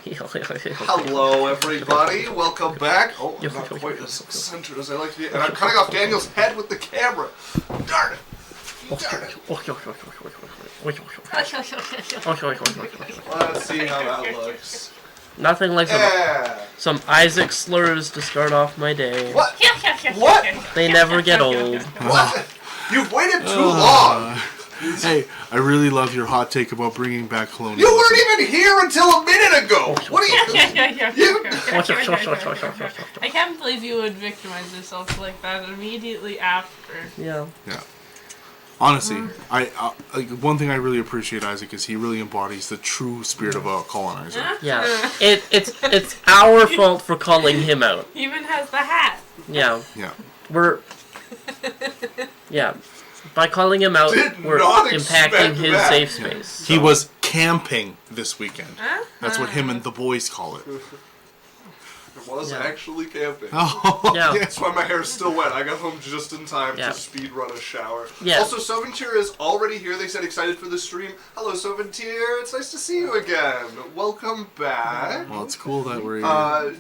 Hello, everybody. Welcome back. Oh, I'm not quite as centered as I like to be. And I'm cutting off Daniel's head with the camera. Darn it. Darn it. Let's see how that looks. Nothing like some Isaac slurs to start off my day. What? What? They never get old. What? You've waited too long. Hey, I really love your hot take about bringing back colonialism. You weren't even here until a minute ago. What are you? I can't believe you would victimize yourself like that immediately after. Yeah. Yeah. Honestly, one thing I really appreciate Isaac is he really embodies the true spirit of a colonizer. Yeah. It's our fault for calling him out. He even has the hat. Yeah. Yeah. Yeah. By calling him out, we're impacting his safe space. So. He was camping this weekend. That's what him and the boys call it. It was actually camping. Oh, yeah. That's why my hair's still wet. I got home just in time to speed run a shower. Yeah. Also, Soventir is already here. They said excited for the stream. Hello, Soventir. It's nice to see you again. Welcome back. Well, it's cool that we're here.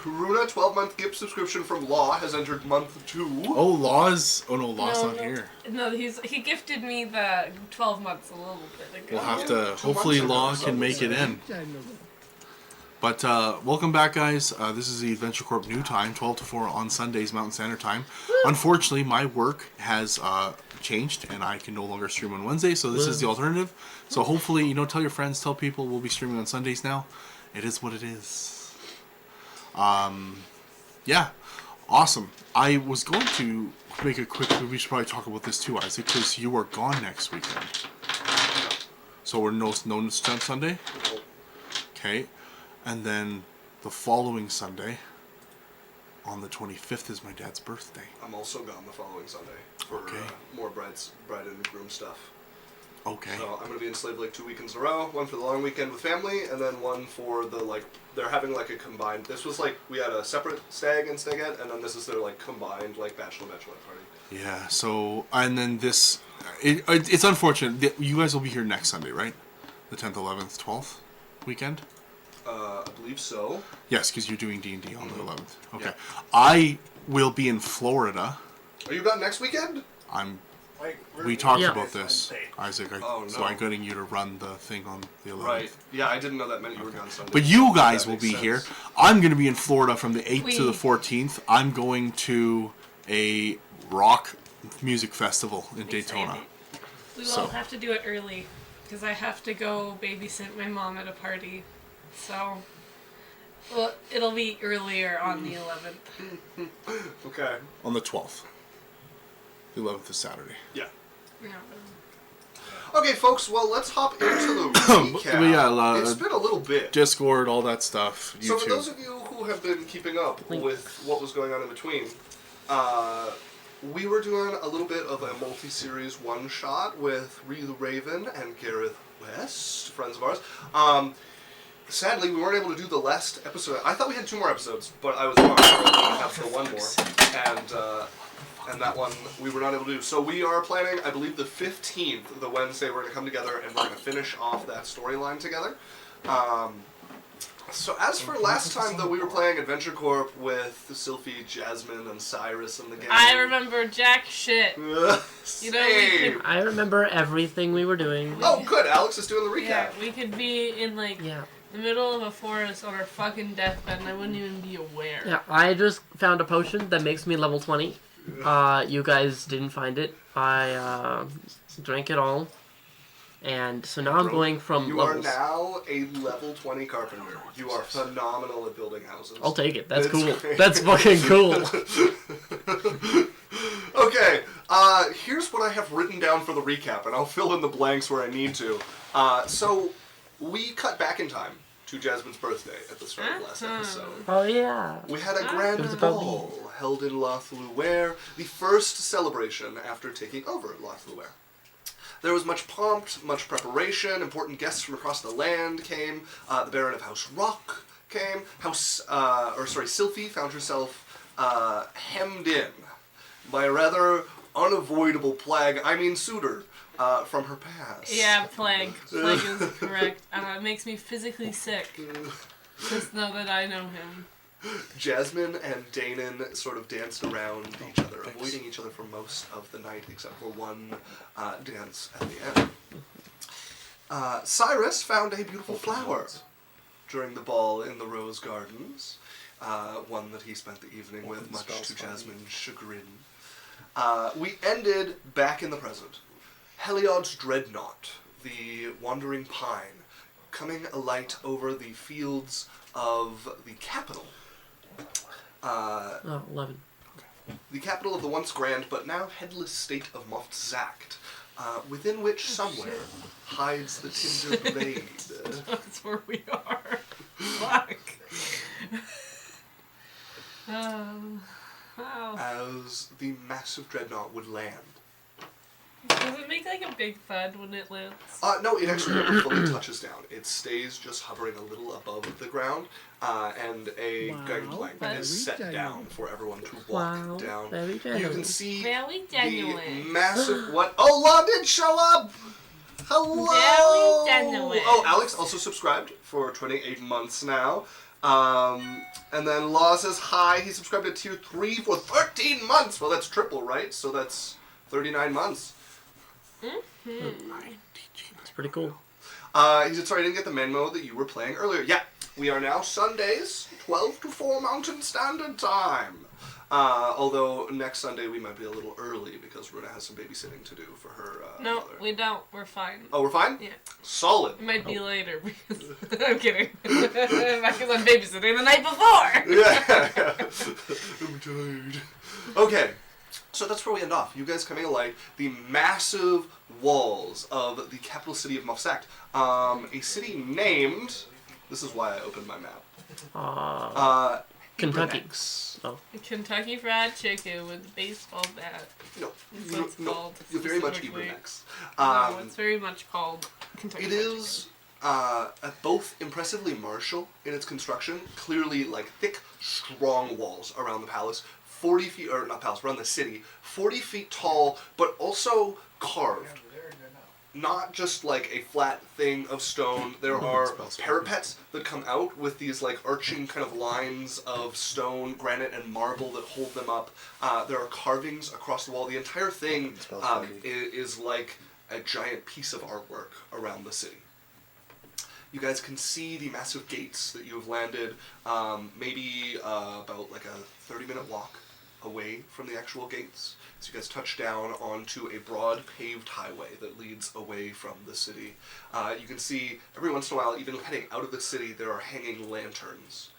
Runa, 12-month gift subscription from Law, has entered month 2. Oh, Law's... Oh, no, Law's not here. No, he gifted me the 12 months a little bit ago. We'll have to... Hopefully Law can make it in. But, welcome back, guys. This is the Adventure Corp new time, 12 to 4 on Sundays, Mountain Standard Time. Woo! Unfortunately, my work has changed, and I can no longer stream on Wednesday, so this is the alternative. So hopefully, tell your friends, tell people we'll be streaming on Sundays now. It is what it is. Yeah, awesome. I was going to make a quick, we should probably talk about this too, Isaac, because you are gone next weekend. So we're no Sunday? Okay. And then the following Sunday, on the 25th, is my dad's birthday. I'm also gone the following Sunday for more bride and groom stuff. Okay. So I'm going to be in Slave Lake 2 weekends in a row. One for the long weekend with family, and then one for the, they're having, a combined... This was, we had a separate stag and stagette, and then this is their, combined, bachelorette party. Yeah, so... And then this... It's unfortunate. You guys will be here next Sunday, right? The 10th, 11th, 12th weekend? I believe so. Yes, because you're doing D&D on the 11th. Okay. Yeah. I will be in Florida. Are you gone next weekend? We talked about this, Isaac. No. So I'm getting you to run the thing on the 11th. Right. Yeah, I didn't know that meant you were gone Sunday. But you guys will be here. I'm going to be in Florida from the 8th to the 14th. I'm going to a rock music festival in Daytona. We will have to do it early, because I have to go babysit my mom at a party. So, it'll be earlier on the 11th. Okay. On the 12th. The 11th is Saturday. Yeah. Okay, folks, well, let's hop into the recap. It's been a little bit. Discord, all that stuff. YouTube. So for those of you who have been keeping up with what was going on in between, we were doing a little bit of a multi-series one-shot with Ree the Raven and Gareth West, friends of ours. Sadly, we weren't able to do the last episode. I thought we had 2 more episodes, but I was wrong. We have one more. And that one we were not able to do. So we are planning, I believe, the 15th, the Wednesday, we're going to come together and we're going to finish off that storyline together. So as for last time, though, we were playing Adventure Corp with Sylphie, Jasmine, and Cyrus and the gang. I remember jack shit. I remember everything we were doing. Oh, good. Alex is doing the recap. Yeah, we could be in, the middle of a forest on our fucking deathbed and I wouldn't even be aware. Yeah, I just found a potion that makes me level 20. You guys didn't find it. I drank it all. And so now I'm going from levels. You are now a level 20 carpenter. You are phenomenal at building houses. I'll take it. That's cool. Great. That's fucking cool. Okay, here's what I have written down for the recap, and I'll fill in the blanks where I need to. So, we cut back in time to Jasmine's birthday at the start of last episode. Oh, yeah. We had a grand ball held in Lothluwer, the first celebration after taking over Lothluwer. There was much pomp, much preparation, important guests from across the land came, the Baron of House Rock came, Sylphie found herself hemmed in by a rather unavoidable plague, suitor, from her past. Yeah, plague. Plague is correct. It makes me physically sick. Just know that I know him. Jasmine and Danon sort of danced around each other, avoiding each other for most of the night, except for one dance at the end. Cyrus found a beautiful flower during the ball in the rose gardens, one that he spent the evening with, much to Jasmine's chagrin. We ended back in the present. Heliod's dreadnought, the wandering pine, coming alight over the fields of the capital. 11. The capital of the once grand but now headless state of Moftzakt, within which somewhere hides the Tinder Blade. That's where we are. Fuck. Wow. As the massive dreadnought would land. Does it make like a big thud when it lands? No, it actually never fully touches down. It stays just hovering a little above the ground, and a gangplank is set down for everyone to walk down. Very You genuine. can see Very the genuine. massive what? Oh, Law did show up! Hello! Very genuine. Oh, Alex also subscribed for 28 months now. And then Law says hi. He subscribed to tier 3 for 13 months. Well, that's triple, right? So that's 39 months. It's pretty cool. He said, sorry, I didn't get the memo that you were playing earlier. Yeah, we are now Sundays, 12 to 4 Mountain Standard Time. Although next Sunday we might be a little early because Runa has some babysitting to do for her No, mother. we don't. We're fine. Oh, we're fine? Yeah. Solid. It might be later because I'm kidding. Because I'm babysitting the night before. Yeah. I'm tired. Okay. So that's where we end off. You guys coming alight. The massive walls of the capital city of Moftzakt. A city named... This is why I opened my map. Kentucky. Ebrenex. Oh. Kentucky Fried Chicken with a baseball bat. No, That's what it's called. you're very much specifically. Ebrenex. No, it's very much called Kentucky It Fried is both impressively martial in its construction, clearly like thick, strong walls around the palace, 40 feet, or not palace, around the city, 40 feet tall, but also carved. Not just like a flat thing of stone. There are parapets that come out with these like arching kind of lines of stone, granite, and marble that hold them up. There are carvings across the wall. The entire thing is like a giant piece of artwork around the city. You guys can see the massive gates that you have landed, maybe about like a 30-minute walk away from the actual gates. So you guys touch down onto a broad paved highway that leads away from the city. You can see every once in a while, even heading out of the city, there are hanging lanterns.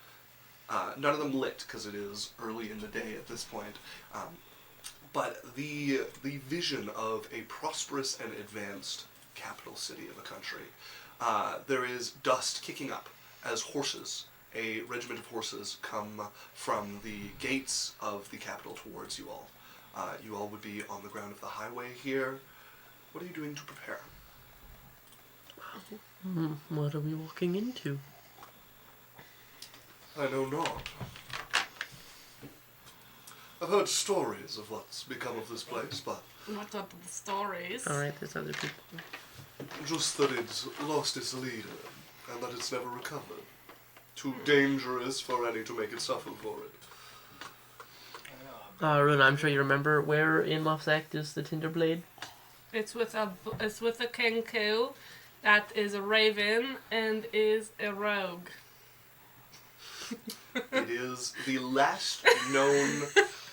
None of them lit because it is early in the day at this point. But the vision of a prosperous and advanced capital city of a country. There is dust kicking up as horses, a regiment of horses, come from the gates of the capital towards you all. You all would be on the ground of the highway here. What are you doing to prepare? What are we walking into? I know not. I've heard stories of what's become of this place, but What are the stories? Alright, there's other people. just that it's lost its leader, and that it's never recovered. Too dangerous for any to make it suffer for it. Runa, I'm sure you remember where in Moftzakt is the Tinder Blade? It's with a kenku that is a raven and is a rogue. It is the last known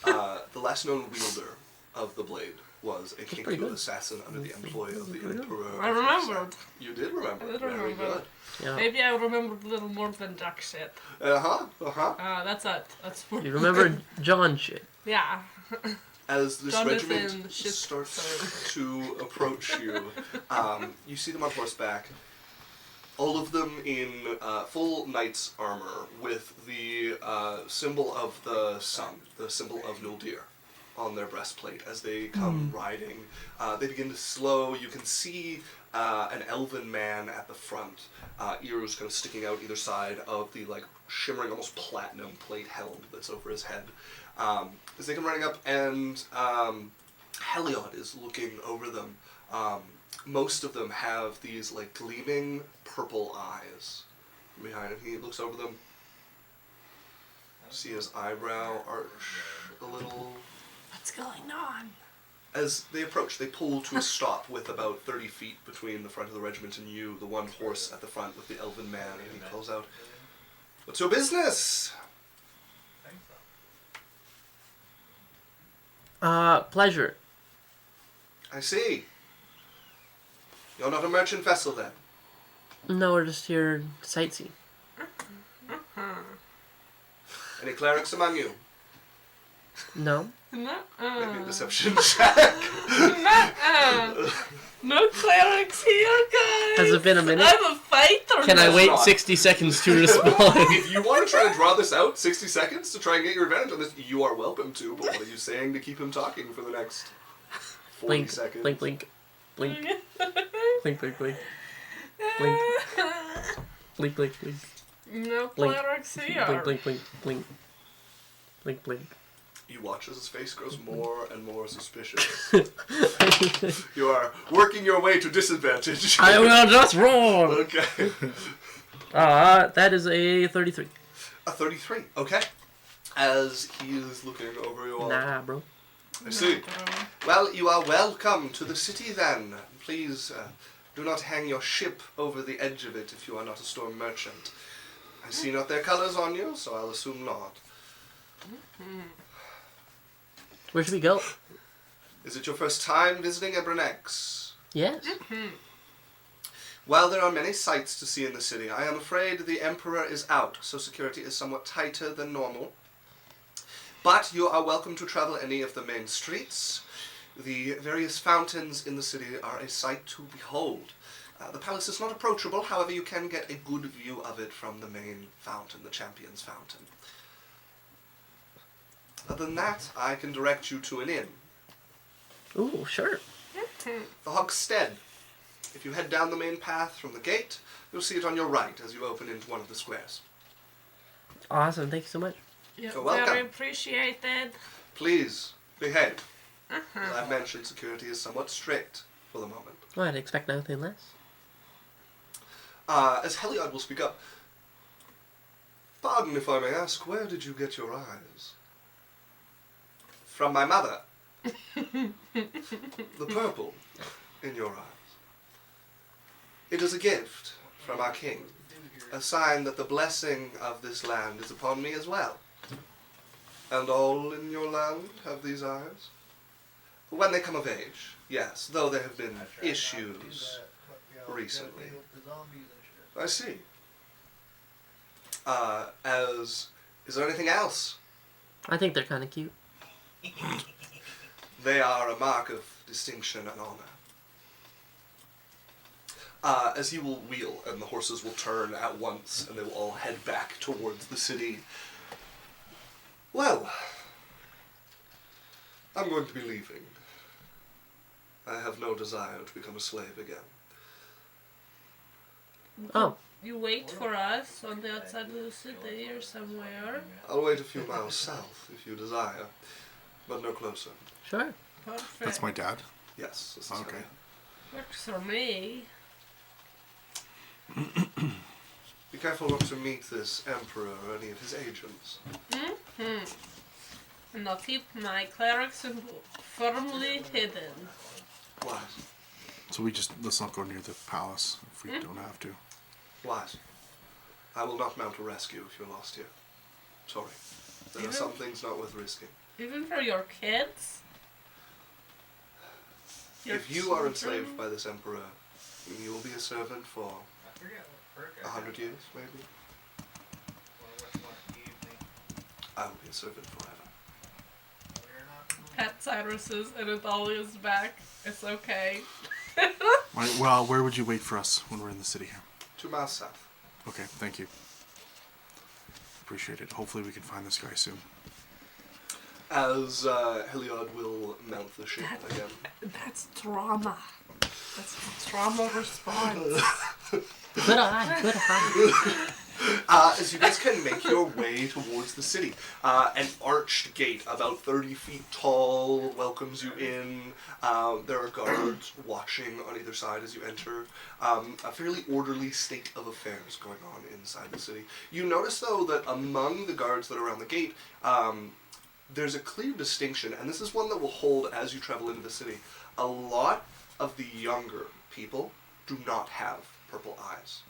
wielder of the blade was a pretty Kinku good. assassin under the employ of the Emperor. I remembered. You did remember. I did Very remember. good. Yeah. Maybe I remembered a little more than duck shit. That's it. That's more. You remember John shit. Yeah. As this Jonathan regiment shit starts to approach you, you see them on horseback. All of them in full knight's armor with the symbol of the sun, the symbol of Nuldir, on their breastplate as they come riding. They begin to slow. You can see an elven man at the front, ears kind of sticking out either side of the like shimmering, almost platinum plate helm that's over his head. As they come running up, and Heliod is looking over them. Most of them have these like gleaming purple eyes behind him. He looks over them. See his eyebrow arch a little. What's going on? As they approach, they pull to a stop with about 30 feet between the front of the regiment and you, the one horse at the front with the elven man, and he calls out, "What's your business?" Pleasure. I see. You're not a merchant vessel then? No, we're just here to sightsee. Any clerics among you? No. Maybe a deception check. No clerics here, guys. Has it been a minute? I'm a fighter. Can I wait not. 60 seconds to respond? If you want to try to draw this out, 60 seconds to try and get your advantage on this, you are welcome to, but what are you saying to keep him talking for the next 40 Blink, seconds? blink, blink, blink, blink, blink, blink, blink, blink, blink, blink, No Blink. clerics here. blink, blink, blink, blink, blink, blink. You watch as his face grows more and more suspicious. You are working your way to disadvantage. I will just roll. Okay. That is a 33. A 33. Okay. As he is looking over you all. Nah, bro. I see. Well, you are welcome to the city then. Please do not hang your ship over the edge of it if you are not a storm merchant. I see not their colors on you, so I'll assume not. Where should we go? Is it your first time visiting Ebrenex? Yes. While there are many sights to see in the city, I am afraid the Emperor is out, so security is somewhat tighter than normal. But you are welcome to travel any of the main streets. The various fountains in the city are a sight to behold. The palace is not approachable, however you can get a good view of it from the main fountain, the Champion's Fountain. Other than that, I can direct you to an inn. Ooh, sure. The Hogstead. If you head down the main path from the gate, you'll see it on your right as you open into one of the squares. Awesome. Thank you so much. Yeah, You're welcome. very appreciated. Please, behave. As I've mentioned, security is somewhat strict for the moment. Well, I'd expect nothing less. As Heliod will speak up, pardon if I may ask, where did you get your eyes? From my mother. The purple in your eyes. It is a gift from our king, a sign that the blessing of this land is upon me as well. And all in your land have these eyes? When they come of age, yes, though there have been issues recently. I see. Is there anything else? I think they're kind of cute. They are a mark of distinction and honor. As he will wheel and the horses will turn at once and they will all head back towards the city. Well, I'm going to be leaving. I have no desire to become a slave again. Oh. You wait for us on the outside of the city or somewhere. I'll wait a few miles south if you desire, but no closer. Sure. Perfect. That's my dad. Yes, this is Okay. Heliod. Works for me. Be careful not to meet this emperor or any of his agents. And I'll keep my clerics firmly hidden. Why? So let's not go near the palace if we don't have to. Why? I will not mount a rescue if you're lost here. Sorry. There are some things not worth risking. Even for your kids? If you are enslaved by this emperor, you will be a servant for 100 years, maybe. I will be a servant forever. Pet Cyrus's and Athalia's back. It's okay. Right, well, where would you wait for us when we're in the city here? 2 miles south. Okay, thank you. Appreciate it. Hopefully we can find this guy soon. As Heliod will mount the ship again. That's trauma. That's a trauma response. Good eye. Good eye. As you guys can make your way towards the city, an arched gate about 30 feet tall welcomes you in. There are guards watching on either side as you enter. A fairly orderly state of affairs going on inside the city. You notice, though, that among the guards that are around the gate, there's a clear distinction, and this is one that will hold as you travel into the city. A lot of the younger people do not have purple eyes.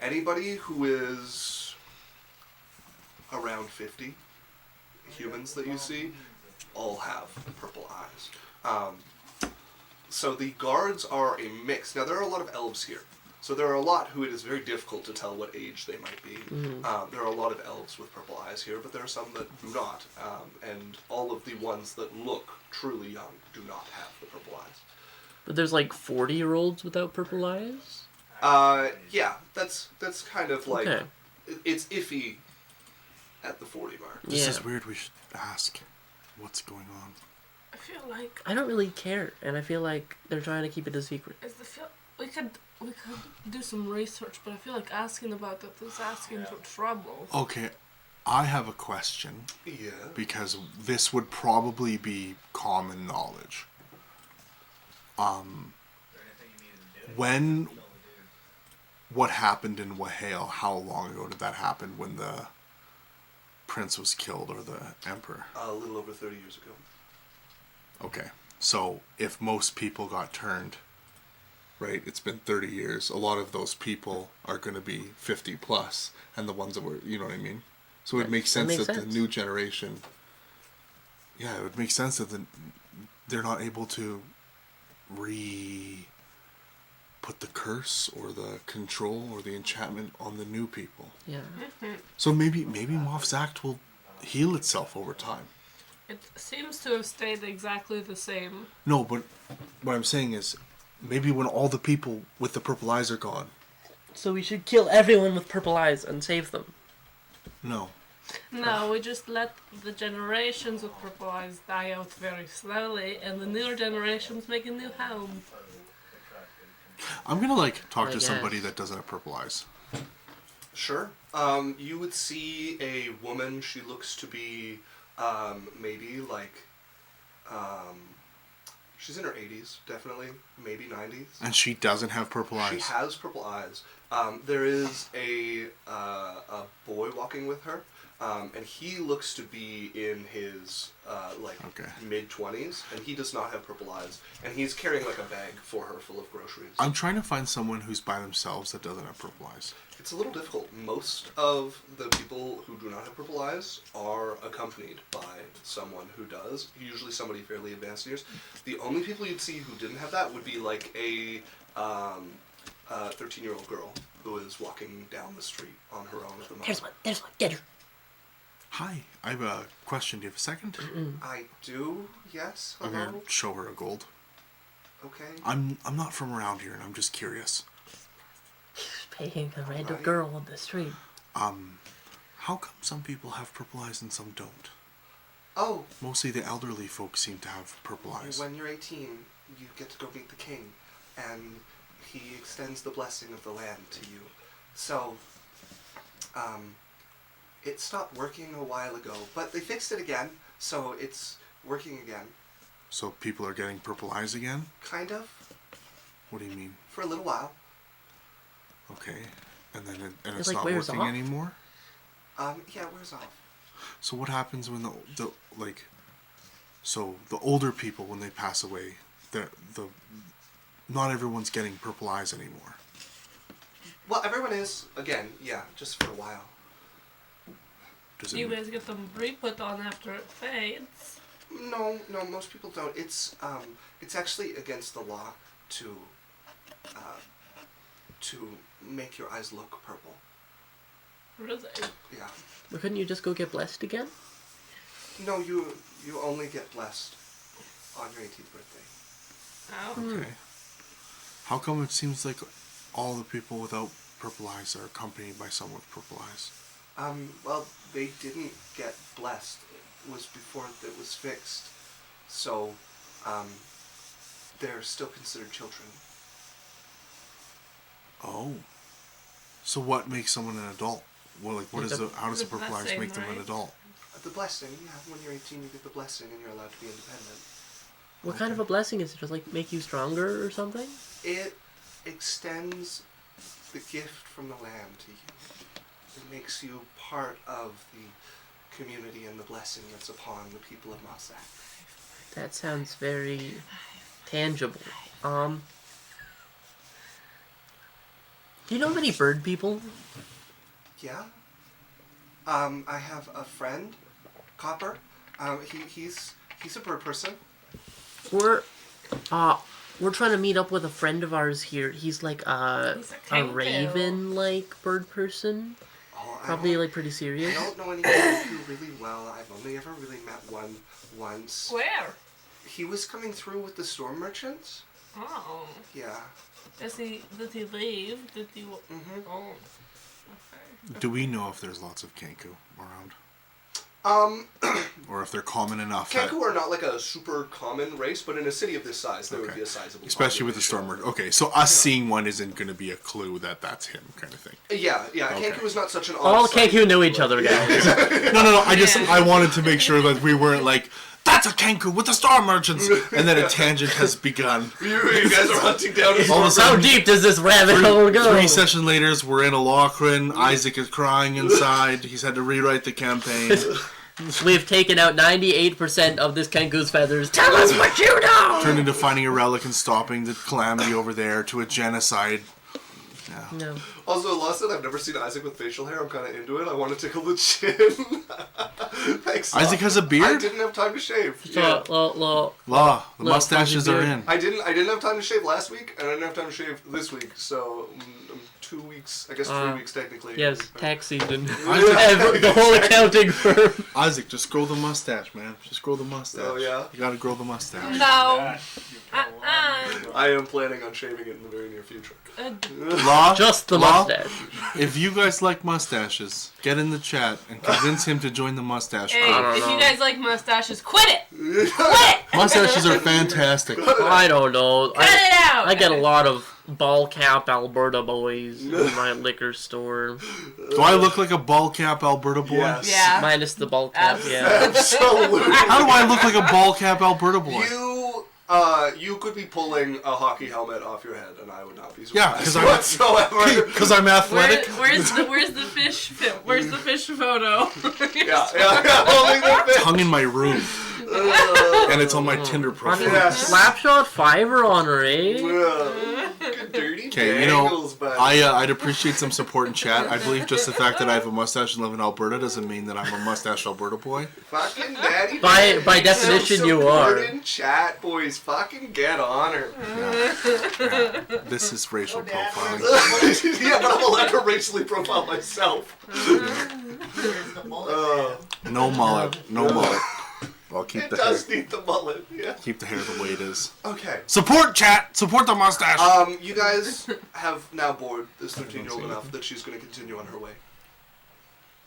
Anybody who is around 50, humans that you see, all have purple eyes. So the guards are a mix. Now, there are a lot of elves here. So there are a lot who it is very difficult to tell what age they might be. There are a lot of elves with purple eyes here, but there are some that do not. And all of the ones that look truly young do not have the purple eyes. But there's like 40-year-olds without purple eyes? Yeah, that's kind of like, Okay. It's iffy at the 40 mark. This is weird. We should ask what's going on. I feel like I don't really care, and I feel like they're trying to keep it a secret. we could do some research, but I feel like asking about it is asking for trouble. Okay, I have a question. Yeah. Because this would probably be common knowledge. What happened in Wahale? How long ago did that happen when the prince was killed or the emperor? A little over 30 years ago. Okay, so if most people got turned, right, it's been 30 years, a lot of those people are going to be 50 plus, and the ones that were, you know what I mean? So it makes sense that the new generation, it would make sense that they're not able to put the curse or the control or the enchantment on the new people. Yeah. So maybe Moftzakt will heal itself over time. It seems to have stayed exactly the same. No, but what I'm saying is, maybe when all the people with the purple eyes are gone. So we should kill everyone with purple eyes and save them. No. No, we just let the generations of purple eyes die out very slowly, and the newer generations make a new home. I'm gonna talk I to guess. somebody that doesn't have purple eyes. Sure. You would see a woman. She looks to be maybe she's in her 80s, definitely, maybe 90s. And she doesn't have purple eyes. She has purple eyes. There is a boy walking with her, and he looks to be in his mid-20s, and he does not have purple eyes, and he's carrying a bag for her full of groceries. I'm trying to find someone who's by themselves that doesn't have purple eyes. It's a little difficult. Most of the people who do not have purple eyes are accompanied by someone who does, usually somebody fairly advanced years. The only people you'd see who didn't have that would be a 13-year-old girl who is walking down the street on her own at the moment. There's one, get her. Hi, I have a question. Do you have a second? I do, yes. I'm Hello? gonna show her a gold. Okay. I'm not from around here, and I'm just curious. Paying a random Right. girl on the street. How come some people have purple eyes and some don't? Oh, Mostly the elderly folks seem to have purple eyes. when you're 18, you get to go meet the king, and he extends the blessing of the land to you. So, it stopped working a while ago, but they fixed it again, so it's working again. So people are getting purple eyes again? Kind of, What do you mean? for a little while. Okay. And then it's It, not wears working off? anymore? Yeah, it wears off. So what happens when so the older people, when they pass away, not everyone's getting purple eyes anymore. Well, everyone is, again, yeah, just for a while. Does You guys get them re-put on after it fades. No, most people don't. It's actually against the law to make your eyes look purple. Really? Yeah. But couldn't you just go get blessed again? No, you only get blessed on your 18th birthday. Oh. Okay. How come it seems like all the people without purple eyes are accompanied by someone with purple eyes? Well, they didn't get blessed. It was before it was fixed. So, they're still considered children. Oh. So what makes someone an adult? Well, like, how does the purple axe blessing, make them an right? adult? The blessing, yeah, when you're 18 you get the blessing and you're allowed to be independent. What kind of a blessing is it? Just like make you stronger or something? It extends the gift from the land to you. It makes you part of the community and the blessing that's upon the people of Moftzakt. That sounds very tangible. Do you know many bird people? Yeah. I have a friend, Copper. He's a bird person. We're trying to meet up with a friend of ours here. He's like a raven-like bird person. Oh, Probably like pretty serious. I don't know anyone really well. I've only ever really met one once. Where? He was coming through with the storm merchants. Oh. Yeah. Did he leave? Did he... Mm-hmm. Oh. Okay. Do we know if there's lots of Kenku around? Or if they're common enough? Kenku are not like a super common race, but in a city of this size, there would be a sizable Especially with the population. stormer. Okay, so us seeing one isn't going to be a clue that that's him, kind of thing. Yeah. Okay. Kenku is not such an All on-site- Kenku knew each other, guys. No. I wanted to make sure that we weren't like, that's a Kenku with the star merchants, and then a tangent has begun. You guys are hunting down a All of a How sudden, deep does this rabbit hole go? 3 sessions later, we're in a Lachlan. Isaac is crying inside. He's had to rewrite the campaign. We've taken out 98% of this Kenku's feathers. Tell us what you know! Turned into finding a relic and stopping the calamity over there to a genocide. Yeah. No. Also, Lawson, I've never seen Isaac with facial hair. I'm kind of into it. I want to tickle the chin. Thanks. Isaac has a I beard? didn't have time to shave. So, Yeah. The Little mustaches fuzzy are beard. in. I didn't have time to shave last week, and I didn't have time to shave this week. So 2 weeks, I guess 3 weeks technically. yes, tax season. Isaac, The whole accounting firm. Isaac, just grow the mustache, man. Just grow the mustache. Oh, yeah? You gotta grow the mustache. No. I am planning on shaving it in the very near future. Law, Just the Law, mustache. if you guys like mustaches, get in the chat and convince him to join the mustache Hey, club. don't if know. you guys like mustaches, quit it! Quit! Mustaches are fantastic. I don't know. Cut it out! I get a lot of ball cap Alberta boys in my liquor store. Do I look like a ball cap Alberta boy? Yes. Yeah. Minus the ball cap, yeah. Absolutely. How do I look like a ball cap Alberta boy? You could be pulling a hockey helmet off your head, and I would not be Yeah, surprised 'cause I'm- whatsoever. Because I'm athletic. Where's the fish? Where's the fish photo? Yeah. Holding the It's fish. hung in my room. And it's on my Tinder Fucking profile. Yes. Slapshot Fiverr on her, eh? Good dirty Okay, dangles, but I'd appreciate some support in chat. I believe just the fact that I have a mustache and live in Alberta doesn't mean that I'm a mustache Alberta boy. fucking daddy. By definition, Some you support are. in chat, boys. Fucking get on her. Yeah. This is racial profiling. Yeah, but I'm allowed to racially profile myself. No mullet. No mullet. I'll keep It the hair. does need the mullet. Yeah. Keep the hair the way it is. Okay. Support chat. Support the mustache. You guys have now bored this 13-year-old enough that she's going to continue on her way.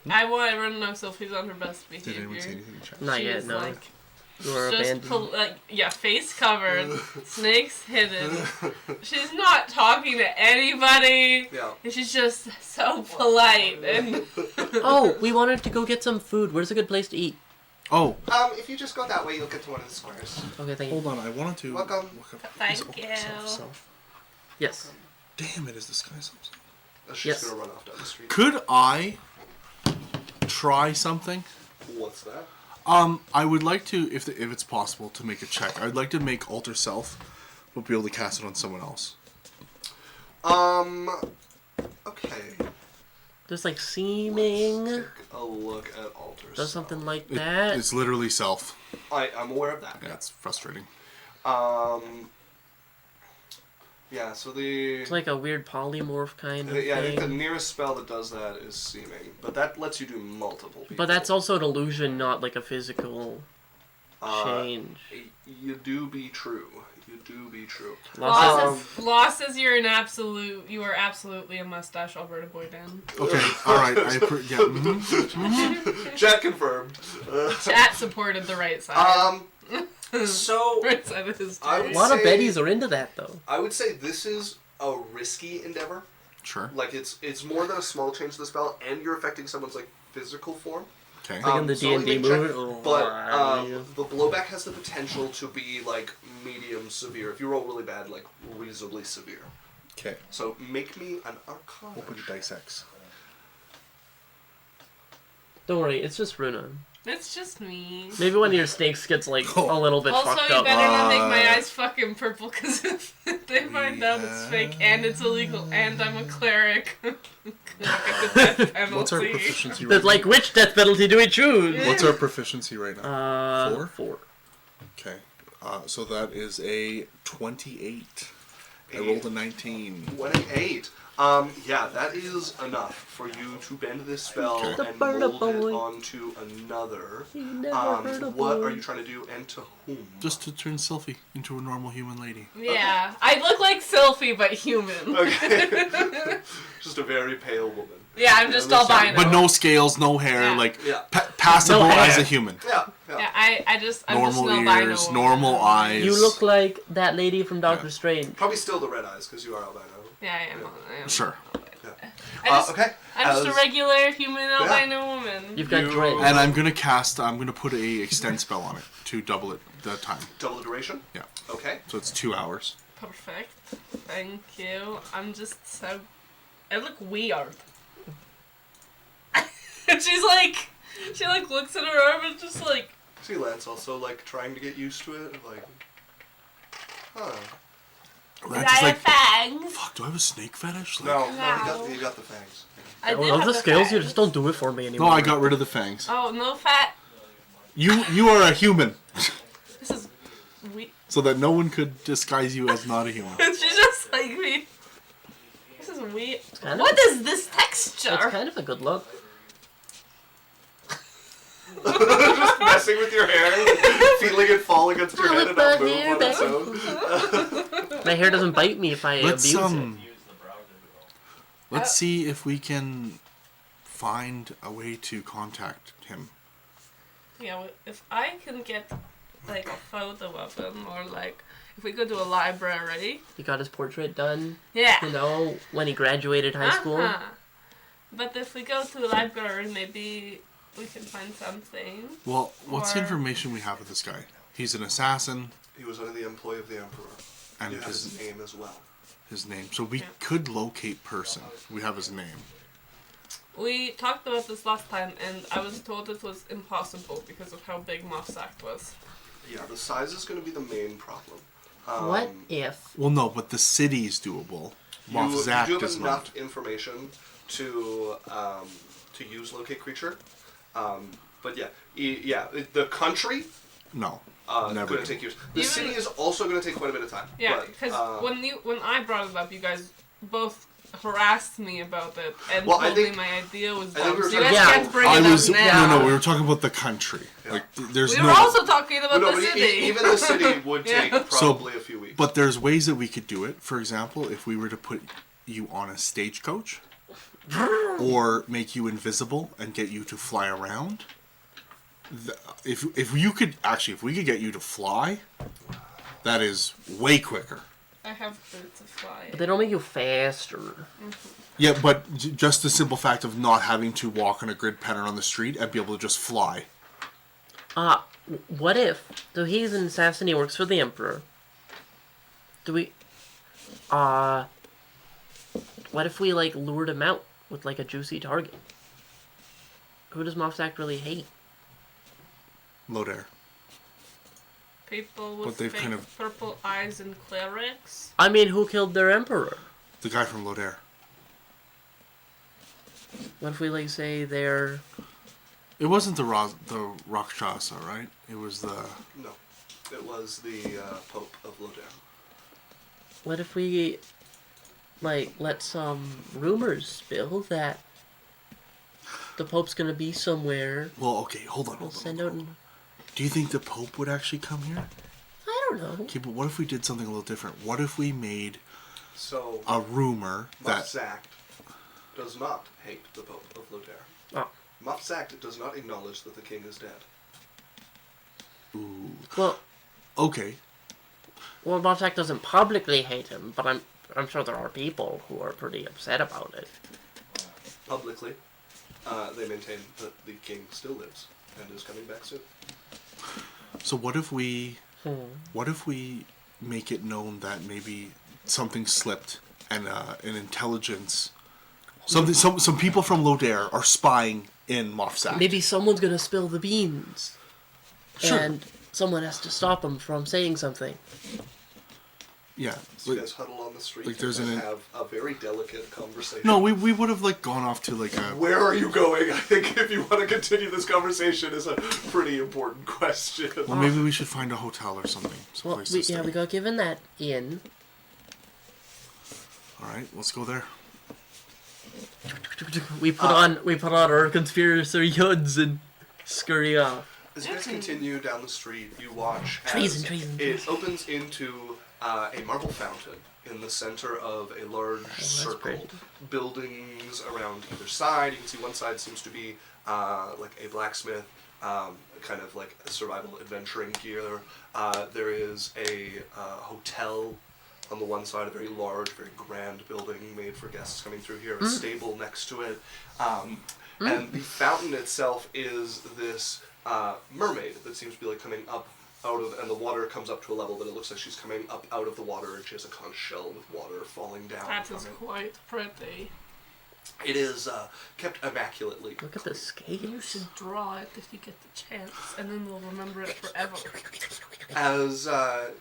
I want everyone to know Sophie's on her best Did behavior. anyone say anything in chat? Not She yet, is, no. like, You are just abandoned. face covered, snakes hidden. She's not talking to anybody. Yeah. And she's just so polite and Oh, we wanted to go get some food. Where's a good place to eat? Oh, If you just go that way, you'll get to one of the squares. Okay, thank you. hold on. I wanted to. Welcome. look up- thank oh, you. Yes. Damn, it is this guy's house. She's Yes. going to run off down the street. Could I try something? What's that? I would like to, if it's possible, to make a check. I'd like to make alter self, but be able to cast it on someone else. Okay. Just like seeming. Take a look at Alter Does something like It- that. it's literally self. I'm aware of that. Yeah, it's frustrating. Yeah, so the... It's like a weird polymorph kind of Yeah, I think the thing. nearest spell that does that is Seeming, but that lets you do multiple people. But that's also an illusion, not like a physical change. You do be true. You do be true. Law says you are absolutely a mustache Alberta boy, Dan. Okay, alright. Yeah, Chat confirmed. Chat supported the right side. So Right side of his I A would lot of say- Bettys are into that, though. I would say this is a risky endeavor. Sure. Like it's more than a small change to the spell, and you're affecting someone's like physical form. Okay. Like in the So let D&D me check, movie. but the blowback has the potential to be like medium severe. If you roll really bad, like reasonably severe. Okay. So make me an Arcana. Open Dice X. Don't worry, it's just Runa. It's just me. Maybe one of your snakes gets like a little bit Also, fucked you up. better not make my eyes fucking purple, because if they find out it's fake and it's illegal and I'm a cleric, I'm gonna get the death penalty. What's our proficiency right There's like, which death penalty do we choose? now? What's our proficiency right now? 4? 4. Okay. So that is a 28. I rolled a 19. 28. Yeah, that is enough for you to bend this spell Okay. and Burna mold it boy. onto another. You never heard of What boy. are you trying to do, and to whom? Just to turn Sylphie into a normal human lady. Yeah, I look like Sylphie, but human. Okay. Just a very pale woman. Yeah, I'm just albino. But no scales, no hair, Yeah. like Yeah. passable No hair. as a human. Yeah. Yeah, I'm just an Normal albino ears, woman. normal eyes. You look like that lady from Doctor Yeah. Strange. Probably still the red eyes, because you are albino. Yeah, I am. Sure. Okay. I'm just a As- regular human albino woman. You've got You- dreads. And I'm gonna put a extend spell on it to double it the time. Double the duration? Yeah. Okay. So it's 2 hours. Perfect. Thank you. I'm just so... I look weird. And she like looks at her arm and just like... See, Lance also, like, trying to get used to it, like... Huh. That's just like, fangs? fuck, do I have a snake fetish? Like, No, Wow. you got the fangs. I I did love have the scales. You fangs. just don't do it for me no, anymore. I got rid of the fangs. Oh, no fat. You are a human. This is... So that no one could disguise you as not a human. She's just like me. This is weird. kind What of- is this texture? It's kind of a good look. Just messing with your hair, feeling it fall against your head and not Flip move my hair on its back. own. My hair doesn't bite me if I Let's abuse it. let's see if we can find a way to contact him. Yeah, if I can get like a photo of him, or like if we go to a library. He got his portrait done, Yeah. you know, when he graduated high school. Uh-huh. But if we go to a library, maybe we can find something. Well, what's the Or- information we have of this guy? He's an assassin, He was under the employ of the Emperor. and He has his his name as well. name. So we Yeah. could locate person. We have his name. We talked about this last time, and I was told it was impossible because of how big Moftzakt was. Yeah, the size is going to be the main problem. What if? Well, no, but the city's doable. You Moftzakt do have is enough not. information to use locate creature. But yeah, the country No, going never. to take years. The Even- city is also going to take quite a bit of time. Yeah, but, because uh, when I brought it up, you guys both harassed me about it and Well, I told me think- my idea was I think dumb. we were So you guys talking- can't bring I it was up now. no. We were talking about the country. Yeah. Like there's We no. were also talking about no, the but city. even the city would take Yeah. probably a few weeks. But there's ways that we could do it. For example, if we were to put you on a stagecoach, or make you invisible and get you to fly around. If you could actually, if we could get you to fly, that is way quicker. I have boots of fly. But they don't make you faster. Yeah, but just the simple fact of not having to walk on a grid pattern on the street and be able to just fly. What if? So he's an assassin. He works for the Emperor. Do we? What if we like lured him out with like a juicy target? Who does Moftzakt really hate? Lodair. People But with they've fake kind of- purple eyes and clerics. I mean, who killed their Emperor? The guy from Lodair. What if we like say they're? It wasn't the Rakshasa, right? It was the... No, it was the Pope of Lodair. What if we like let some rumors spill that the Pope's gonna be somewhere? Well, okay, hold on. We'll Hold on, send hold out. on. An, Do you think the Pope would actually come here? I don't know. Okay, but what if we did something a little different? What if we made So, a rumor that... Moftzakt does not hate the Pope of Lodair. Oh. Moftzakt does not acknowledge that the king is dead. Ooh. Well, Okay. Moftzakt doesn't publicly hate him, but I'm sure there are people who are pretty upset about it. Publicly, they maintain that the king still lives and is coming back soon. So what if we make it known that maybe something slipped and an intelligence, some people from Lodair are spying in Moftzakt. Maybe someone's gonna spill the beans. Sure. And someone has to stop them from saying something. Yeah. So you guys huddle on the street and have a very delicate conversation. No, we would have like gone off to like a. Where are you going? I think if you want to continue this conversation is a pretty important question. Well, maybe we should find a hotel or something. Well, we got given that inn. All right, let's go there. We put on our conspiracy hoods and scurry off. As you guys continue down the street, you watch as Treason. it opens into a marble fountain in the center of a large circle. great. Buildings around either side. You can see one side seems to be like a blacksmith, kind of like a survival adventuring gear. There is a hotel on the one side, a very large, very grand building made for guests coming through here, a stable next to it. And the fountain itself is this mermaid that seems to be like coming up out of, and the water comes up to a level that it looks like she's coming up out of the water, and she has a conch shell with water falling down. That is quite pretty. It is kept immaculately. Look at the scale. You should draw it if you get the chance, and then we'll remember it forever. As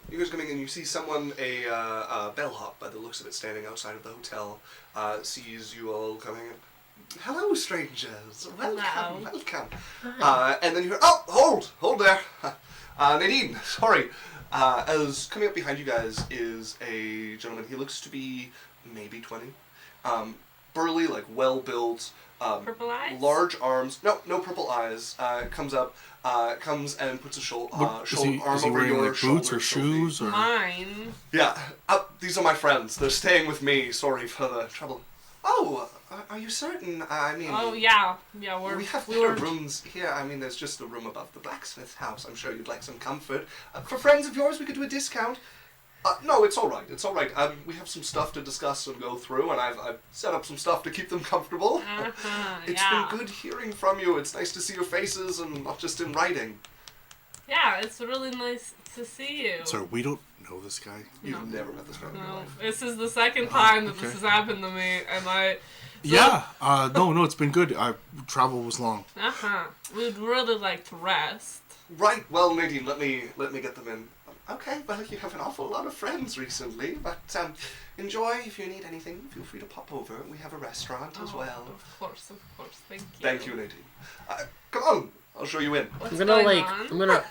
you guys coming in, you see someone, a bellhop by the looks of it, standing outside of the hotel, sees you all coming in. Hello, strangers. Welcome, Hello. welcome. And then you hear, oh, hold there. Nadine, sorry. As coming up behind you guys is a gentleman. He looks to be maybe 20. Burly, like well-built. Purple eyes? Large arms. No purple eyes. Comes and puts a shoulder arm is over he wearing your like boots shoulder, or Sophie. shoes or? Mine. Yeah, these are my friends. They're staying with me. Sorry for the trouble. Oh, are you certain? I mean... Oh, yeah. we have better rooms here. I mean, there's just a room above the blacksmith's house. I'm sure you'd like some comfort. For friends of yours, we could do a discount. No, it's all right. It's all right. We have some stuff to discuss and go through, and I've set up some stuff to keep them comfortable. It's been good hearing from you. It's nice to see your faces and not just in writing. Yeah, it's really nice to see you. Sorry, we don't know this guy. You've never met this guy in your No, life. this is the second time that this has happened to me, and No, it's been good. Travel was long. We'd really like to rest. Right. Well, Nadine, let me get them in. Okay. Well, you have an awful lot of friends recently, but enjoy. If you need anything, feel free to pop over. We have a restaurant as well. Of course. Thank you. Thank you, Nadine. Come on. I'll show you in. What's I'm gonna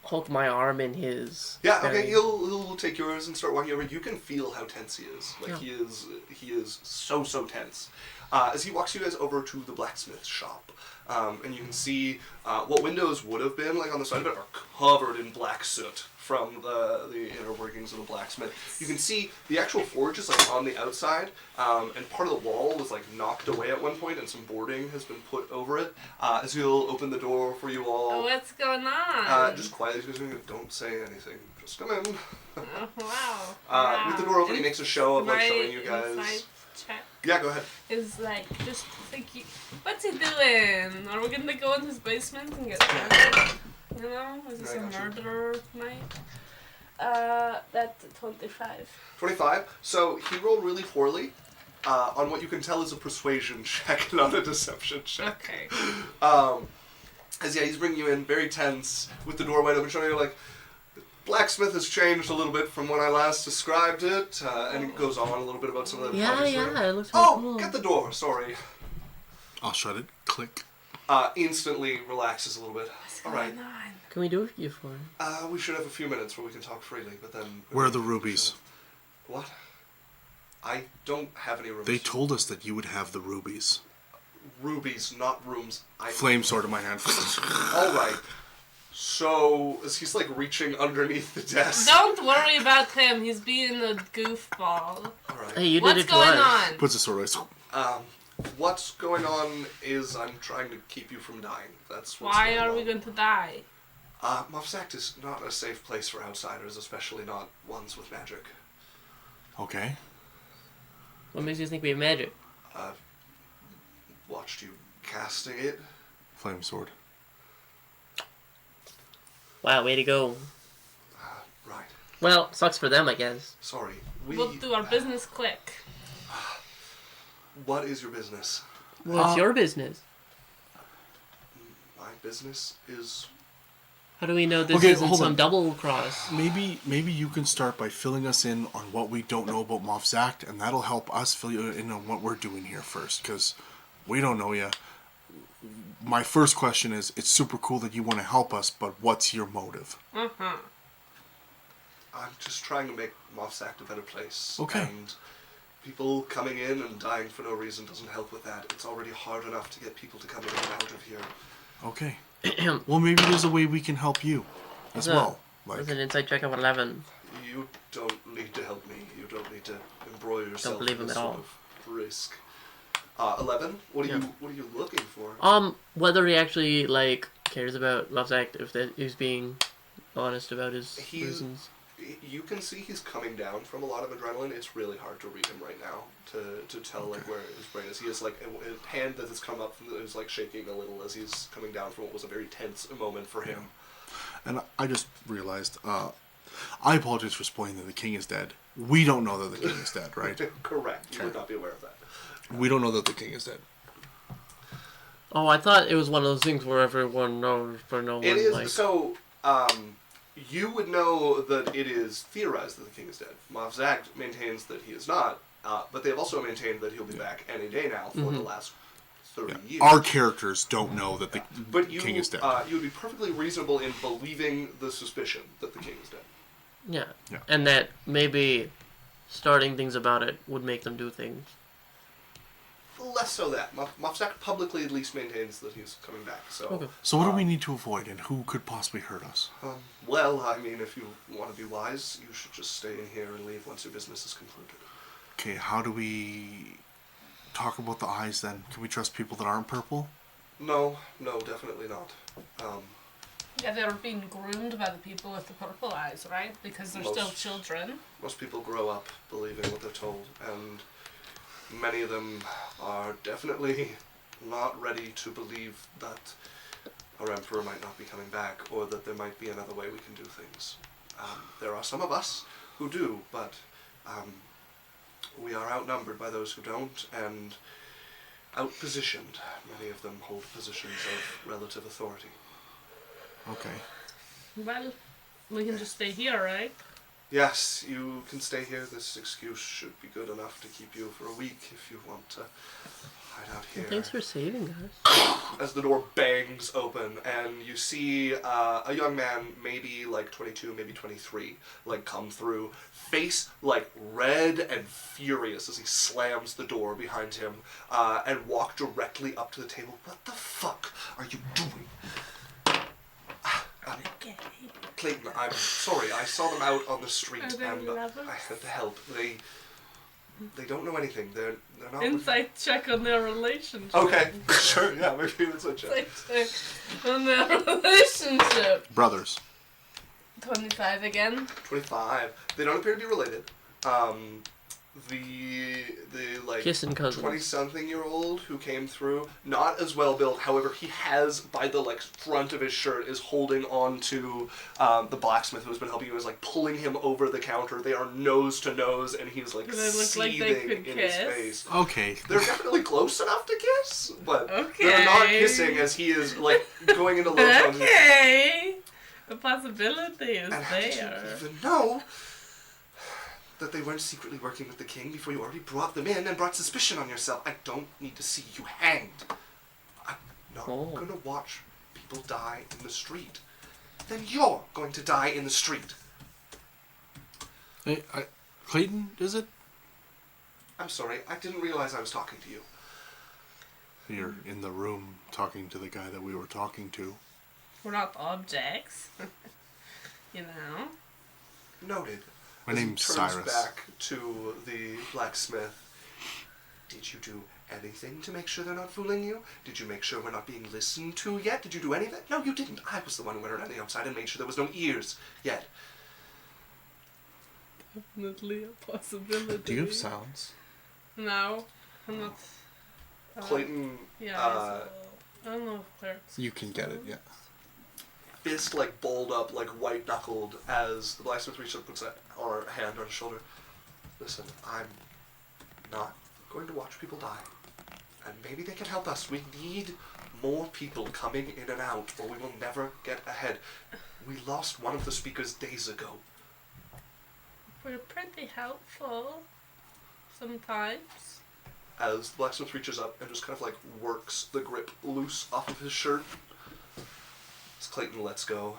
hook my arm in his. Yeah, okay, he'll take yours and start walking over. You can feel how tense he is. Like, he is so tense. As he walks you guys over to the blacksmith shop, and you can see what windows would have been, like, on the side of it, are covered in black soot from the inner workings of the blacksmith. You can see the actual forge is, like, on the outside, and part of the wall was, like, knocked away at one point, and some boarding has been put over it. As he'll open the door for you all. Oh, what's going on? Just quietly, don't say anything. Just come in. Oh, wow. With the door open, he makes a show of, like, showing you guys. Inside check Yeah, go ahead. is like, just thinking, what's he doing? Are we gonna go in his basement and get murdered? You know? Is this a murderer night? That's 25. 25. So he rolled really poorly on what you can tell is a persuasion check, not a deception check. Okay. He's bringing you in very tense with the door wide open, showing you, like, blacksmith has changed a little bit from when I last described it, and it goes on a little bit about some of the projects there. It looks really cool. Get the door, sorry. I'll shut it. Click. Instantly relaxes a little bit. What's All right. going on? Can we do it for him? We should have a few minutes where we can talk freely, but then... Where are the rubies? What? I don't have any rooms. They told us that you would have the rubies. Rubies, not rooms. Flame sword in my hand. All right. So, as he's, like, reaching underneath the desk... Don't worry about him. He's being a goofball. All right. Hey, you What's did it going twice. on? Puts a sword away. What's going on is I'm trying to keep you from dying. That's what's Why going are on. we going to die? Moftzakt is not a safe place for outsiders, especially not ones with magic. Okay. What makes you think we have magic? I've watched you casting it. Flame sword. Wow, way to go. Right. Well, sucks for them, I guess. Sorry. We'll do our business quick. What is your business? What's your business? My business is... How do we know this Okay, isn't hold some on. double cross? Maybe you can start by filling us in on what we don't know about Moftzakt, and that'll help us fill you in on what we're doing here first, because we don't know yet. My first question is, it's super cool that you want to help us, but what's your motive? Uh-huh. I'm just trying to make Moftzakt a better place. Okay. And people coming in and dying for no reason doesn't help with that. It's already hard enough to get people to come in and out of here. Okay. Well, maybe there's a way we can help you as well. That's Like, an insight check of 11. You don't need to help me. You don't need to embroil yourself believe in him this at sort all. of risk. 11? What are you looking for? Whether he actually, like, cares about Moftzakt, if he's being honest about his reasons. You can see he's coming down from a lot of adrenaline. It's really hard to read him right now to tell like where his brain is. He has like a hand that has come up is like shaking a little as he's coming down from what was a very tense moment for him. and I just realized, I apologize for spoiling that the king is dead. We don't know that the king is dead, right? Correct. You would not be aware of that. We don't know that the king is dead. Oh, I thought it was one of those things where everyone knows, but no one, It is like... so. You would know that it is theorized that the king is dead. Moftzakt maintains that he is not, but they have also maintained that he'll be back any day now for the last 30 years. Our characters don't know that the But king is dead. you would be perfectly reasonable in believing the suspicion that the king is dead. Yeah. And that maybe starting things about it would make them do things. Less so that. Moftzakt publicly at least maintains that he's coming back. So, Okay. So what do we need to avoid, and who could possibly hurt us? well, I mean, if you want to be wise, you should just stay in here and leave once your business is concluded. Okay, how do we talk about the eyes then? Can we trust people that aren't purple? No, definitely not. Yeah, they're being groomed by the people with the purple eyes, right? Because they're still children. Most people grow up believing what they're told, and many of them are definitely not ready to believe that our emperor might not be coming back, or that there might be another way we can do things. There are some of us who do, but we are outnumbered by those who don't, and outpositioned. Many of them hold positions of relative authority. Okay. Well, we can just stay here, right? Yes, you can stay here. This excuse should be good enough to keep you for a week if you want to hide out here. Well, thanks for saving us. As the door bangs open and you see a young man, maybe like 22, maybe 23, like come through, face like red and furious as he slams the door behind him, and walk directly up to the table. What the fuck are you doing? Clayton, I'm sorry. I saw them out on the street Are they and lovers? I had to help. They don't know anything. They're not. Insight check on their relationship. Okay, sure. Yeah, maybe that's a check. Insight check on their relationship. Brothers. 25 again. 25. They don't appear to be related. The like Kissing cousins. 20-something-year-old who came through, not as well built. However, he has by the like front of his shirt is holding on to the blacksmith who's been helping him. Is like pulling him over the counter. They are nose to nose, and he's like Do they look like seething they could in kiss? his face. Okay. They're definitely close enough to kiss, but they're Okay. not kissing as he is like going into low tones. Okay. The possibility is And how did you there. even know that they weren't secretly working with the king before you already brought them in and brought suspicion on yourself? I don't need to see you hanged. I'm not gonna watch people die in the street. Then you're going to die in the street. Hey, Clayton, is it? I'm sorry, I didn't realize I was talking to you. You're in the room talking to the guy that we were talking to. We're not objects. You know? Noted. My As he name's turns Cyrus. back to the blacksmith. Did you do anything to make sure they're not fooling you? Did you make sure we're not being listened to yet? Did you do any of it? No, you didn't. I was the one who went around the outside and made sure there was no ears yet. definitely a possibility. Do you have sounds? No, I'm not. Clayton, Yeah, I don't know if clerics. You can get it, yeah. fist like balled up, like white knuckled, as the blacksmith reaches up, puts a hand on his shoulder. Listen, I'm not going to watch people die, and maybe they can help us. We need more people coming in and out, or we will never get ahead. We lost one of the speakers days ago. We're pretty helpful sometimes. As the blacksmith reaches up and just kind of like works the grip loose off of his shirt, as Clayton lets go.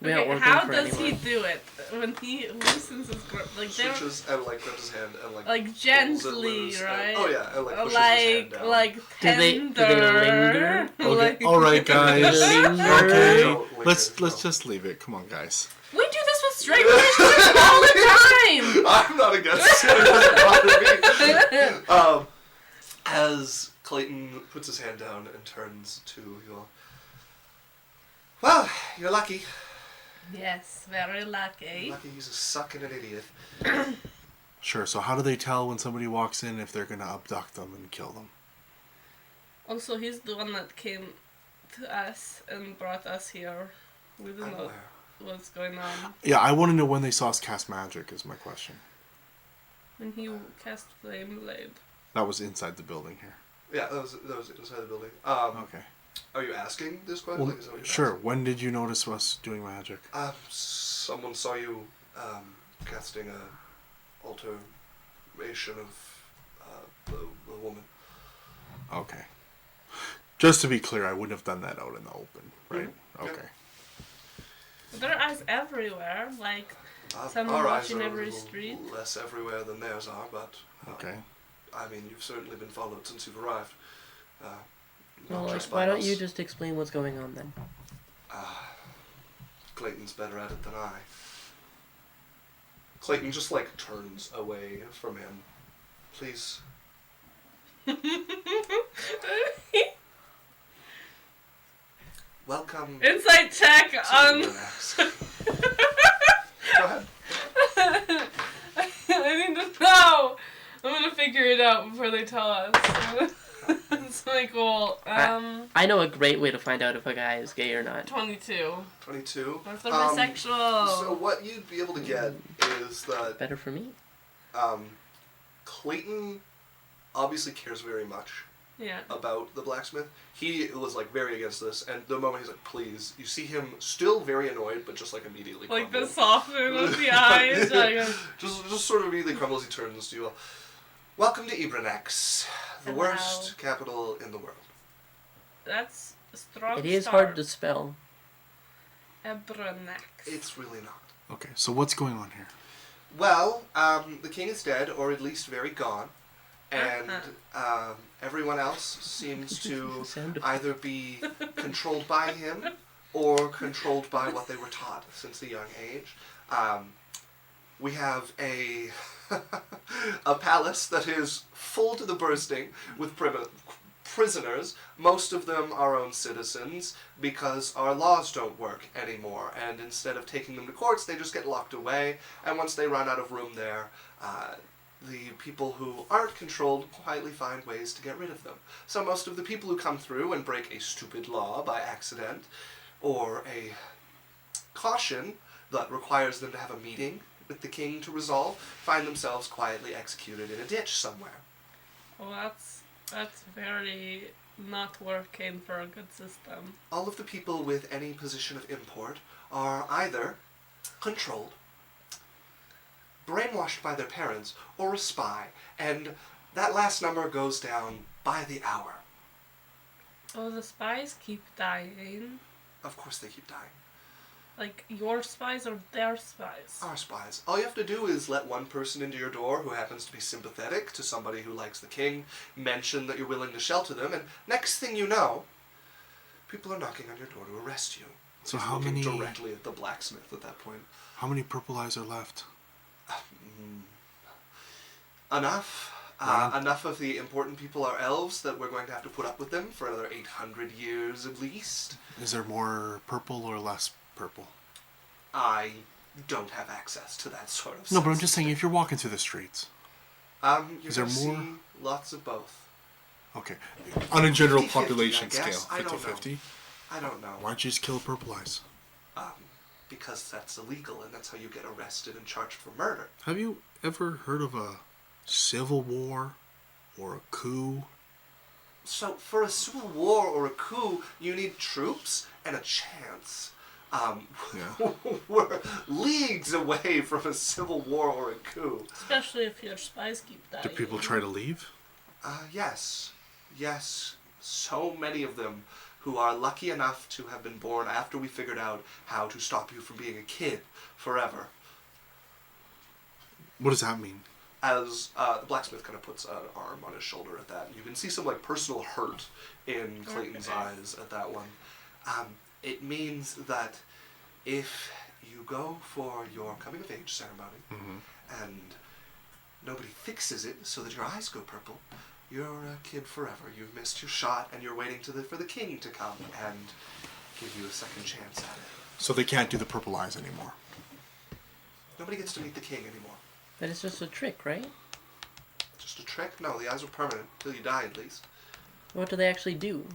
Okay, how does he do it when he loosens his grip? Like switches and like grabs his hand and like gently, right? And, and like pushes his hand down. Like tender. Do they linger? Okay. All right, guys. Okay. Okay. Let's just leave it. Come on, guys. We do this with straight relationships all the time. I'm not against it. It doesn't bother me. As Clayton puts his hand down and turns to you all. Well, you're lucky. Yes, very lucky. Lucky he's a suck and an idiot. Sure, so how do they tell when somebody walks in if they're going to abduct them and kill them? Also, he's the one that came to us and brought us here. We don't know what's going on. Yeah, I want to know when they saw us cast magic is my question. When he cast Flame Blade. That was inside the building here. Yeah, that was inside the building. Okay. Are you asking this question? Well, sure. When did you notice us doing magic? Someone saw you casting a alteration of the woman. Okay. Just to be clear, I wouldn't have done that out in the open, right? Mm-hmm. Okay. Yeah. There are eyes everywhere, like someone our eyes watching are every a little street. less everywhere than theirs are, but Okay. I mean, you've certainly been followed since you've arrived. Well, Not just why by don't you us. just explain what's going on then? Clayton's better at it than I. Clayton just like turns away from him. Please. Welcome. Insight check to on. Ebrenex. Go ahead. I need to know. I'm gonna figure it out before they tell us. It's my goal. I know a great way to find out if a guy is gay or not. 22. 22. That's the bisexual. So what you'd be able to get is that Better for me. Clayton obviously cares very much Yeah. about the blacksmith. He was like very against this, and the moment he's like, please, you see him still very annoyed, but just like immediately Like the crumble. softening of the eyes. Like, just sort of immediately crumbles. He turns to you all. Welcome to Ebrenex, the Hello. worst capital in the world. that's a strong It is start. hard to spell. Ebrenex. It's really not. Okay, so what's going on here? Well, the king is dead, or at least very gone, and everyone else seems to Sound either be controlled by him or controlled by what they were taught since a young age. We have a a palace that is full to the bursting with prisoners. Most of them our own citizens, because our laws don't work anymore, and instead of taking them to courts, they just get locked away, and once they run out of room there, the people who aren't controlled quietly find ways to get rid of them. So most of the people who come through and break a stupid law by accident, or a caution that requires them to have a meeting with the king to resolve, find themselves quietly executed in a ditch somewhere. Well, that's very not working for a good system. All of the people with any position of import are either controlled, brainwashed by their parents, or a spy, and that last number goes down by the hour. Oh, the spies keep dying. Of course they keep dying. Like your spies or their spies? Our spies. All you have to do is let one person into your door who happens to be sympathetic to somebody who likes the king, mention that you're willing to shelter them, and next thing you know, people are knocking on your door to arrest you. So He's how looking many directly at the blacksmith at that point. How many purple eyes are left? Enough. Wow. Enough of the important people are elves that we're going to have to put up with them for another 800 years at least. Is there more purple or less purple? I don't have access to that sort of No, but I'm just saying, if you're walking through the streets. You're is there gonna more? see lots of both. Okay. On a general 50-50, population I guess. scale, I don't know. 50-50? I don't know. Why don't you just kill purple eyes? Because that's illegal, and that's how you get arrested and charged for murder. Have you ever heard of a civil war or a coup? So, for a civil war or a coup, you need troops and a chance. Yeah. We're leagues away from a civil war or a coup. Especially if your spies keep dying. Do people try to leave? Yes. Yes. So many of them who are lucky enough to have been born after we figured out how to stop you from being a kid forever. What does that mean? As the blacksmith kind of puts an arm on his shoulder at that, you can see some like personal hurt in Clayton's eyes at that one. It means that if you go for your coming of age ceremony and nobody fixes it so that your eyes go purple, you're a kid forever. You've missed your shot, and you're waiting for the king to come and give you a second chance at it. So they can't do the purple eyes anymore. Nobody gets to meet the king anymore. But it's just a trick, right? Just a trick? No, the eyes are permanent till you die, at least. What do they actually do?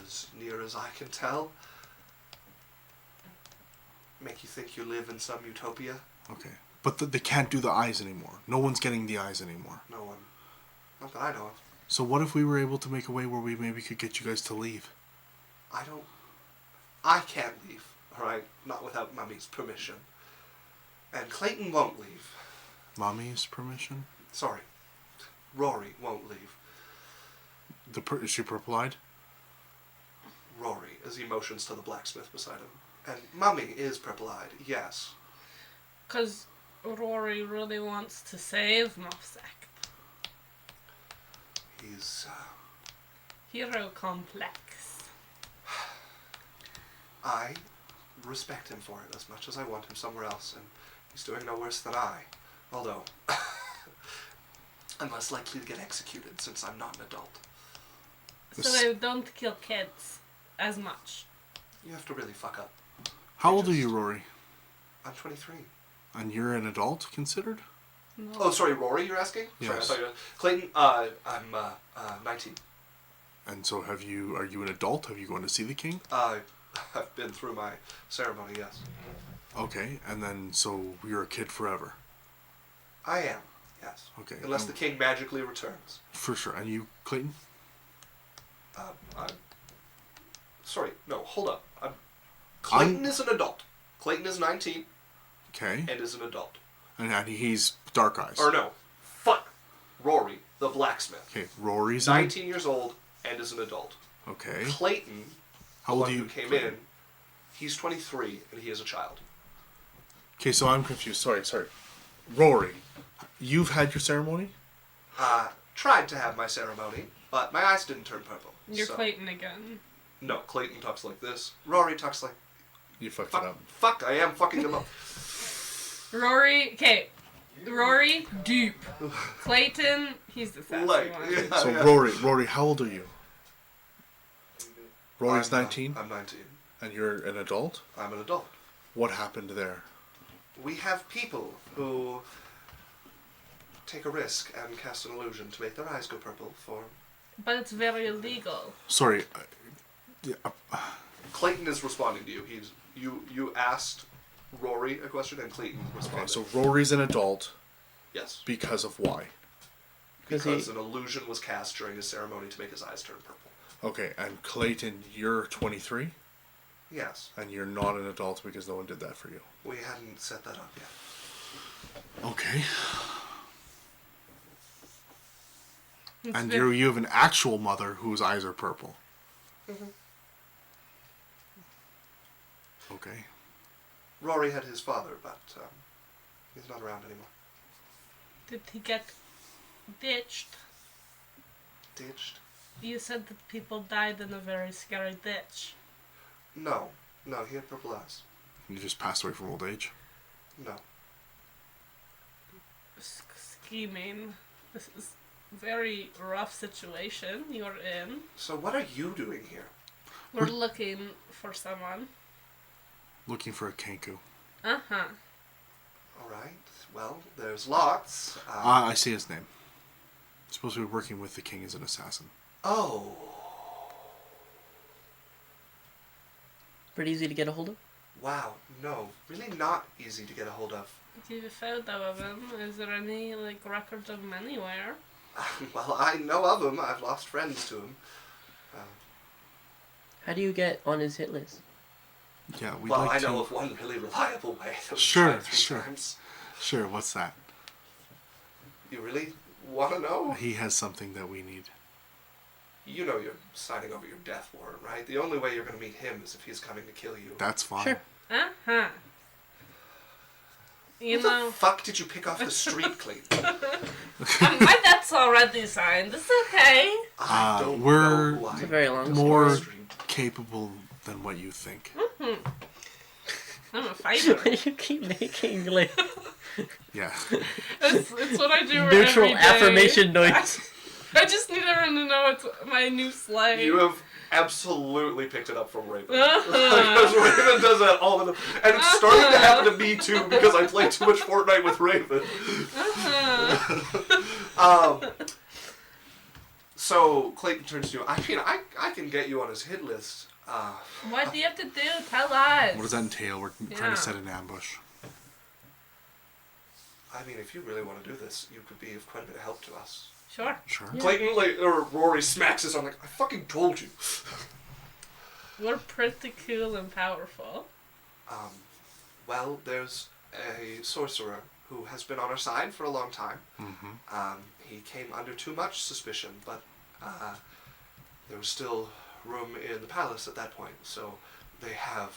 As near as I can tell, make you think you live in some utopia. Okay. But they can't do the eyes anymore. No one's getting the eyes anymore. No one. Not that I know of. So what if we were able to make a way where we maybe could get you guys to leave? I can't leave, alright? Not without Mummy's permission. And Clayton won't leave. Mommy's permission? Sorry. Rory won't leave. Is she purple-eyed? Rory, as he motions to the blacksmith beside him. And Mummy is purple-eyed, yes. Because Rory really wants to save Moftzakt. He's, Hero complex. I respect him for it as much as I want him somewhere else, and he's doing no worse than I. Although, I'm less likely to get executed since I'm not an adult. So they don't kill kids as much. You have to really fuck up. How old are you, Rory? I'm 23. And you're an adult considered? No. Oh, sorry, Rory, you're asking? Yes. Sorry, I thought you were... Clayton, I'm 19. And so are you an adult? Have you gone to see the king? I've been through my ceremony, yes. Okay, and then so you're a kid forever? I am, yes. Okay. Unless the king magically returns. For sure. And you, Clayton? I'm... Sorry, no, hold up. Clayton is an adult. Clayton is 19 Okay. and is an adult. And he's dark eyes. Or no, fuck. Rory, the blacksmith. Okay, Rory's 19 years old and is an adult. Okay. Clayton, How the old one are you? who came in, he's 23 and he is a child. Okay, so I'm confused. Sorry. Rory, you've had your ceremony? Tried to have my ceremony, but my eyes didn't turn purple. You're so. Clayton again. No, Clayton talks like this. Rory talks like... You fucked it up. Fuck, I am fucking him up. Rory, deep. Clayton, he's the sassy Like, one. yeah, So yeah. Rory, how old are you? Rory's 19? I'm 19. And you're an adult? I'm an adult. What happened there? We have people who take a risk and cast an illusion to make their eyes go purple for... But it's very illegal. Sorry. Clayton is responding to you. You asked Rory a question and Clayton responded. Okay, so Rory's an adult Yes. because of why? Because an illusion was cast during his ceremony to make his eyes turn purple. Okay, and Clayton, you're 23? Yes. And you're not an adult because no one did that for you. We hadn't set that up yet. Okay. It's And very- you have an actual mother whose eyes are purple. Mm-hmm. Okay. Rory had his father, but he's not around anymore. Did he get ditched? Ditched? You said that people died in a very scary ditch. No, he had purple eyes. You just passed away from old age? No. Scheming. This is a very rough situation you're in. So what are you doing here? We're looking for someone. Looking for a Kenku. Uh-huh. All right. Well, there's lots. I see his name. Supposed to be working with the king as an assassin. Oh. Pretty easy to get a hold of? Wow. No, really not easy to get a hold of. Do you have a photo of him? Is there any, like, record of him anywhere? Well, I know of him. I've lost friends to him. How do you get on his hit list? Yeah, we'd Well, like I to... know of one really reliable way. That we've Sure, tried 3 sure. times. Sure, what's that? You really want to know? He has something that we need. You know you're signing over your death warrant, right? The only way you're going to meet him is if he's coming to kill you. That's fine. Sure. Uh-huh. You What know, the fuck did you pick off the street, Clayton? my debt's already signed. It's okay. I don't we're know who It's I a very long more story. capable than what you think. I'm a fighter. You keep making like Yeah. It's what I do neutral every day. affirmation noise. I just need everyone to know it's my new slave. You have absolutely picked it up from Raven. Uh-huh. Because Raven does that all the time. And it's starting to happen to me too because I play too much Fortnite with Raven. So Clayton turns to you. I mean, I can get you on his hit list. What do you have to do? Tell us. What does that entail? We're trying Yeah. to set an ambush. I mean, if you really want to do this, you could be of quite a bit of help to us. Sure. Sure. Yeah. Clayton, or Rory smacks his arm like, I fucking told you. We're pretty cool and powerful. Well, there's a sorcerer who has been on our side for a long time. Mm-hmm. He came under too much suspicion, but there was still room in the palace at that point, so they have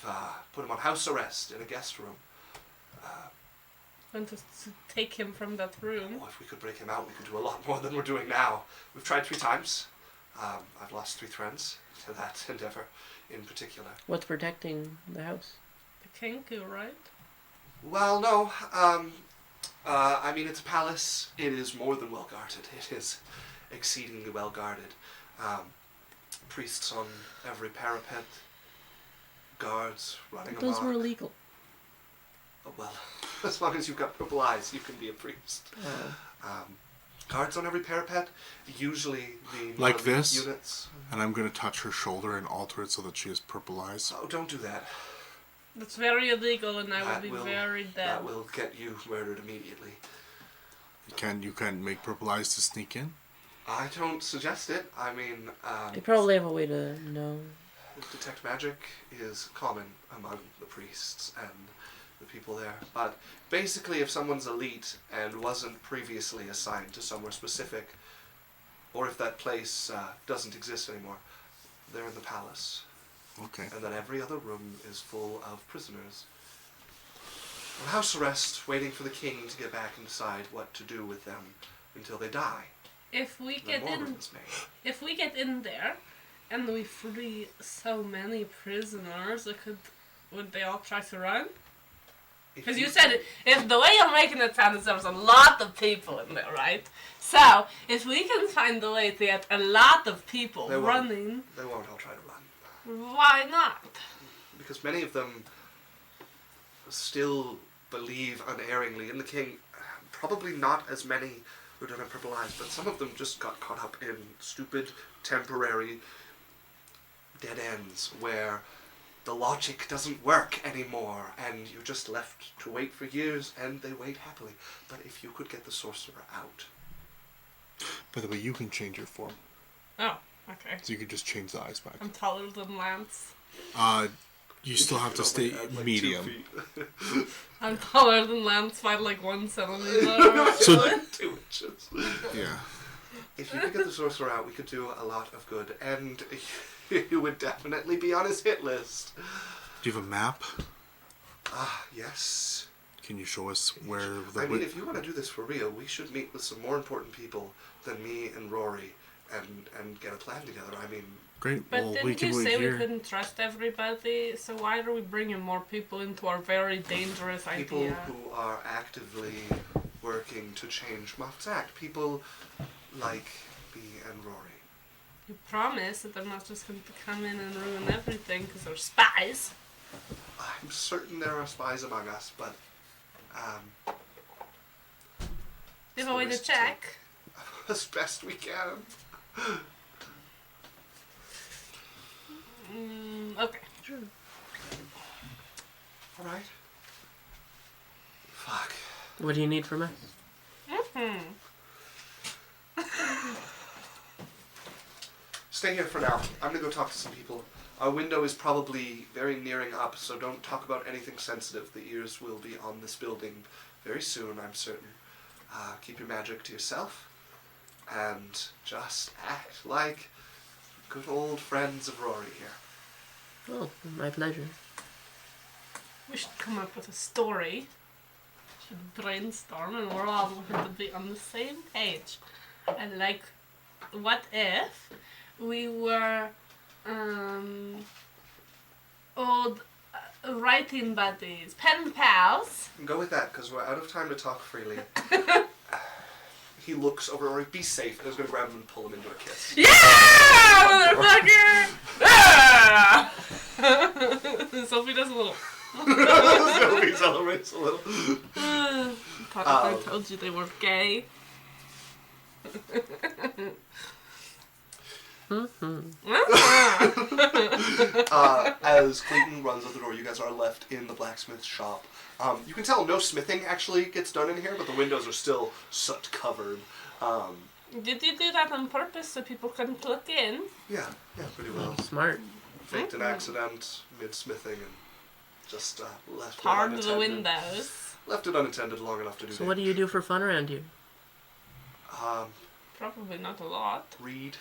put him on house arrest in a guest room. Want us to take him from that room? Oh, if we could break him out, we could do a lot more than we're doing now. We've tried 3 times. I've lost 3 friends to that endeavor in particular. What's protecting the house? The king, right? Well, no. I mean, it's a palace. It is more than well guarded. It is exceedingly well guarded. Priests on every parapet. Guards running Those amok. were illegal. Oh, well, as long as you've got purple eyes, you can be a priest. Guards on every parapet. Usually the Like non-elite this? units. And I'm going to touch her shoulder and alter it so that she has purple eyes. Oh, don't do that. That's very illegal, and I That will be will- very dead. That will get you murdered immediately. You can't make purple eyes to sneak in? I don't suggest it. I mean, They probably have a way to know. detect magic is common among the priests and the people there. But basically, if someone's elite and wasn't previously assigned to somewhere specific, or if that place doesn't exist anymore, they're in the palace. Okay. And then every other room is full of prisoners. On house arrest, waiting for the king to get back and decide what to do with them until they die. If we Then get more in, room is made. if we get in there, and we free so many prisoners, would they all try to run? If Because you said if the way you're making it sound is there's a lot of people in there, right? So if we can find a way to get a lot of people They won't. running, They won't all try to run. why not? Because many of them still believe unerringly in the king. Probably not as many who don't have purple eyes, but some of them just got caught up in stupid, temporary dead ends where the logic doesn't work anymore and you're just left to wait for years and they wait happily. But if you could get the sorcerer out. By the way, you can change your form. Oh, okay. So you can just change the eyes back. I'm taller than Lance. You still have to stay Add, like, 2 medium. feet. I'm taller than Lance by like 1 centimeter. So- Like 2 inches. Yeah. If you could get the sorcerer out, we could do a lot of good, and you would definitely be on his hit list. Do you have a map? Yes. Can you show us where the... I mean, if you want to do this for real, we should meet with some more important people than me and Rory and get a plan together. I mean, Great. But Well, didn't we can you wait say here. we couldn't trust everybody? So why are we bringing more people into our very dangerous people idea? who are actively working to change Moftzakt. People like me and Rory. You promise that they're not just going to come in and ruin everything because they're spies? I I'm certain there are spies among us, but We have a way to check. as best we can. Okay. Sure. All right. Fuck. What do you need from us? Stay here for now. I'm gonna go talk to some people. Our window is probably very nearing up, so don't talk about anything sensitive. The ears will be on this building very soon, I'm certain. Keep your magic to yourself, and just act like good old friends of Rory here. Oh, my pleasure. We should come up with a story. Should brainstorm, and we're all going to be on the same page. And like, what if we were old writing buddies, pen pals? Go with that, because we're out of time to talk freely. He looks over Rory, be safe, and is going to grab him and pull him into a kiss. Yeah, motherfucker! Sophie does a little. Sophie celebrates a little. Thought I told you they were gay. As Clayton runs out the door, you guys are left in the blacksmith shop. You can tell no smithing actually gets done in here, but the windows are still soot covered. Did you do that on purpose so people couldn't look in? Yeah, pretty well. Smart. Faked an accident mid-smithing and just left it Tarred unattended. the windows. Left it unattended long enough to do So what do you do for fun around here? Probably not a lot. Read.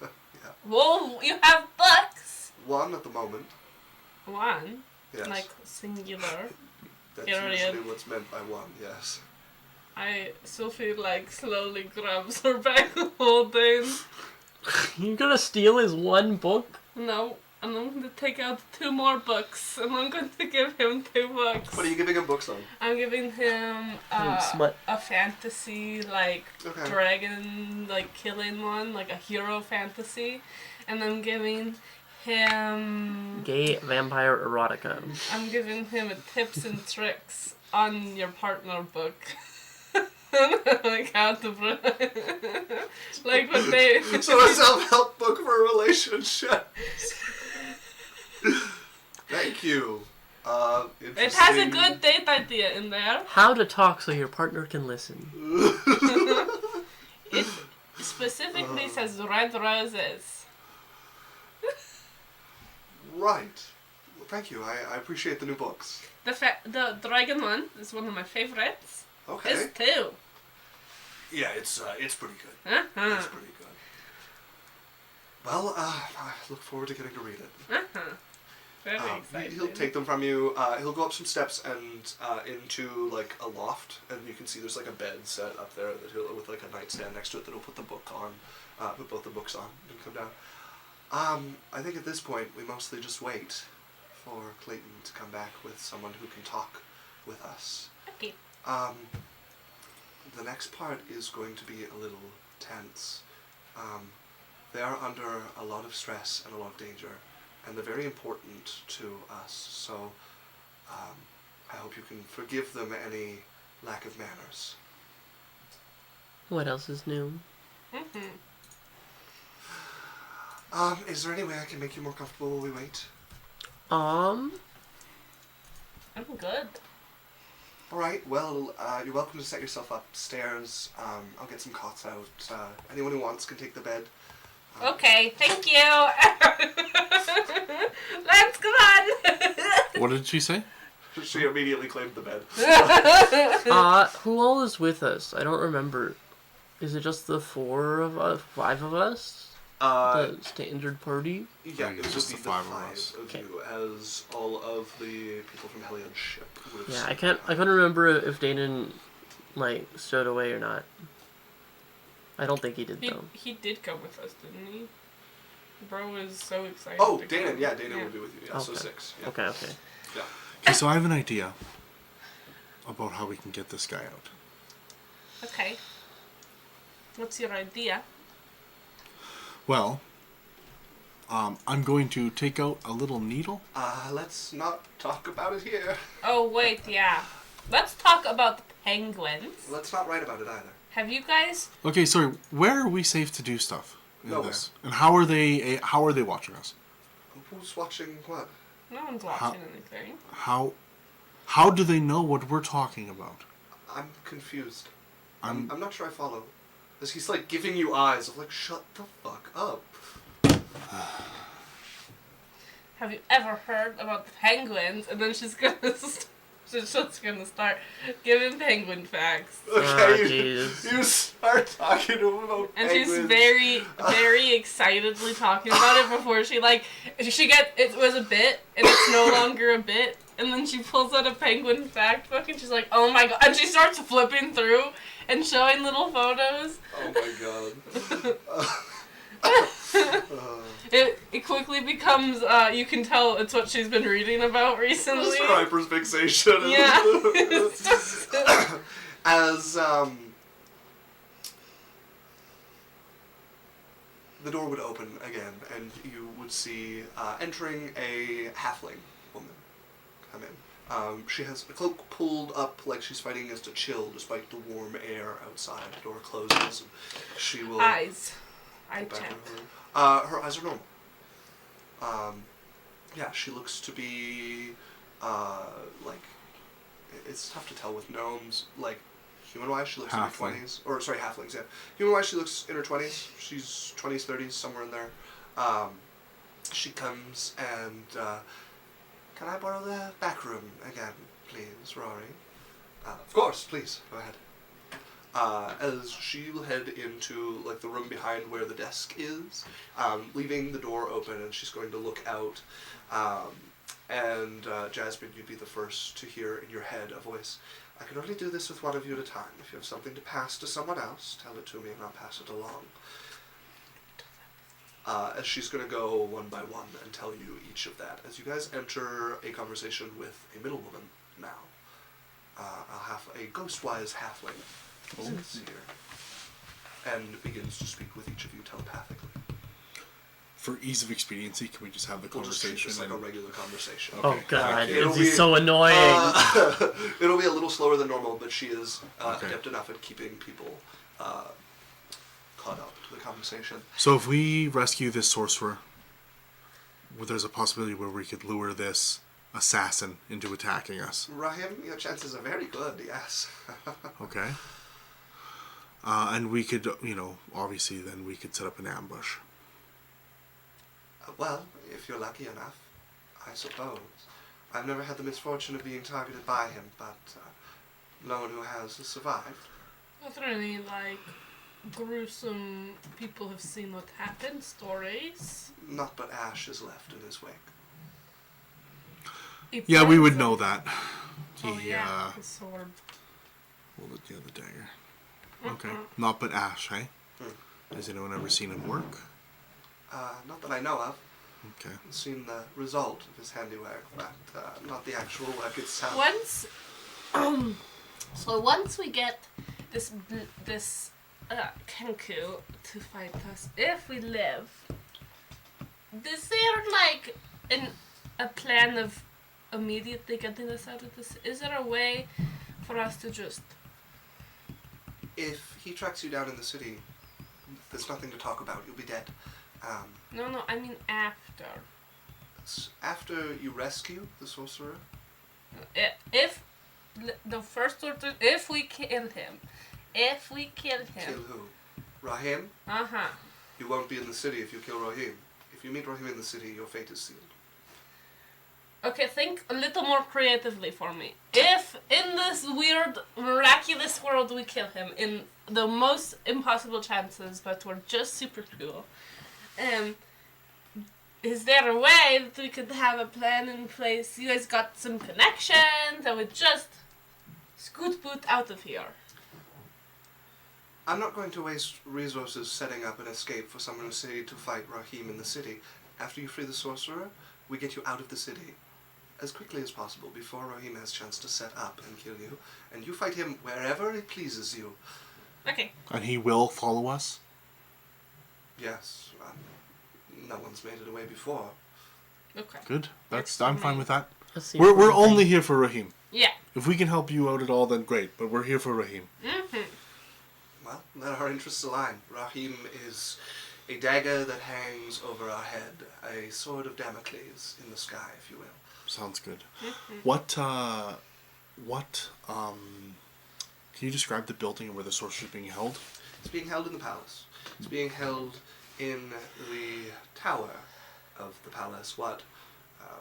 Yeah. Whoa, you have books! One at the moment. One? Yes. Like singular. That's period. usually what's meant by one, yes. Sophie slowly grabs her bag holding. You're gonna steal his one book? No, and I'm going to take out 2 more books, and I'm going to give him 2 books. What are you giving him books on? I'm giving him Smut. a fantasy, Okay. dragon, killing one, a hero fantasy. And I'm giving him... Gay vampire erotica. I'm giving him a tips and tricks on your partner book. How to... what they... So a self-help book for relationships. Thank you. It has a good date idea in there. How to talk so your partner can listen. It specifically says red roses. Right. Well, thank you. I appreciate the new books. The dragon one is one of my favorites. Okay. It's 2. Yeah, it's pretty good. Uh-huh. It's pretty good. Well, I look forward to getting to read it. Uh-huh. Very exciting. He'll take them from you. He'll go up some steps and into a loft, and you can see there's a bed set up there that he'll with a nightstand next to it that he'll put the book on, put both the books on and come down. I think at this point we mostly just wait for Clayton to come back with someone who can talk with us. Okay. The next part is going to be a little tense. They are under a lot of stress and a lot of danger, and they're very important to us, so I hope you can forgive them any lack of manners. What else is new? Mm-hmm. Is there any way I can make you more comfortable while we wait? I'm good. Alright, well, you're welcome to set yourself upstairs. I'll get some cots out. Anyone who wants can take the bed. Okay, thank you. Let's go on. What did she say? She immediately claimed the bed. Who all is with us? I don't remember. Is it just the 5 of us? The standard party? Yeah, it was just just the 5 of us. Of you, as all of the people from Heliod's ship would have Yeah, seen. I couldn't remember if Dayton stowed away or not. I don't think he did though. He did come with us, didn't he? Bro was so excited. Oh, to Dana, come. yeah, Dana will be with you. Yeah, so Okay. 6. Yeah. Okay. Yeah. Okay, so I have an idea about how we can get this guy out. Okay. What's your idea? Well, I'm going to take out a little needle. Let's not talk about it here. Oh, wait, yeah. Let's talk about the penguins. Let's not write about it either. Have you guys... Okay, sorry. Where are we safe to do stuff in Nowhere. this? And how are they watching us? Who's watching what? No one's watching anything. How do they know what we're talking about? I'm confused. I'm not sure I follow. Because he's like giving you eyes of like, shut the fuck up. Have you ever heard about the penguins? And then she's gonna start giving penguin facts. Okay, you start talking about And penguins. she's very, very excitedly talking about it before it was a bit, and it's no longer a bit, and then she pulls out a penguin fact book, and she's like, oh my god, and she starts flipping through and showing little photos. Oh my god. It quickly becomes, you can tell it's what she's been reading about recently. Scriber's fixation. Yeah. As, the door would open again, and you would see, entering a halfling woman come in. She has a cloak pulled up like she's fighting against a chill despite the warm air outside. The door closes, and she will... Eyes. I Back check. in her eyes are normal. Yeah, she looks to be, like, it's tough to tell with gnomes. Like, human-wise, she looks in her Halfling. 20s. Or, sorry, halflings, yeah. Human-wise, she looks in her 20s. She's 20s, 30s, somewhere in there. She comes and, can I borrow the back room again, please, Rory? Of course, please, go ahead. As she will head into like the room behind where the desk is, leaving the door open, and she's going to look out. Jasmine, you'd be the first to hear in your head a voice. I can only do this with one of you at a time. If you have something to pass to someone else, tell it to me and I'll pass it along. As she's going to go one by one and tell you each of that. As you guys enter a conversation with a middle woman now. A ghostwise halfling. Sits here and begins to speak with each of you telepathically. For ease of expediency, can we just have the We'll just treat conversation? this like a regular conversation. Oh god, It'll this be- is so annoying. It'll be a little slower than normal, but she is Okay. adept enough at keeping people caught up to the conversation. So if we rescue this sorcerer, there's a possibility where we could lure this assassin into attacking us. Rahim, your chances are very good, yes. Okay. And we could, obviously then we could set up an ambush. Well, if you're lucky enough, I suppose. I've never had the misfortune of being targeted by him, but no one who has survived. Are there any, like, gruesome people have seen what happened stories? Not but ash is left in his wake. Yeah, we would know that. Oh yeah, the sword. Well, the dagger. Okay. Not but Ash, eh? Has anyone ever seen him work? Not that I know of. Okay. I've seen the result of his handiwork, but not the actual work itself. Once we get this Kenku to fight us, if we live, is there like a plan of immediately getting us out of this? Is there a way for us to just... If he tracks you down in the city, there's nothing to talk about. You'll be dead. No, I mean after. After you rescue the sorcerer? If the first sorcerer, if we kill him. Kill who? Rahim? Uh-huh. You won't be in the city if you kill Rahim. If you meet Rahim in the city, your fate is sealed. Okay, think a little more creatively for me. If in this weird, miraculous world we kill him, in the most impossible chances, but we're just super cool, is there a way that we could have a plan in place? You guys got some connections and we just scoot boot out of here. I'm not going to waste resources setting up an escape for someone to say to fight Rahim in the city. After you free the sorcerer, we get you out of the city as quickly as possible before Rahim has a chance to set up and kill you, and you fight him wherever it pleases you. Okay. And he will follow us? Yes. no one's made it away before. Okay. Good. I'm fine with that. Let's see We're what only here for Raheem. Yeah. If we can help you out at all, then great. But we're here for Raheem. Well, then our interests align. Rahim is a dagger that hangs over our head, a sword of Damocles in the sky, if you will. Sounds good. Can you describe the building and where the sorcerer is being held? It's being held in the palace. It's being held in the tower of the palace, what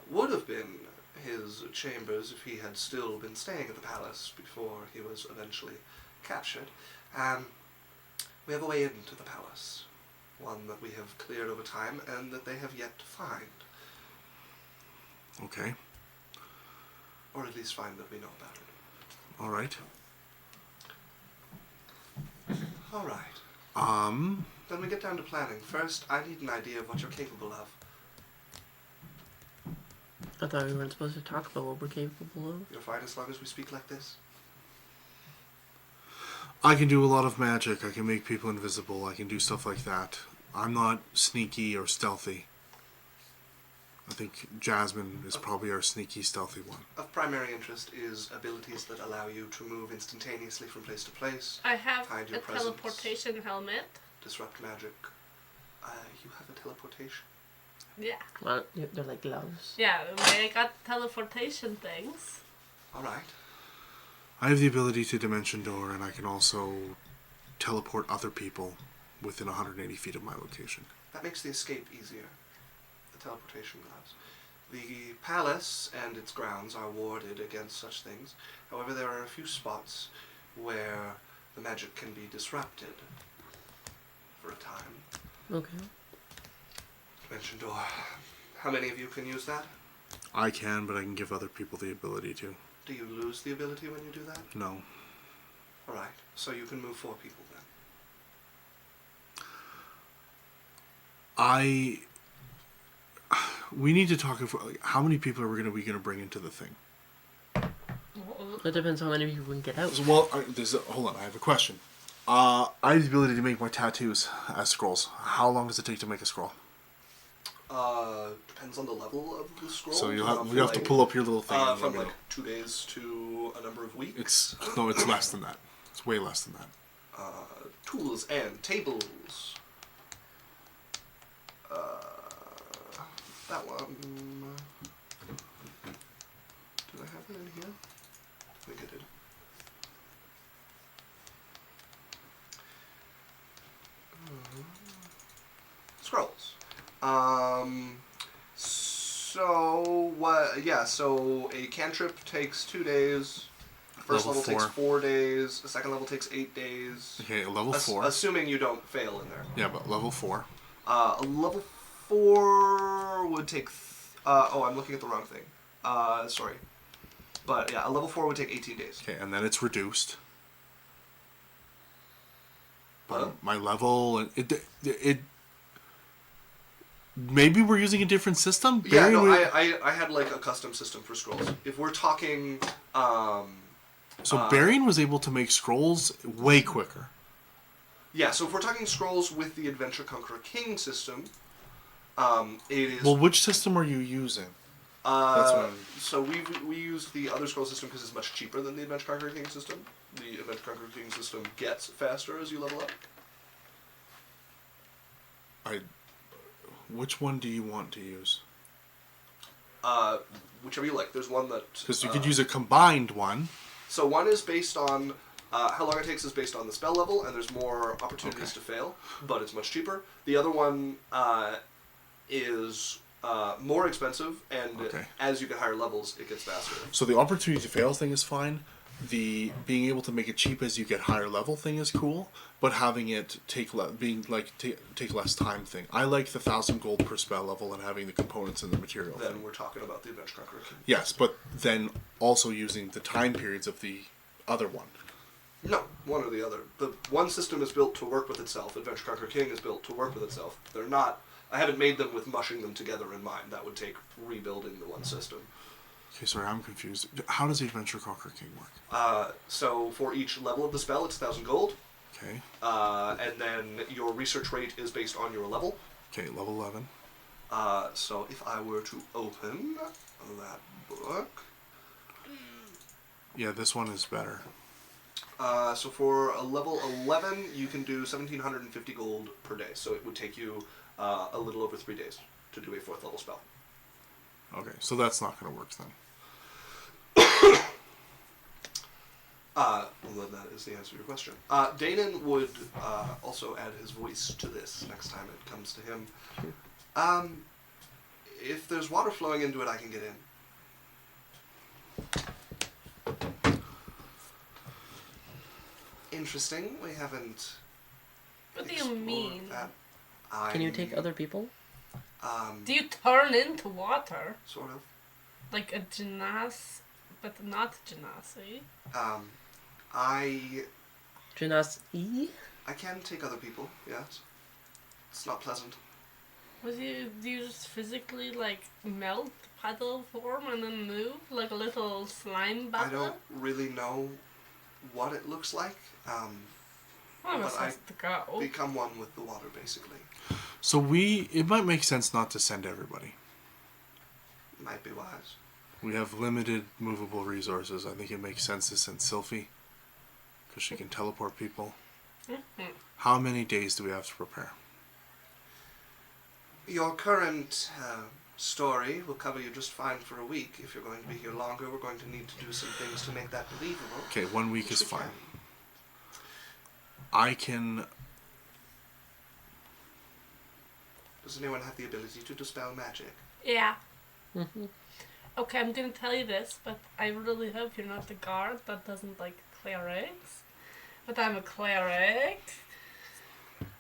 would have been his chambers if he had still been staying at the palace before he was eventually captured. We have a way into the palace, one that we have cleared over time and that they have yet to find. Okay. Or at least find that we know about it. All right. All right. Then we get down to planning. First, I need an idea of what you're capable of. I thought we weren't supposed to talk about what we're capable of. You're fine as long as we speak like this? I can do a lot of magic. I can make people invisible. I can do stuff like that. I'm not sneaky or stealthy. I think Jasmine is probably our sneaky, stealthy one. Of primary interest is abilities that allow you to move instantaneously from place to place. I have hide a your presence, teleportation helmet. disrupt magic. You have a teleportation? Yeah. Well, they're like gloves. Yeah, I got teleportation things. Alright. I have the ability to dimension door, and I can also teleport other people within 180 feet of my location. That makes the escape easier. The teleportation gloves. The palace and its grounds are warded against such things. However, there are a few spots where the magic can be disrupted for a time. Okay. Dimension door. How many of you can use that? I can, but I can give other people the ability to. Do you lose the ability when you do that? No. Alright, so you can move 4 people then. We need to talk. How many people are we gonna bring into the thing? It depends how many people can get out. Well, hold on. I have a question. I have the ability to make my tattoos as scrolls. How long does it take to make a scroll? Depends on the level of the scroll. So you have to pull up your little thing. From like 2 days to a number of weeks. It's less than that. It's way less than that. Tools and tables. That one. Did I have it in here? I think I did. Scrolls. So what? Yeah. So a cantrip takes 2 days. First level takes 4 days. The second level takes 8 days. Okay, level 4. Assuming you don't fail in there. Yeah, but level 4. A level 4 would take. I'm looking at the wrong thing. Sorry. But yeah, a level 4 would take 18 days. Okay, and then it's reduced. What? My level and it. Maybe we're using a different system. Yeah, no, I had like a custom system for scrolls. If we're talking, So Barian was able to make scrolls way quicker. Yeah, so if we're talking scrolls with the Adventure Conqueror King system, it is. Well, which system are you using? That's what So we use the other scroll system because it's much cheaper than the Adventure Conqueror King system. The Adventure Conqueror King system gets faster as you level up. Which one do you want to use? Whichever you like. There's one that. Because you could use a combined one. So one is based on how long it takes is based on the spell level, and there's more opportunities to fail, but it's much cheaper. The other one is more expensive, and as you get higher levels, it gets faster. So the opportunity to fail thing is fine. The being able to make it cheap as you get higher level thing is cool, but having it take less time thing. I like the 1,000 gold per spell level and having the components and the material. Then we're talking about the Adventure Conqueror King. Yes, but then also using the time periods of the other one. No, one or the other. The one system is built to work with itself. Adventure Conqueror King is built to work with itself. They're not. I haven't made them with mushing them together in mind. That would take rebuilding the one system. Okay, sorry, I'm confused. How does the Adventure Conqueror King work? So for each level of the spell, it's 1,000 gold. Okay. And then your research rate is based on your level. Okay, level 11. So if I were to open that book... Yeah, this one is better. So for a level 11, you can do 1,750 gold per day. So it would take you a little over 3 days to do a 4th level spell. Okay, so that's not going to work then. Well, then that is the answer to your question. Danon would also add his voice to this next time it comes to him. If there's water flowing into it, I can get in. Interesting. We haven't. What do you mean? That. Can you take other people? Do you turn into water? Sort of. Like a Genas, but not Genasi? Genasi? I can take other people, yes. It's not pleasant. Do you just physically like melt puddle form and then move like a little slime bubble? I don't really know what it looks like. One of us but has to go. Become one with the water, basically. So it might make sense not to send everybody. Might be wise. We have limited movable resources. I think it makes sense to send Sylphie, because she can teleport people. How many days do we have to prepare? Your current story will cover you just fine for a week. If you're going to be here longer, we're going to need to do some things to make that believable. Okay, 1 week is we fine. can. I can... Does anyone have the ability to dispel magic? Yeah. Okay, I'm gonna tell you this, but I really hope you're not the guard that doesn't like clerics. But I'm a cleric.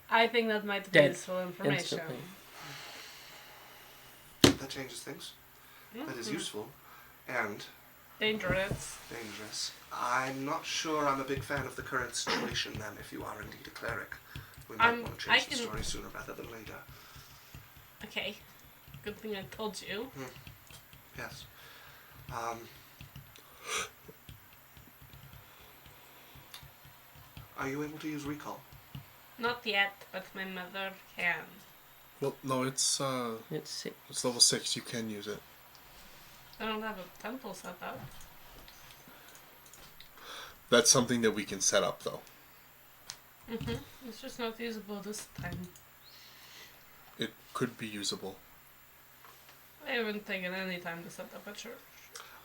I think that might be Dead. useful information. Instantly. That changes things. That is useful. And Dangerous. dangerous. I'm not sure I'm a big fan of the current situation then, if you are indeed a cleric. We might want to change the story sooner rather than later. Okay. Good thing I told you. Yes. Are you able to use recall? Not yet, but my mother can. Well, no, it's It's 6. it's level 6. You can use it. I don't have a temple set up. That's something that we can set up, though. It's just not usable this time. It could be usable. I haven't taken any time to set up a church.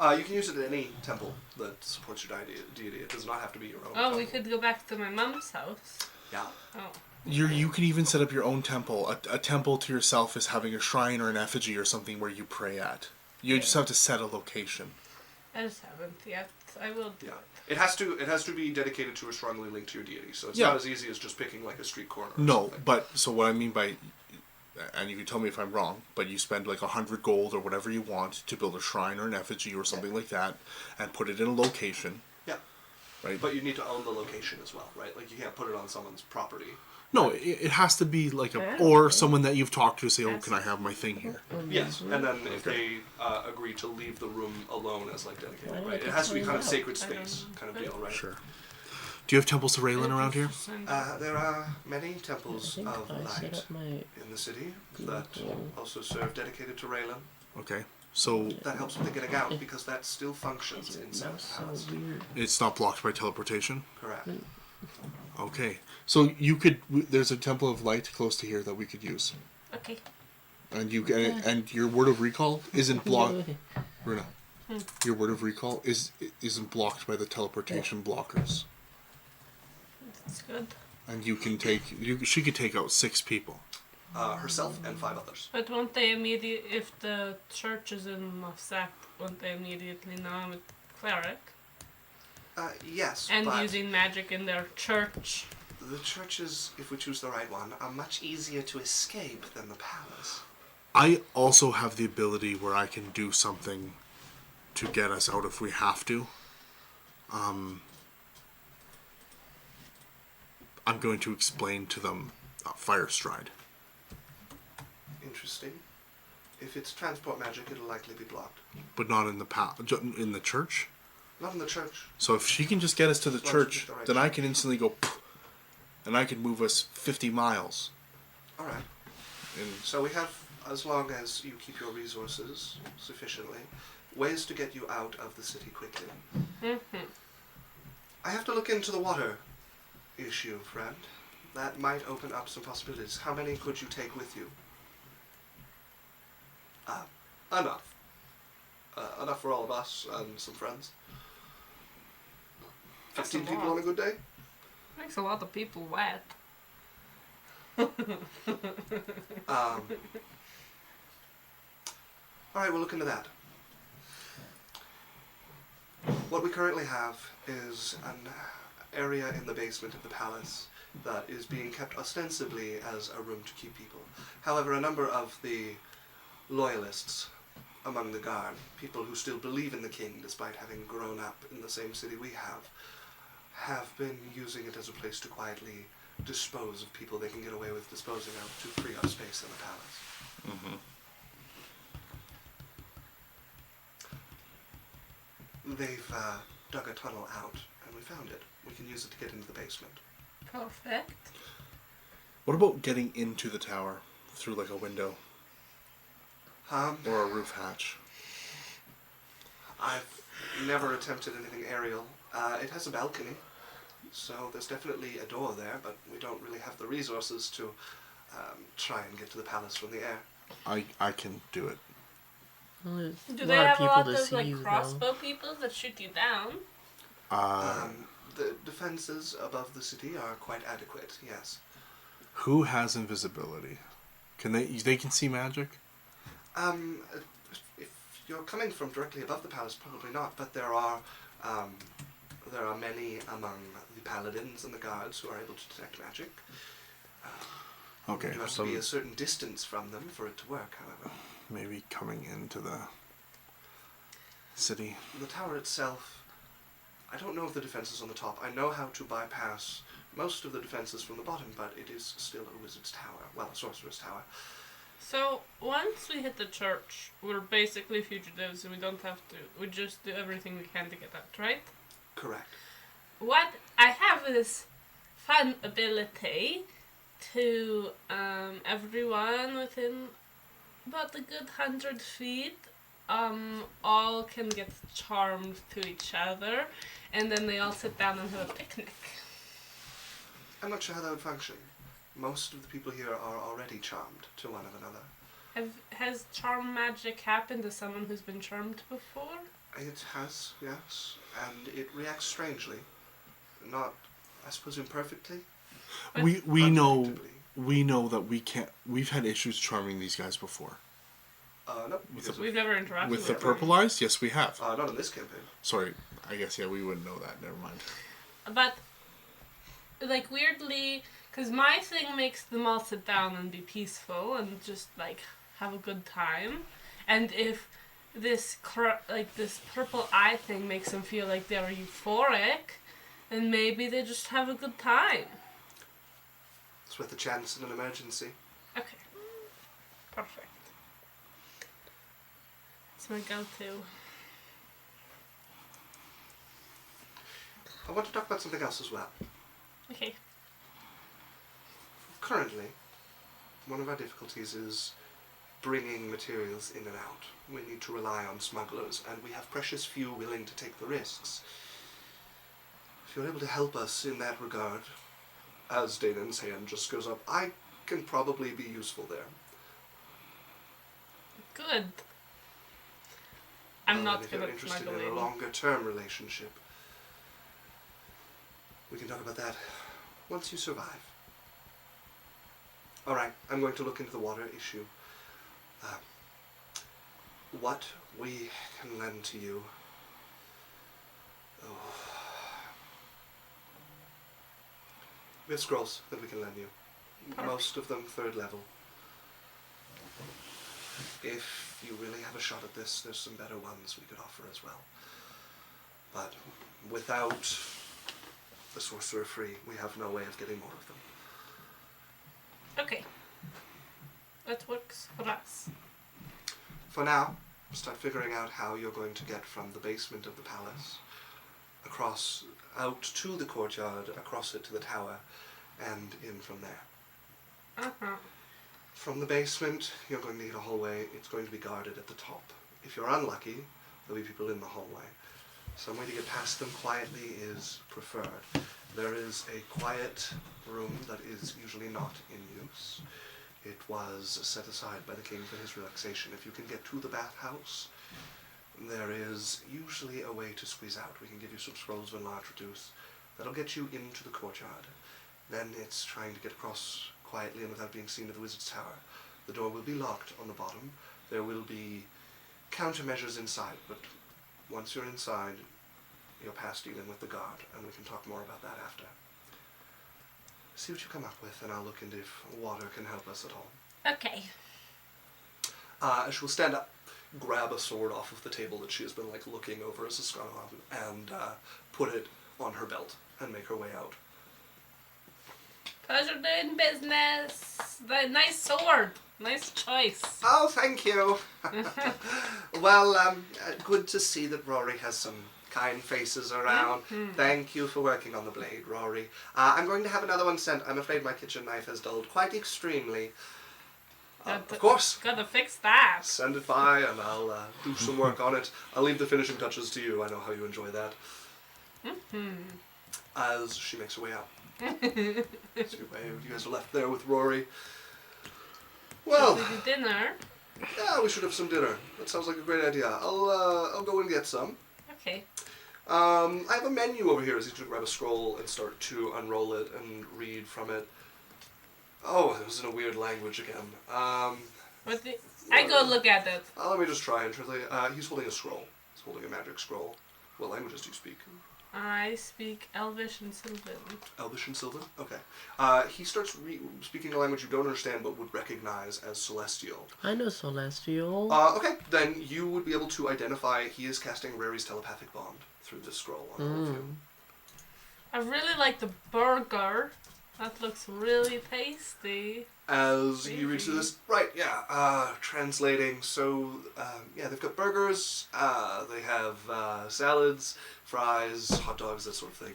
You can use it at any temple that supports your deity. It does not have to be your own. Oh, temple. we could go back to my mom's house. Yeah. Oh. You can even set up your own temple. A temple to yourself is having a shrine or an effigy or something where you pray at. You just have to set a location. I just haven't yet. I will do Yeah. it. It has to be dedicated to or strongly linked to your deity. So it's Yeah. not as easy as just picking like a street corner. Or No, something. but so what I mean by, and you can tell me if I'm wrong, but you spend like 100 gold or whatever you want to build a shrine or an effigy or something like that, and put it in a location. Yeah. Right. But you need to own the location as well, right? Like you can't put it on someone's property. No, it has to be like or someone that you've talked to say, oh, can I have my thing here? Yes, and then if they agree to leave the room alone as like dedicated, Why right? did It I has to be find kind of out? sacred space kind of deal, right? Sure. Do you have temples to Raylan around here? There are many I temples think of I set light up my... in the city that people. also serve dedicated to Raylan. Okay. So That helps with the getting out because that still functions inside the That's so palace. weird. it's not blocked by teleportation? Correct. Okay. So you could, there's a temple of light close to here that we could use. Okay. And you and your word of recall isn't blocked. Runa, your word of recall isn't blocked by the teleportation blockers. That's good. And you can take she could take out 6 people. Herself and 5 others. But won't they immediately, if the church is in Moftzakt, won't they immediately know I'm a cleric? Yes, And but using magic in their church. the churches, if we choose the right one, are much easier to escape than the palace. I also have the ability where I can do something to get us out if we have to. I'm going to explain to them Fire Stride. Interesting. If it's transport magic, it'll likely be blocked. But not in in the church. Not in the church. So if she can just get us to the As long as church, it's the right then I church. can instantly go, and I can move us 50 miles. All right. And So we have as long as you keep your resources sufficiently, ways to get you out of the city quickly. Mm-hmm. I have to look into the water issue, friend. That might open up some possibilities. How many could you take with you? Enough. Enough for all of us and some friends. 15 people on a good day? Makes a lot of people wet. Alright, we'll look into that. What we currently have is an area in the basement of the palace that is being kept ostensibly as a room to keep people. However, a number of the loyalists among the guard, people who still believe in the king despite having grown up in the same city we have been using it as a place to quietly dispose of people they can get away with disposing of to free up space in the palace. They've dug a tunnel out, and we found it. We can use it to get into the basement. Perfect. What about getting into the tower through like a window or a roof hatch? I've never attempted anything aerial. It has a balcony, so there's definitely a door there, but we don't really have the resources to try and get to the palace from the air. I can do it. Well, Do they have a lot of like crossbow people that shoot you down? The defenses above the city are quite adequate, yes. Who has invisibility? Can they can see magic? If you're coming from directly above the palace, probably not, but there are many among the paladins and the guards who are able to detect magic. Okay, You have to be a certain distance from them for it to work, however. Maybe coming into the city. The tower itself, I don't know of the defenses on the top. I know how to bypass most of the defenses from the bottom, but it is still a wizard's tower. Well, a sorcerer's tower. So, once we hit the church, we're basically fugitives and we don't have to, we just do everything we can to get out, right? Correct. What, I have this fun ability to, everyone within about a good 100 feet, all can get charmed to each other, and then they all sit down and have a picnic. I'm not sure how that would function. Most of the people here are already charmed to one another. Has charm magic happened to someone who's been charmed before? It has, yes, and it reacts strangely. Not, I suppose, imperfectly. We know that we can't. We've had issues charming these guys before. No. We've never interacted with the them. purple eyes. Yes, we have. Not in this campaign. Sorry, I guess we wouldn't know that. Never mind. But, like, weirdly, because my thing makes them all sit down and be peaceful and just, like, have a good time. And if this purple eye thing makes them feel like they're euphoric, then maybe they just have a good time. It's worth a chance in an emergency. Okay. Perfect. It's my go-to. I want to talk about something else as well. Okay. Currently, one of our difficulties is bringing materials in and out. We need to rely on smugglers, and we have precious few willing to take the risks. If you're able to help us in that regard, as Danon's hand just goes up, I can probably be useful there. Good. I'm not if good you're at interested smuggling. in a longer-term relationship, we can talk about that once you survive. Alright, I'm going to look into the water issue. What we can lend to you. We have scrolls that we can lend you. Perfect. Most of them 3rd level. If you really have a shot at this, there's some better ones we could offer as well. But without the sorcerer free, we have no way of getting more of them. Okay. That works for us. For now, start figuring out how you're going to get from the basement of the palace across, out to the courtyard, across it to the tower, and in from there. Uh-huh. From the basement, you're going to need a hallway. It's going to be guarded at the top. If you're unlucky, there'll be people in the hallway. Some way to get past them quietly is preferred. There is a quiet room that is usually not in use. It was set aside by the king for his relaxation. If you can get to the bathhouse, there is usually a way to squeeze out. We can give you some scrolls of enlarge reduce. That'll get you into the courtyard. Then it's trying to get across quietly and without being seen to the wizard's tower. The door will be locked on the bottom. There will be countermeasures inside, but once you're inside, you're past dealing with the guard, and we can talk more about that after. See what you come up with, and I'll look into if water can help us at all. Okay. She will stand up, grab a sword off of the table that she has been looking over as a scarf, and put it on her belt, and make her way out. Pleasure doing business. Nice sword. Nice choice. Oh, thank you. Well, good to see that Rory has some kind faces around. Mm-hmm. Thank you for working on the blade, Rory. I'm going to have another one sent. I'm afraid my kitchen knife has dulled quite extremely. Of course. Gotta fix that. Send it by and I'll do some work on it. I'll leave the finishing touches to you. I know how you enjoy that. Mm-hmm. As she makes her way out. So you guys are left there with Rory. Well, we do dinner. yeah, we should have some dinner. That sounds like a great idea. I'll go and get some. Okay. I have a menu over here. As you to grab a scroll and start to unroll it and read from it. Oh, it was in a weird language again. I go look at it. Let me just try and translate. He's holding a scroll. He's holding a magic scroll. What languages do you speak? I speak Elvish and Sylvan. Elvish and Sylvan? Okay. He starts speaking a language you don't understand but would recognize as Celestial. I know Celestial. Okay, then you would be able to identify he is casting Rary's telepathic bond through this scroll on all of you. I really like the burger. That looks really tasty. As you read through this, right, yeah, translating, so, they've got burgers, they have salads, fries, hot dogs, that sort of thing.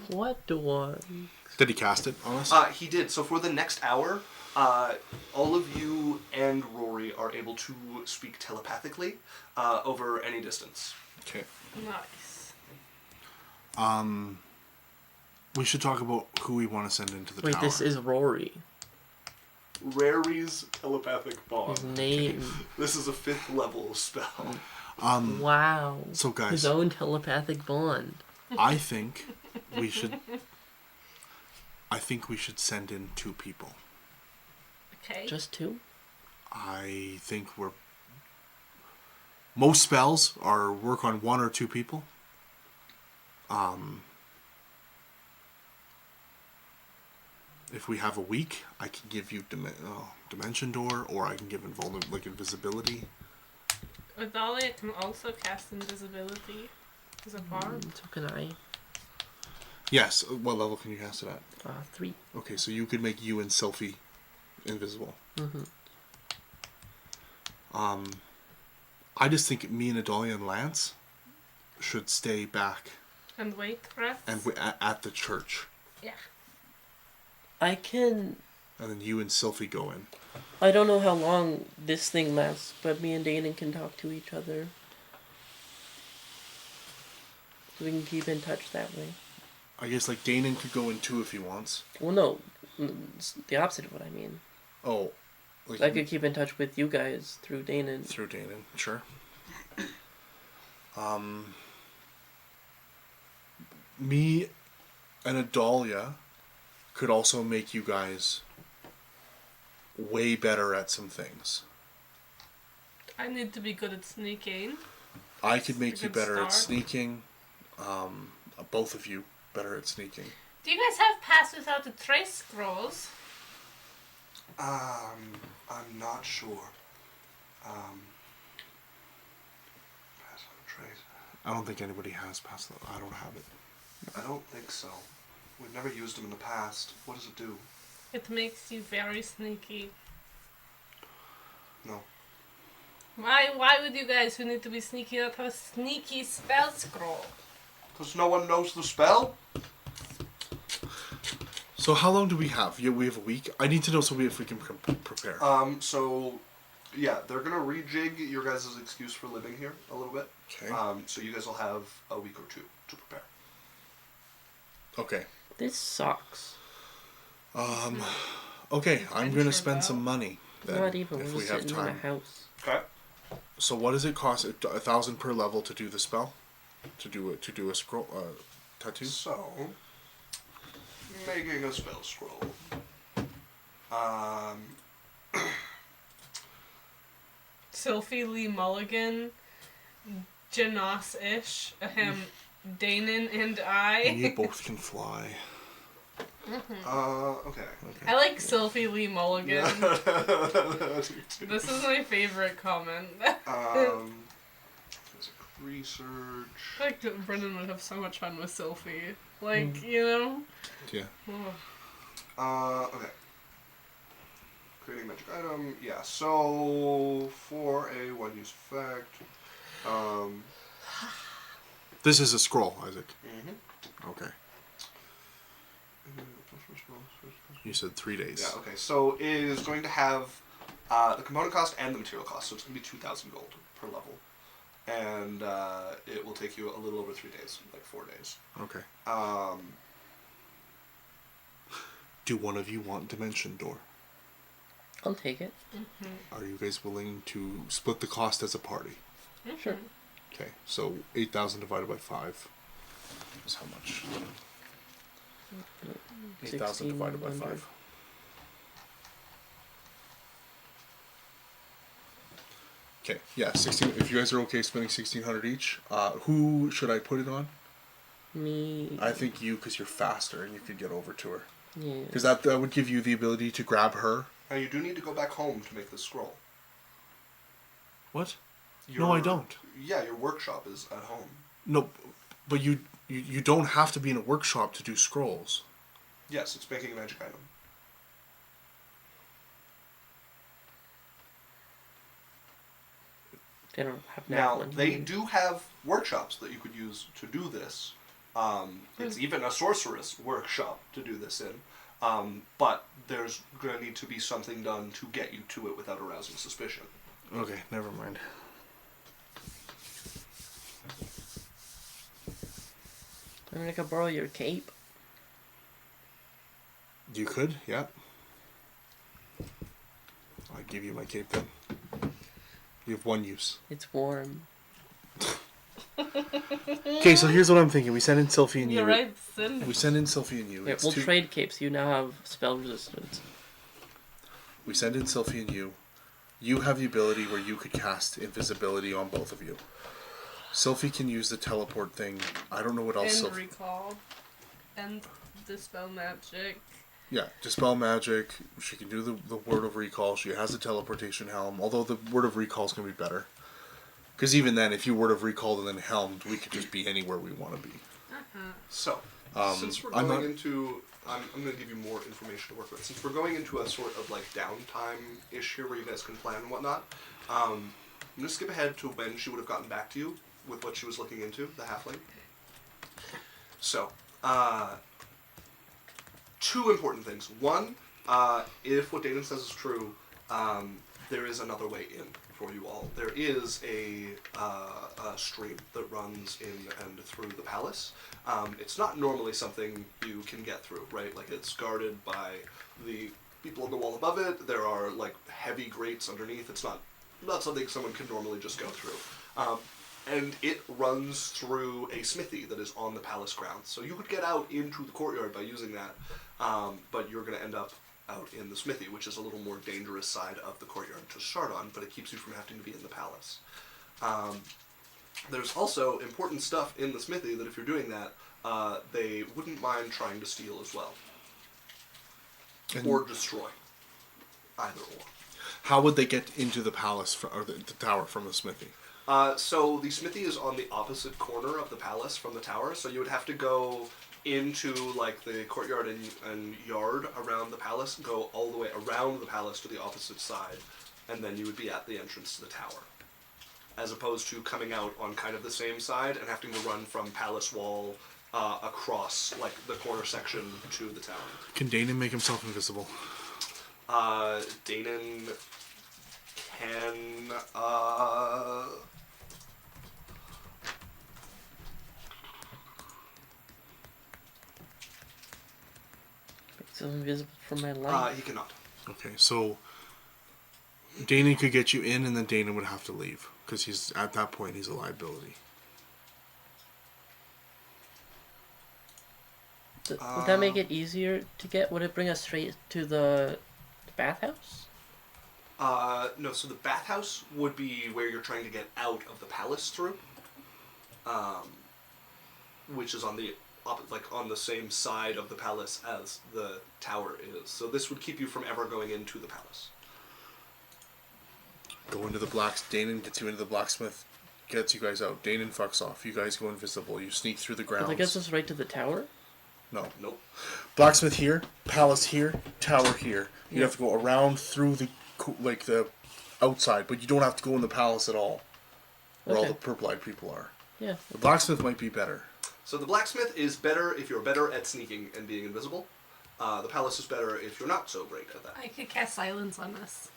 What one? Did he cast it on us? He did, so for the next hour, all of you and Rory are able to speak telepathically over any distance. Okay. Nice. We should talk about who we want to send into the tower. Wait, this is Rory. Rary's telepathic bond. His name. This is a 5th level spell. Wow. So guys, his own telepathic bond. I think we should send in 2 people. Okay. Just 2? I think most spells work on 1 or 2 people. If we have a week, I can give you Dimension Door, or I can give invisibility. Adalia can also cast invisibility as a bard. So can I. Yes. What level can you cast it at? 3. Okay, so you could make you and Sylphie invisible. Mm-hmm. I just think me and Adalia and Lance should stay back And wait for us. and at the church, Yeah. I can... and then you and Sylphie go in. I don't know how long this thing lasts, but me and Dana can talk to each other. So we can keep in touch that way. I guess Danon could go in too if he wants. Well, no. It's the opposite of what I mean. Oh. I could keep in touch with you guys through Dana. Through Danon, sure. Me and Adalia could also make you guys way better at some things. I need to be good at sneaking. I could make you Good better at start. sneaking. Both of you better at sneaking. Do you guys have pass without the trace scrolls? I'm not sure. Pass on trace. I don't think anybody has passed that. I don't have it. I don't think so. We've never used them in the past. What does it do? It makes you very sneaky. No. Why would you guys who need to be sneaky not have a sneaky spell scroll? Because no one knows the spell? So how long do we have? Yeah, we have a week. I need to know so if we can prepare. So, yeah, they're gonna rejig your guys' excuse for living here a little bit. Okay. So you guys will have a week or two to prepare. Okay. This sucks. Okay, I'm gonna spend about. some money then, Not even. if We're we have sitting in a time. house. Okay. So what does it cost? 1,000 per level to do the spell, to do a scroll tattoo. So, making a spell scroll. Sylphie Lee Mulligan, Janos-ish, Danon and I. And you both can fly. Okay. I like Sylphie Lee Mulligan. This is my favorite comment. Physical research. I feel like Brendan would have so much fun with Sylphie. Like, you know? Yeah. Oh. Okay. Creating magic item. Yeah. So for a one-use effect. This is a scroll, Isaac. Mm-hmm. Okay. You said 3 days. Yeah. Okay. So it is going to have the component cost and the material cost. So it's going to be 2,000 gold per level, and it will take you a little over 3 days, like 4 days. Okay. Do one of you want Dimension Door? I'll take it. Are you guys willing to split the cost as a party? Sure. Okay, so 8,000 divided by 5 is how much? 8,000 divided by 1600. 5. Okay, yeah, 16. If you guys are okay spending 1,600 each, who should I put it on? Me. I think you, because you're faster and you could get over to her. Yeah. Because that would give you the ability to grab her. Now you do need to go back home to make this scroll. What? No, I don't. Yeah, your workshop is at home. No, but you don't have to be in a workshop to do scrolls. Yes, it's making a magic item. They don't have Now, Naplan. they do have workshops that you could use to do this. It's even a sorceress workshop to do this in. But there's going to need to be something done to get you to it without arousing suspicion. Okay, never mind. I mean, I could borrow your cape. You could, yeah. I'll give you my cape then. You have one use. It's warm. Okay, so here's what I'm thinking. We send in Sylphie and you. You're right, Cindy. We send in Sylphie and you. Yeah, It's we'll two- trade capes. You now have spell resistance. We send in Sylphie and you. You have the ability where you could cast invisibility on both of you. Sylphie can use the teleport thing. I don't know what else. And recall. And dispel magic. Yeah, dispel magic. She can do the word of recall. She has a teleportation helm. Although the word of recall is going to be better. Because even then, if you word of recall and then helmed, we could just be anywhere we want to be. So, since we're I'm going not- into... I'm going to give you more information to work with. Since we're going into a sort of like downtime-ish here where you guys can plan and whatnot, I'm going to skip ahead to when she would have gotten back to you with what she was looking into, the halfling. So, two important things. One, if what Danon says is true, there is another way in for you all. There is a stream that runs in and through the palace. It's not normally something you can get through, right? Like, it's guarded by the people on the wall above it. There are, like, heavy grates underneath. It's not something someone can normally just go through. And it runs through a smithy that is on the palace grounds. So you could get out into the courtyard by using that, but you're going to end up out in the smithy, which is a little more dangerous side of the courtyard to start on, but it keeps you from having to be in the palace. There's also important stuff in the smithy that if you're doing that, they wouldn't mind trying to steal as well. And or destroy. Either or. how would they get into the palace or the tower from the smithy? So the smithy is on the opposite corner of the palace from the tower, so you would have to go into like the courtyard and yard around the palace, go all the way around the palace to the opposite side, and then you would be at the entrance to the tower. As opposed to coming out on kind of the same side and having to run from palace wall across like the corner section to the town. Can Danon make himself invisible? Danon can. Makes him invisible from my light. He cannot. Okay, so Danon could get you in, and then Danon would have to leave because he's at that point he's a liability. Would that make it easier to get? Would it bring us straight to the bathhouse? No, so the bathhouse would be where you're trying to get out of the palace through, which is on the on the same side of the palace as the tower is. So this would keep you from ever going into the palace. Go into the Danon gets you into the blacksmith, gets you guys out. Danon fucks off. You guys go invisible. You sneak through the grounds. But that gets us right to the tower? No. Nope. Blacksmith here, palace here, tower here. You have to go around through the outside, but you don't have to go in the palace at all, where all the purple-eyed people are. Yeah. The blacksmith might be better. So the blacksmith is better if you're better at sneaking and being invisible. The palace is better if you're not so great at that. I could cast silence on this.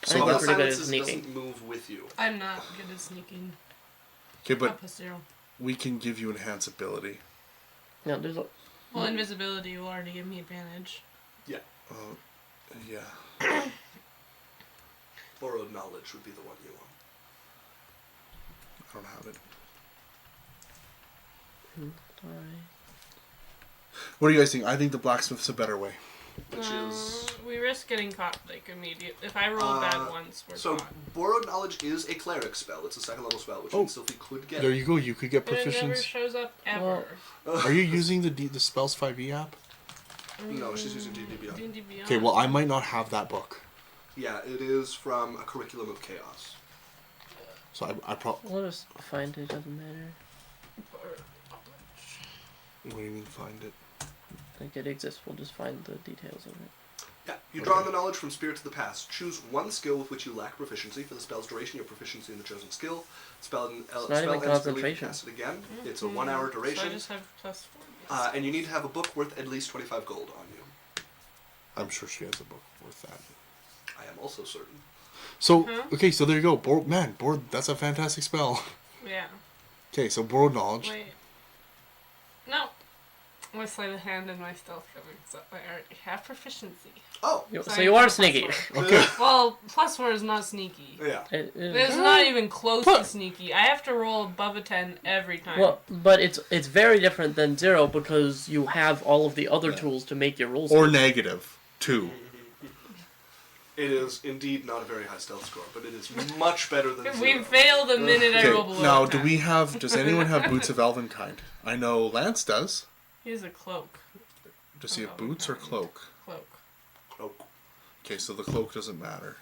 So I'm the pretty good at silence sneaking. doesn't move with you. I'm not good at sneaking. Okay, but Up a 0. we can give you enhance ability. No, there's a... Well, invisibility will already give me advantage. Yeah. Yeah. Borrowed knowledge would be the one you want. I don't have it. What do you guys think? I think the blacksmith's a better way. Which is... We risk getting caught, like, immediate. If I roll bad once, we're So, caught. borrowed knowledge is a cleric spell. It's a second level spell, which means Sylphie could get There it. you go. You could get But it never proficiency. shows up ever. Are you using the Spells 5e app? No, she's using D&D Beyond. D&D Beyond. Okay, well I might not have that book, Yeah, it is from a curriculum of chaos. so I probably. We'll just find it, doesn't matter. What do you mean find it? Like it exists, we'll just find the details of it. Yeah, you draw on the knowledge from Spirit to the Past. Choose one skill with which you lack proficiency. For the spell's duration, you have proficiency in the chosen skill. Spell not spell even ends concentration. cast it again. It's a 1 hour So I duration. just have +4. And you need to have a book worth at least 25 gold on you. I'm sure she has a book worth that. I am also certain. So okay, so there you go. Borrowed. That's a fantastic spell. Yeah. Okay, so borrowed knowledge. Wait. No. I'm gonna sleight of hand in my stealth coming, so I already have proficiency. Oh! So you are sneaky. Okay. Well, +4 is not sneaky. Yeah. It's not even close to sneaky. I have to roll above a 10 every time. Well, but it's very different than 0 because you have all of the other tools to make your rolls. Or negative 2. It is indeed not a very high stealth score, but it is much better than 0. We failed the minute I rolled below Now a 10. does anyone have boots of Elvenkind? I know Lance does. He has a cloak. Does he have boots or cloak? Cloak. Cloak. Okay, so the cloak doesn't matter.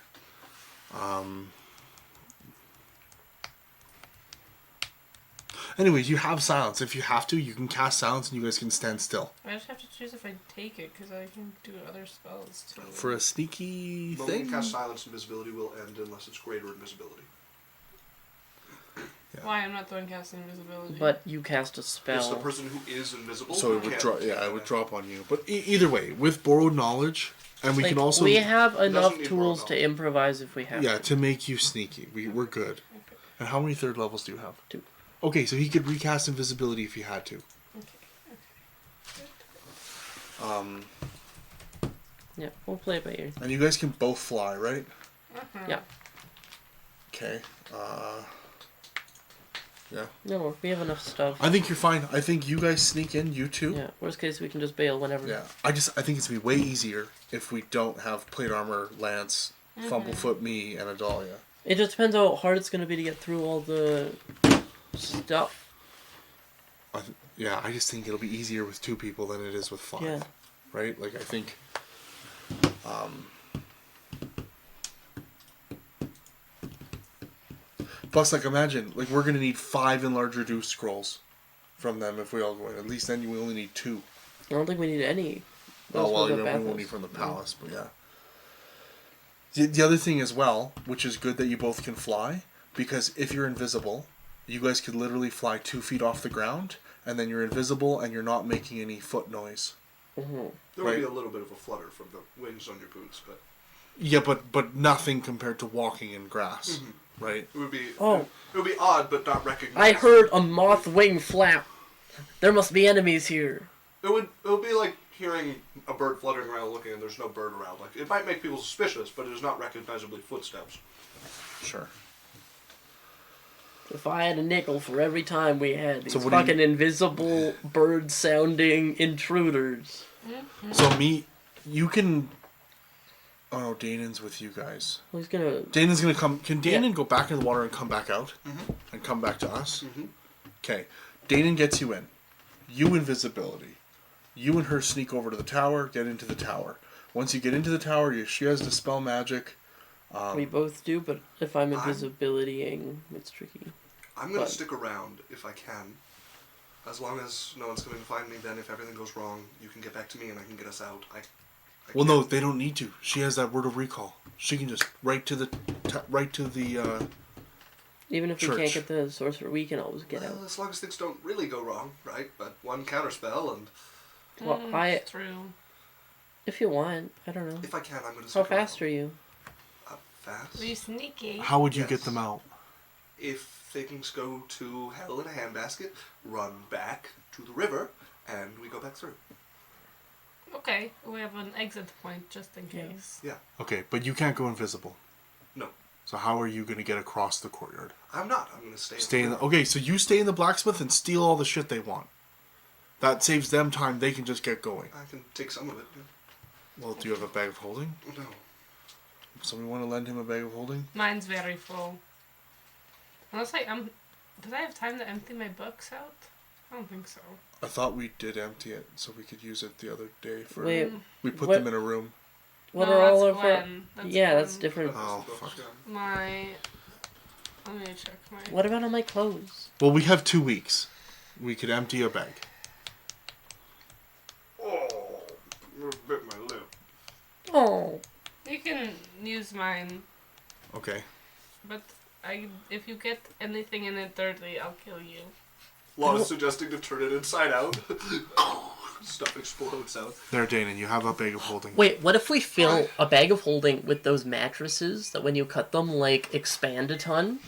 Anyways, you have silence. If you have to, you can cast silence and you guys can stand still. I just have to choose if I take it, because I can do other spells too. For a sneaky Well, when thing? you cast silence, invisibility will end unless it's greater invisibility. Why? I'm not the one casting invisibility. But you cast a It's the spell. person who is invisible. So who it would can't drop. take Yeah, it it. would drop on you. But either way, with borrowed knowledge, and we Like, can also we have enough need tools borrowed to improvise if we have yeah to. to make you sneaky. We're good. Okay. And how many third levels do you have? 2. Okay, so he could recast invisibility if he had to. Yeah, we'll play it by ear. And you guys can both fly, right? Yeah. Okay. Yeah. No, we have enough stuff. I think you're fine. I think you guys sneak in, you two. Yeah, worst case we can just bail whenever. Yeah. I think it's gonna be way easier if we don't have plate armor, Lance, Fumblefoot, me, and Adalia. It just depends how hard it's going to be to get through all the stuff. Yeah, I just think it'll be easier with 2 people than it is with 5. Yeah. Right? Like I think. Plus, like, imagine, like, we're gonna need 5 enlarge reduce scrolls from them if we all go in. At least then we only need 2. I don't think we need any. Those Oh well, were the we won't battles. need from the palace, but yeah. The other thing as well, which is good that you both can fly, because if you're invisible, you guys could literally fly 2 feet off the ground, and then you're invisible and you're not making any foot noise. Mm-hmm. There would be a little bit of a flutter from the wings on your boots, but... Yeah, but nothing compared to walking in grass, right? It would be Oh. it would be odd, but not recognized. I heard a moth wing flap. There must be enemies here. It would be like hearing a bird fluttering around looking and there's no bird around. Like, it might make people suspicious, but it is not recognizably footsteps. Sure. If I had a nickel for every time we had these So what do fucking invisible bird-sounding intruders. So you can... Oh no, Danon's with you guys. Who's gonna... Danon's gonna come... Can Danon go back in the water and come back out? And come back to us? Okay. Danon gets you in. You invisibility. You and her sneak over to the tower, get into the tower. Once you get into the tower, she has dispel magic. we both do, but if I'm invisibilitying, it's tricky. I'm going to stick around if I can. As long as no one's coming to find me, then if everything goes wrong, you can get back to me and I can get us out. Well, no, they don't need to. She has that word of recall. She can just right to the Even if we church. can't get the sorcerer, we can always get Well, out. as long as things don't really go wrong, right? But one counterspell, and Well, It's true. if you want, I don't know. if I can, I'm going to How stick around. fast are you? Fast? Are you sneaky? How would you Yes. get them out? If things go to hell in a handbasket, run back to the river, and we go back through. Okay, we have an exit point just in case. Yeah. Okay, but you can't go invisible. No. So how are you going to get across the courtyard? I'm not. I'm going to stay. Stay in the... Okay, so you stay in the blacksmith and steal all the shit they want. That saves them time. They can just get going. I can take some of it. Well, do you have a bag of holding? No. Somebody want to lend him a bag of holding? Mine's very full. Unless did I have time to empty my books out? I don't think so. I thought we did empty it so we could use it the other day for... Wait, We put what- them in a room. what No, are all that's of our... Gwen. That's Yeah, Gwen. that's different. Oh, fuck. My... Let me check my... What about all my clothes? Well, we have 2 weeks. We could empty a bag. Oh, you bit my lip. Oh. You can use mine, Okay. but if you get anything in it dirty, I'll kill you. Lana's suggesting to turn it inside out. Stuff explodes out. There, Danon, you have a bag of holding. Wait, what if we fill a bag of holding with those mattresses that when you cut them, like, expand a ton?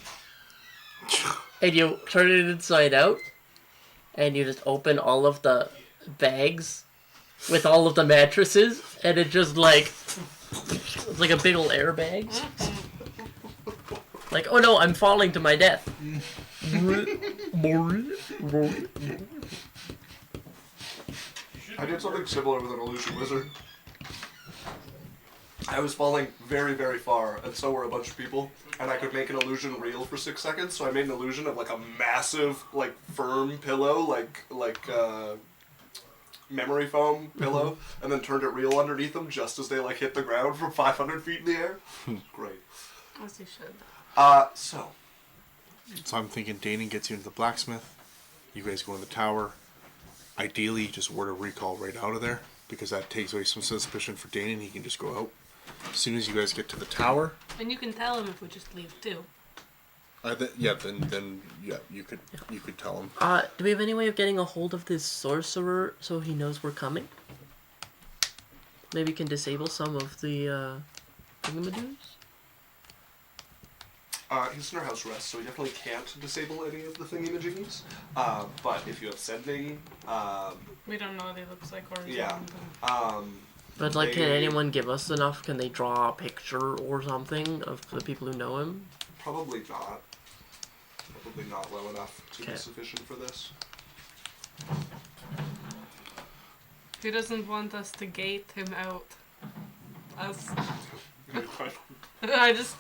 And you turn it inside out? And you just open all of the bags with all of the mattresses? And it just, like... It's like a big ol' airbag. Like, oh no, I'm falling to my death. I did something similar with an illusion wizard. I was falling very, very far, and so were a bunch of people, and I could make an illusion real for 6 seconds, so I made an illusion of, like, a massive, like, firm pillow, like memory foam pillow, and then turned it real underneath them just as they, like, hit the ground from 500 feet in the air. Great. As you should. So I'm thinking Danon gets you into the blacksmith. You guys go in the tower. Ideally, you just word a recall right out of there, because that takes away some suspicion for Danon. He can just go out. As soon as you guys get to the tower... And you can tell him if we just leave too. then you could tell him. Do we have any way of getting a hold of this sorcerer so he knows we're coming? Maybe you can disable some of the thingamadoos? he's under house arrest, so he definitely can't disable any of the thingy-majiggies. But if you have sending, We don't know what he looks like or his yeah. own, But, like, can They- anyone give us enough? Can they draw a picture or something of the people who know him? Probably not. Probably not low enough to Okay. be sufficient for this. He doesn't want us to gate him out. As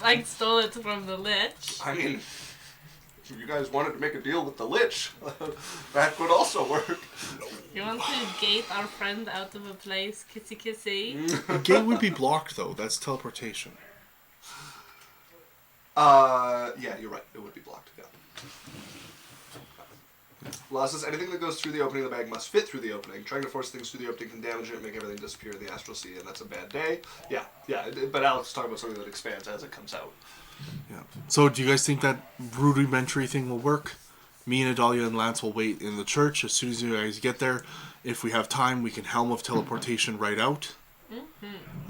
I stole it from the lich. I mean, if you guys wanted to make a deal with the Lich, that would also work. You want to gate our friend out of a place, kissy kissy? The gate would be blocked, though. That's teleportation. Yeah, you're right. It would be blocked, yeah. Law says anything that goes through the opening of the bag must fit through the opening. Trying to force things through the opening can damage it, make everything disappear in the astral sea, and that's a bad day. Yeah, but Alex is talking about something that expands as it comes out. Yeah. So, do you guys think that rudimentary thing will work? Me and Adalia and Lance will wait in the church. As soon as you guys get there, if we have time, we can helm of teleportation right out.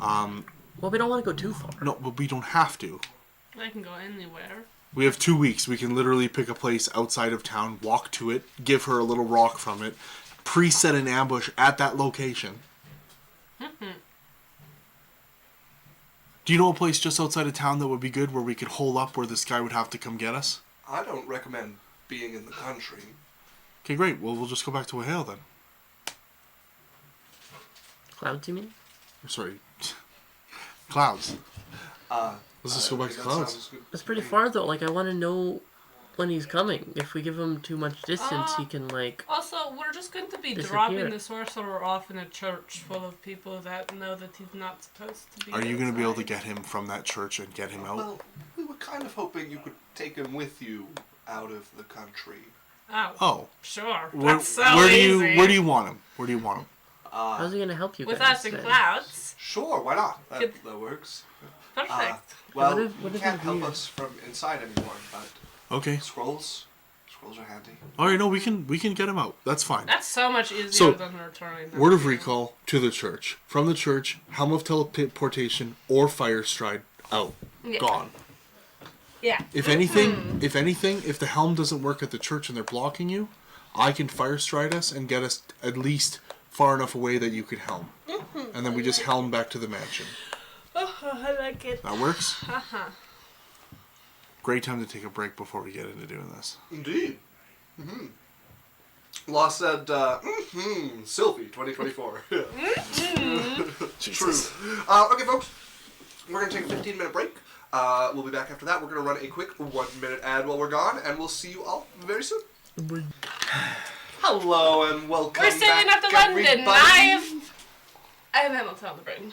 Well, we don't want to go too far. No, but we don't have to. I can go anywhere. We have 2 weeks. We can literally pick a place outside of town, walk to it, give her a little rock from it, preset an ambush at that location. Do you know a place just outside of town that would be good where we could hole up where this guy would have to come get us? I don't recommend being in the country. Okay, great. Well, we'll just go back to Wahale then. Clouds, you mean? Sorry. Clouds. Let's just go back to that Clouds. sounds good. It's pretty far, though. Like, I want to know when he's coming. If we give him too much distance, he can, like... Also, we're just going to be Disappear. dropping the sorcerer off in a church full of people that know that he's not supposed to be. Are you going to be able to outside. get him from that church and get him out? Well, we were kind of hoping you could take him with you out of the country. Oh, sure. Where, That's so where do easy. you want him? Where do you want him? How's he going to help you With guys? us in then? clouds. Sure, why not? Good. That works. Perfect. Well, What you if can't he's help weird? us from inside anymore, but Okay. scrolls are handy. Alright, no, we can get him out. That's fine. That's so much easier So, than returning them. Word of recall to the church. From the church, helm of teleportation or fire stride out. Yeah. Gone. Yeah. If anything, if the helm doesn't work at the church and they're blocking you, I can fire stride us and get us at least far enough away that you could helm. And then we just helm back to the mansion. Oh, I like it. That works? Uh-huh. Great time to take a break before we get into doing this. Indeed. Law said, Sylvie, 2024. True. Okay, folks. We're going to take a 15-minute break. We'll be back after that. We're going to run a quick 1-minute ad while we're gone, and we'll see you all very soon. Hello, and welcome We're sailing back, up to London. everybody. And then I'll tell the brain.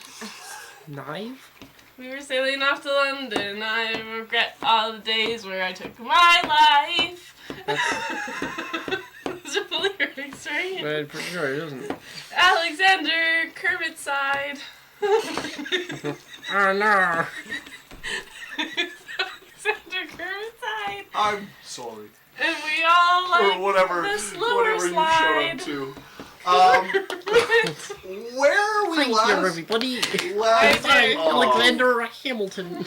Knife? We were sailing off to London. I regret all the days where I took my life. Those are the lyrics, right? I'm pretty sure it isn't. Alexander Kermit side. Oh, no. Alexander Kermit side. I'm sorry. And we all like Or whatever, the slower whatever slide. you showed up to. Where are we Hi there, last? everybody. last Hi, oh, Alexander Hamilton.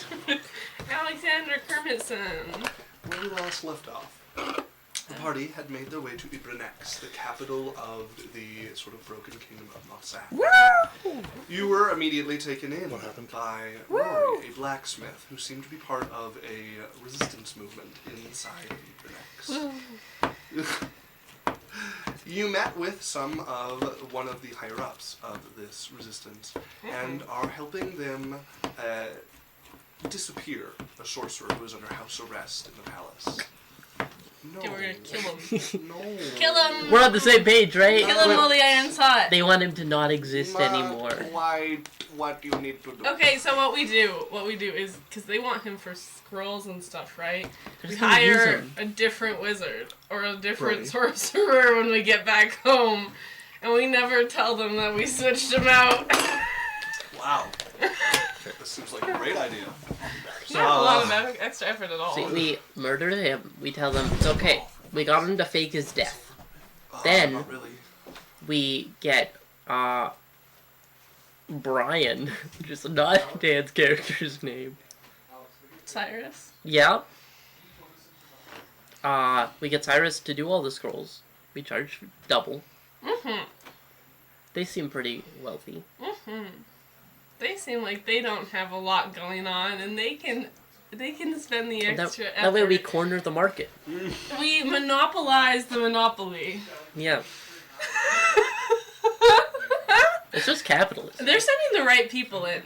Alexander Kermitson. Where we last left off, the party had made their way to Ebrenex, the capital of the sort of broken kingdom of Moftzakt. You were immediately taken in by Rory, a blacksmith who seemed to be part of a resistance movement inside of Ebrenex. You met with one of the higher-ups of this resistance and are helping them disappear a sorcerer who is under house arrest in the palace. No. Okay, we're gonna kill him. No. Kill him! We're on the same page, right? Kill him while the iron's hot. They want him to not exist anymore. Why? What do you need to do? Okay, so what we do is, because they want him for scrolls and stuff, right? They're We just gonna use hire him. a different wizard or a different Right. sorcerer when we get back home, and we never tell them that we switched him out. Wow. This seems like a great idea. Not a lot of extra effort at all. See, we murder him. We tell them it's okay. We got him to fake his death. Then- Not really. We get Brian, which is not Dan's character's name. Cyrus. Yeah. We get Cyrus to do all the scrolls. We charge double. They seem pretty wealthy. They seem like they don't have a lot going on, and they can spend the extra effort. That way we corner the market. We monopolize the monopoly. Yeah. It's just capitalism. They're sending the right people in.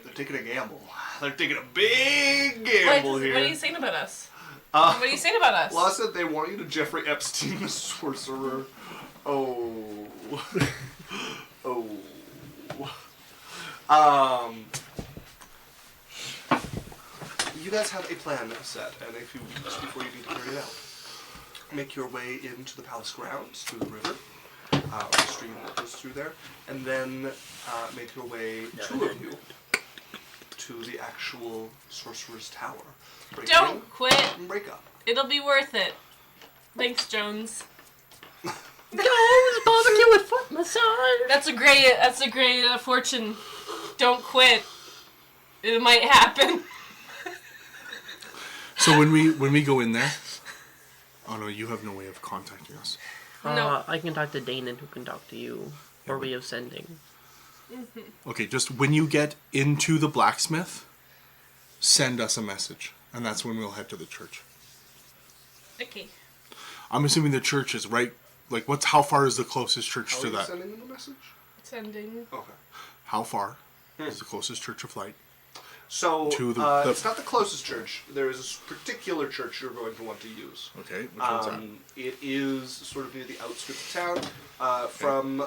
They're taking a gamble. They're taking a big gamble What here. are you saying about us? What are you saying about us? Well, I said they want you to Jeffrey Epstein the sorcerer. Oh. Oh. You guys have a plan set, and if you just before you need to carry it out, make your way into the palace grounds through the river, or the stream that goes through there, and then make your way, two of you, into the actual sorcerer's tower. Break Don't in quit. and break up. It'll be worth it. Thanks, Jones. Jones, barbecue with foot massage. That's a great fortune. Don't quit. It might happen. So when we go in there, oh no, you have no way of contacting us. No. I can talk to Danon, who can talk to you. Or way of sending. Okay, just when you get into the blacksmith, send us a message, and that's when we'll head to the church. Okay. I'm assuming the church is right. Like, how far is the closest church How to are you that? sending them a message? Sending. Okay. How far is the closest Church of Light? So, To the- it's not the closest church. There is a particular church you're going to want to use. Okay, which one's that? It is sort of near the outskirts of town. From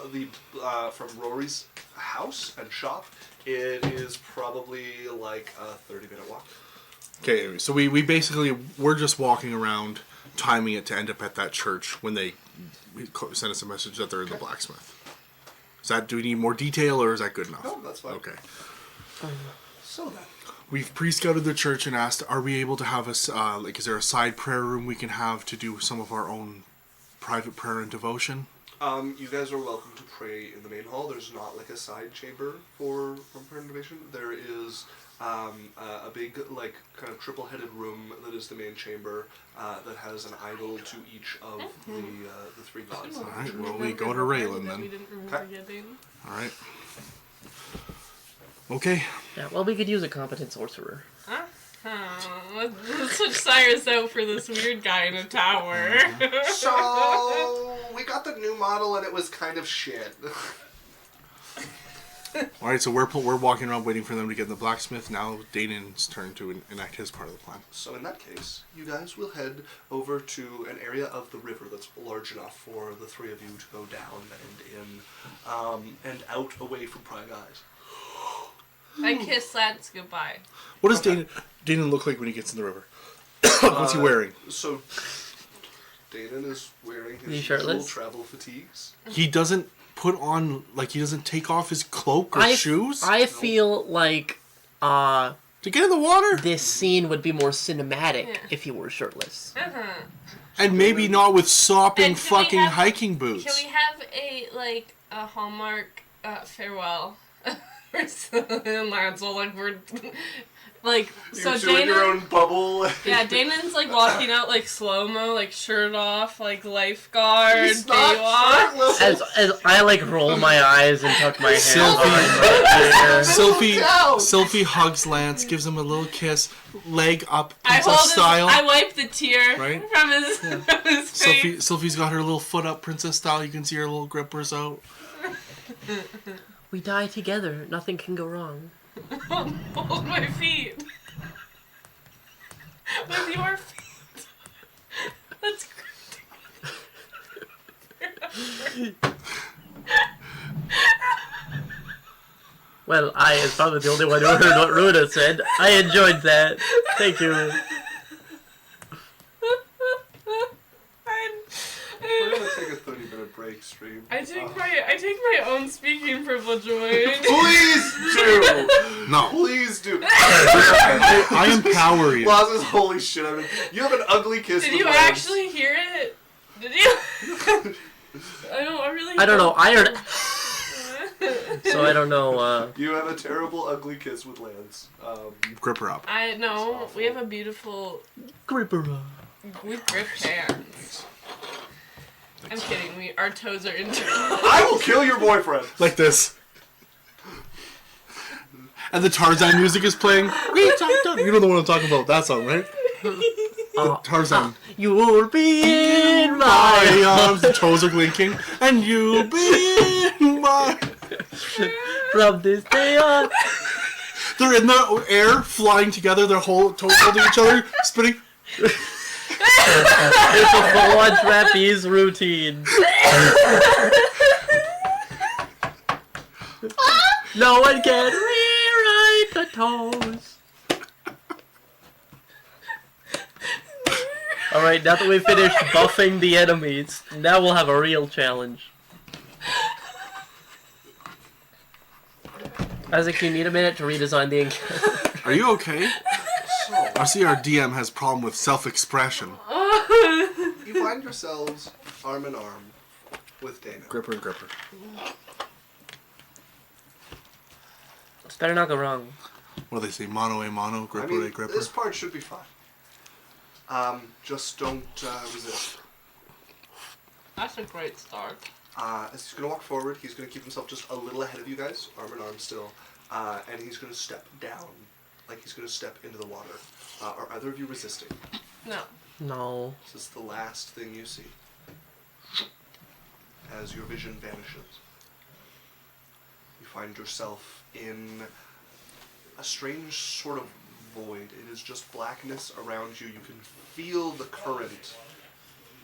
Rory's house and shop, it is probably like a 30-minute walk. Okay, anyway, so we're just walking around, timing it to end up at that church when they send us a message that they're in the blacksmith. Do we need more detail, or is that good enough? No, that's fine. Okay. So then. We've pre-scouted the church and asked, are we able to have is there a side prayer room we can have to do some of our own private prayer and devotion? You guys are welcome to pray in the main hall. There's not like a side chamber for prayer and devotion. There is a big, like, kind of triple-headed room that is the main chamber that has an idol to each of the three gods. All right, well, we go to Raylan then. We didn't remember getting. All right. Okay. Yeah, well, we could use a competent sorcerer. Let's switch Cyrus out for this weird guy in a tower. So, we got the new model and it was kind of shit. All right, so we're walking around waiting for them to get in the blacksmith. Now Danon's turn to enact his part of the plan. So in that case, you guys will head over to an area of the river that's large enough for the three of you to go down and in, and out away from prying eyes. I kiss Lance goodbye. What does Danon look like when he gets in the river? What's he wearing? So, Danon is wearing Is he his shirtless? usual travel fatigues. He doesn't put on, he doesn't take off his cloak or shoes? I feel like to get in the water? this scene would be more cinematic if he were shirtless. And maybe not with sopping And can we fucking have- hiking boots. Can we have a Hallmark farewell? And Lance will we're so You're doing your own bubble. Yeah, Damon's walking out slow-mo, shirt off, lifeguard, He's not Baywatch. shirtless. As I roll my eyes and tuck my hands Sylphie hugs Lance, gives him a little kiss, leg up, I princess style. I wipe the tear Right? from his face. Sylphie's got her little foot up, princess style. You can see her little grippers out. We die together. Nothing can go wrong. Hold my feet. With your feet. That's great. Well, I is probably the only one who heard what Runa said. I enjoyed that. Thank you. We're gonna take a 30-minute break stream. I take my own speaking privilege away. Please do! No. Please do! I empower you. Lazarus, holy shit, you have an ugly kiss Did with you Lance. actually hear it? Did you? I don't know. I heard. So I don't know. You have a terrible ugly kiss with Lance. Grip her up. I know. We have a beautiful. Gripper. We grip hands. I'm kidding. Our toes are into. I will kill your boyfriend! Like this. And the Tarzan music is playing. You know the one I'm talking about. That song, right? Tarzan. You'll be in My my arms, the toes are blinking, and you'll be in my. from this day on. They're in the air, flying together. Their whole toes holding each other, spinning. It's a full-on trapeze routine. No one can rewrite the toes. Alright, now that we've finished buffing the enemies, now we'll have a real challenge. Isaac, you need a minute to redesign the encounter. Are you okay? So, I see our DM has problem with self-expression. you find yourselves arm in arm with Dana. Gripper and gripper. This better not go wrong. What do they say? Mono a mono, gripper a gripper. This part should be fine. Just don't resist. That's a great start. As he's going to walk forward, he's going to keep himself just a little ahead of you guys, arm in arm still, and he's going to step down, like he's going to step into the water. Are either of you resisting? No. No. This is the last thing you see as your vision vanishes. You find yourself in a strange sort of void. It is just blackness around you. You can feel the current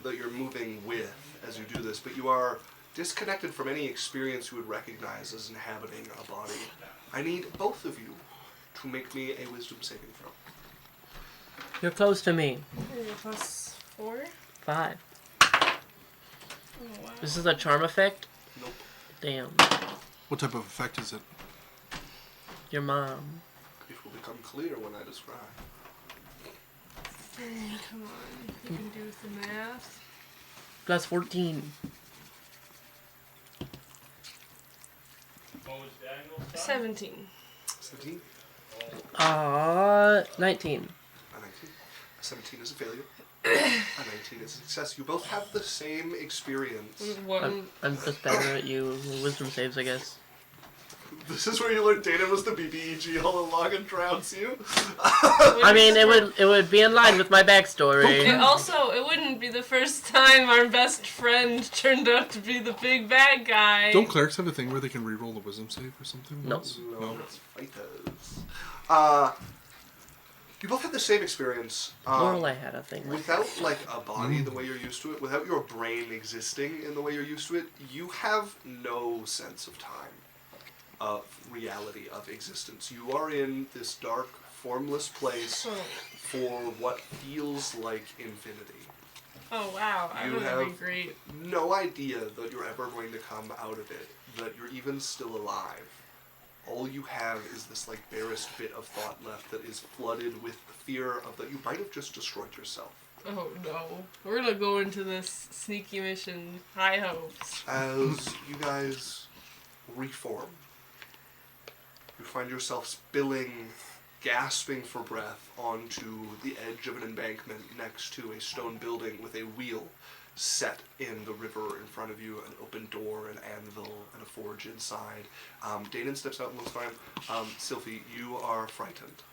that you're moving with as you do this, but you are disconnected from any experience you would recognize as inhabiting a body. I need both of you to make me a wisdom saving throw. You're close to me. Plus 4? 5. Oh, wow. This is a charm effect? Nope. Damn. What type of effect is it? Your mom. It will become clear when I describe. Come on. You can do the math. Plus 14. 17. 17? 19. A 19. A 17 is a failure. A 19 is a success. You both have the same experience. One. I'm just better at you. Wisdom saves, I guess. This is where you learn Dana was the BBEG all along and drowns you. I mean, it would be in line with my backstory. It wouldn't be the first time our best friend turned out to be the big bad guy. Don't clerics have a thing where they can reroll the wisdom save or something? Nope. No, it's fighters. You both had the same experience. Laurel, I had a thing. Without, like, a body the way you're used to it, without your brain existing in the way you're used to it, you have no sense of time, of reality, of existence. You are in this dark, formless place for what feels like infinity. Oh, wow. I'm You gonna be have great. no idea that you're ever going to come out of it, that you're even still alive. All you have is this, like, barest bit of thought left that is flooded with the fear of that you might have just destroyed yourself. Oh, no. We're gonna go into this sneaky mission. High hopes. As you guys reform, you find yourself spilling, gasping for breath onto the edge of an embankment next to a stone building with a wheel set in the river in front of you, an open door, an anvil, and a forge inside. Danon steps out and looks fine. Sylphie, you are frightened.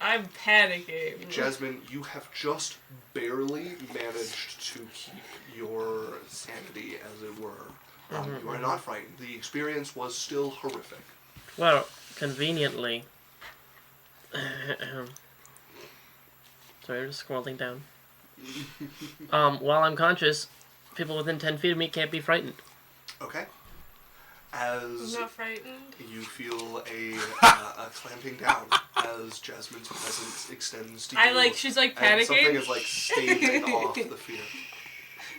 I'm panicking. Jasmine, you have just barely managed to keep your sanity, as it were. You are not frightened. The experience was still horrific. Well, conveniently. Sorry, I'm just scrolling down. While I'm conscious, people within 10 feet of me can't be frightened. Okay. I'm As not frightened. you feel a clamping down as Jasmine's presence extends to you. She's like and panicking. something is like staving off the fear.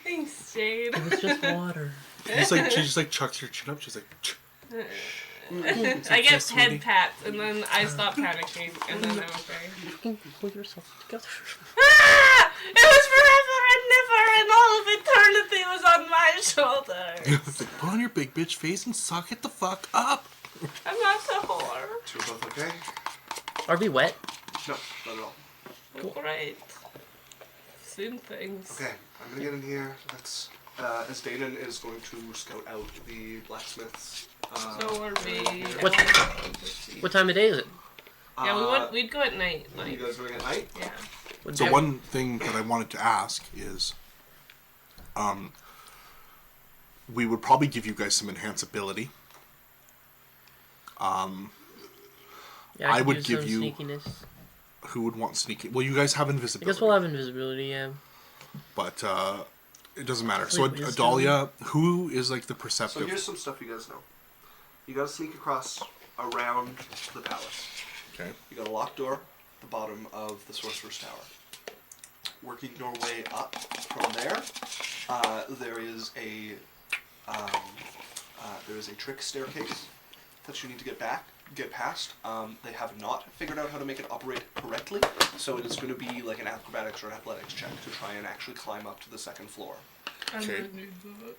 Thanks, Jade. It was just water. She just like chucks her chin up. She's like, I get head pats, and then I stop panicking, and then I'm okay. Fucking pull yourself together. Ah! It was forever and never, and all of eternity was on my shoulders. like, put on your big bitch face and suck it the fuck up. I'm not a whore. So you're both okay? Are we wet? No, not at all. Cool. Great. Seen things. Okay, I'm gonna get in here. Let's, as Danon is going to scout out the blacksmiths. So are we. What time of day is it? Yeah, we'd go at night. What are you Like, guys doing at night? yeah. So one thing that I wanted to ask is, we would probably give you guys some enhance ability. Yeah, I could would use give some you- sneakiness. Who would want sneaky? Well, you guys have I invisibility. guess we'll have invisibility, yeah. But it doesn't matter. So Wait, wisdom? Adalia, who is like the So perceptive? here's some stuff you guys know. You gotta sneak across around the palace. Okay. You got a locked door at the bottom of the sorcerer's tower. Working your way up from there, there is a trick staircase that you need to get back get past. They have not figured out how to make it operate correctly, so it is going to be like an acrobatics or athletics check to try and actually climb up to the second floor. I Okay. need that.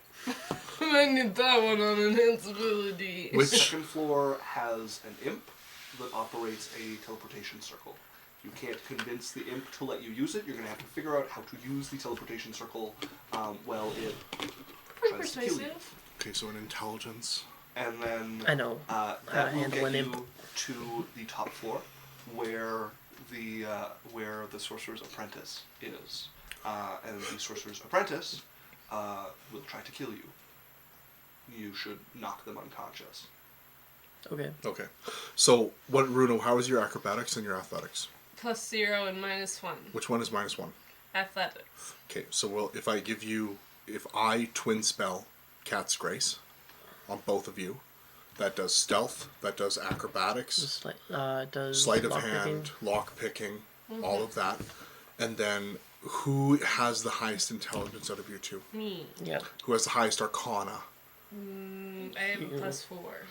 I need that one on enhanceability. The second floor has an imp that operates a teleportation circle. You can't convince the imp to let you use it. You're going to have to figure out how to use the teleportation circle while it tries to kill you. Persuasive. Okay, so an intelligence. And then I know how to that will handle get an you imp. to the top floor where the sorcerer's apprentice is. And the sorcerer's apprentice will try to kill you. You should knock them unconscious. Okay. Okay. So, Bruno, how is your acrobatics and your athletics? +0 and -1. Which one is -1? Athletics. Okay, so if I twin spell Cat's Grace on both of you, that does stealth, that does acrobatics, Does sleight of lockpicking. hand, lock picking, all of that. And then who has the highest intelligence out of you two? Me. Yeah. Who has the highest arcana? I have a +4.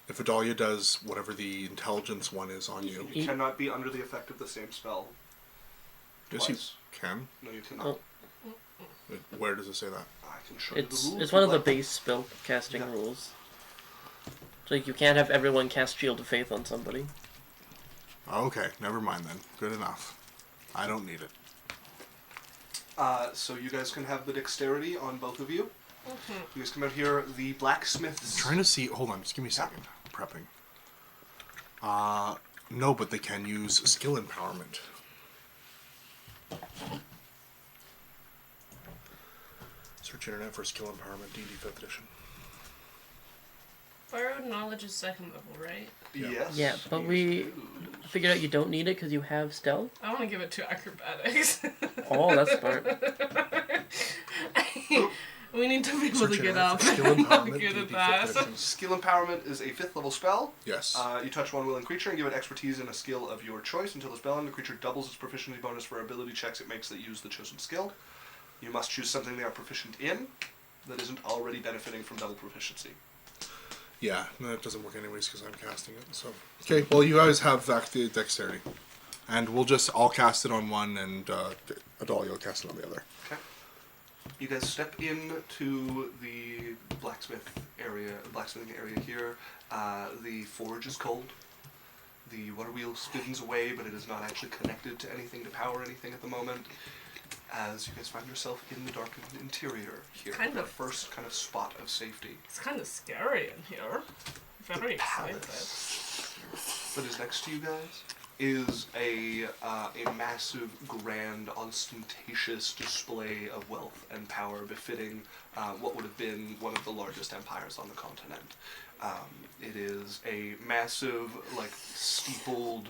If Adalia does whatever the intelligence one is on you. You cannot be under the effect of the same spell. Yes, you Twice. can. No, you cannot. Oh. Where does it say that? I can show you the It's rules. it's if one you'd of the like. base spell casting Yeah. rules. So you can't have everyone cast Shield of Faith on somebody. Okay, never mind then. Good enough. I don't need it. So you guys can have the dexterity on both of you. You guys come out here. The blacksmiths. Trying to see. Hold on, just give me a second. I'm prepping. No, but they can use skill empowerment. Search internet for skill empowerment, D&D 5th edition. Borrowed knowledge is 2nd level, right? Yes. Yeah, but you we do. figured out you don't need it because you have stealth. I want to give it to acrobatics. Oh, that's smart. We need to be able Search to get internet up. for skill I'm not empowerment, good D&D at 5th that. edition. Skill empowerment is a 5th level spell. Yes. You touch one willing creature and give it expertise in a skill of your choice. Until the spell ends, the creature doubles its proficiency bonus for ability checks it makes that use the chosen skill. You must choose something they are proficient in that isn't already benefiting from double proficiency. Yeah, no, it doesn't work anyways because I'm casting it. So okay, well you guys have dexterity, and I'll cast it on one, and Adalia will cast it on the other. Okay. You guys step into the blacksmithing area here. The forge is cold. The water wheel spins away, but it is not actually connected to anything to power anything at the moment. As you guys find yourself in the darkened interior here, Kind the of. first kind of spot of safety. It's kind of scary in here. Very excited. Palace that is next to you guys is a massive, grand, ostentatious display of wealth and power befitting what would have been one of the largest empires on the continent. It is a massive, steepled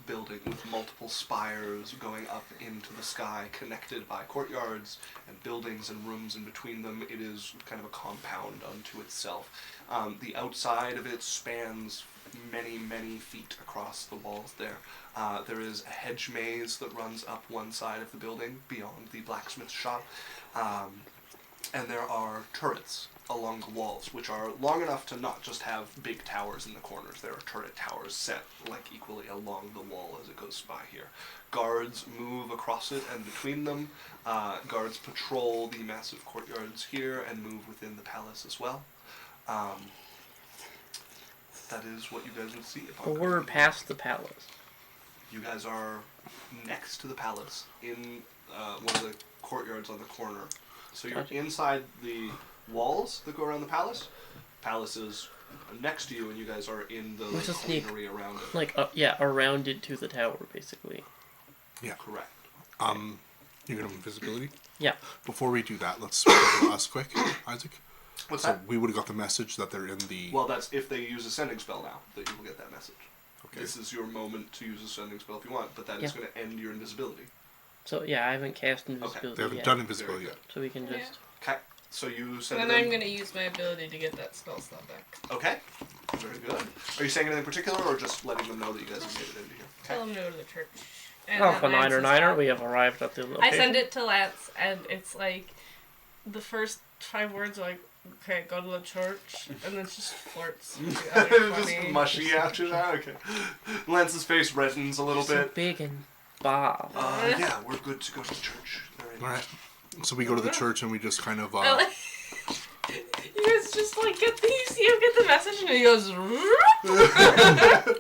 building with multiple spires going up into the sky, connected by courtyards and buildings and rooms in between them. It is kind of a compound unto itself. The outside of it spans many, many feet across the walls there. There is a hedge maze that runs up one side of the building beyond the blacksmith shop. And there are turrets along the walls, which are long enough to not just have big towers in the corners. There are turret towers set equally along the wall as it goes by here. Guards move across it and between them. Guards patrol the massive courtyards here and move within the palace as well. That is what you guys would see upon But we're coming in. past the palace. You guys are next to the palace in one of the courtyards on the corner. So you're Gotcha. inside the walls that go around the palace. Palace is next to you, and you guys are in the Let's just sneak. scenery around it. Around it to the tower, basically. Yeah. Correct. You're gonna have invisibility. Yeah. Before we do that, let's speak to us quick, Isaac. What's So that? we would have got the message that they're in the. Well, that's if they use a sending spell now, that you will get that message. Okay. This is your moment to use a sending spell if you want, but that is Yeah. going to end your invisibility. So yeah, I haven't cast invisibility They haven't yet. done invisibility Very yet. So we can Yeah. just. Okay. So you send And it then I'm in. going to use my ability to get that spell slot back. Okay. Very good. Are you saying anything particular, or just letting them know that you guys have made it into here? Tell them to go to the church. And Alpha that Lance Niner is Niner, back. we have arrived at the location. I send it to Lance, and it's like the first try words like, okay, go to the church, and then just flirts. with the other Just 20. mushy after that? Okay. Lance's face reddens a little So bit. big and bob. Yeah, we're good to go to church. All right. So we go to the church and we just kind of. You guys just like get the message, and he goes.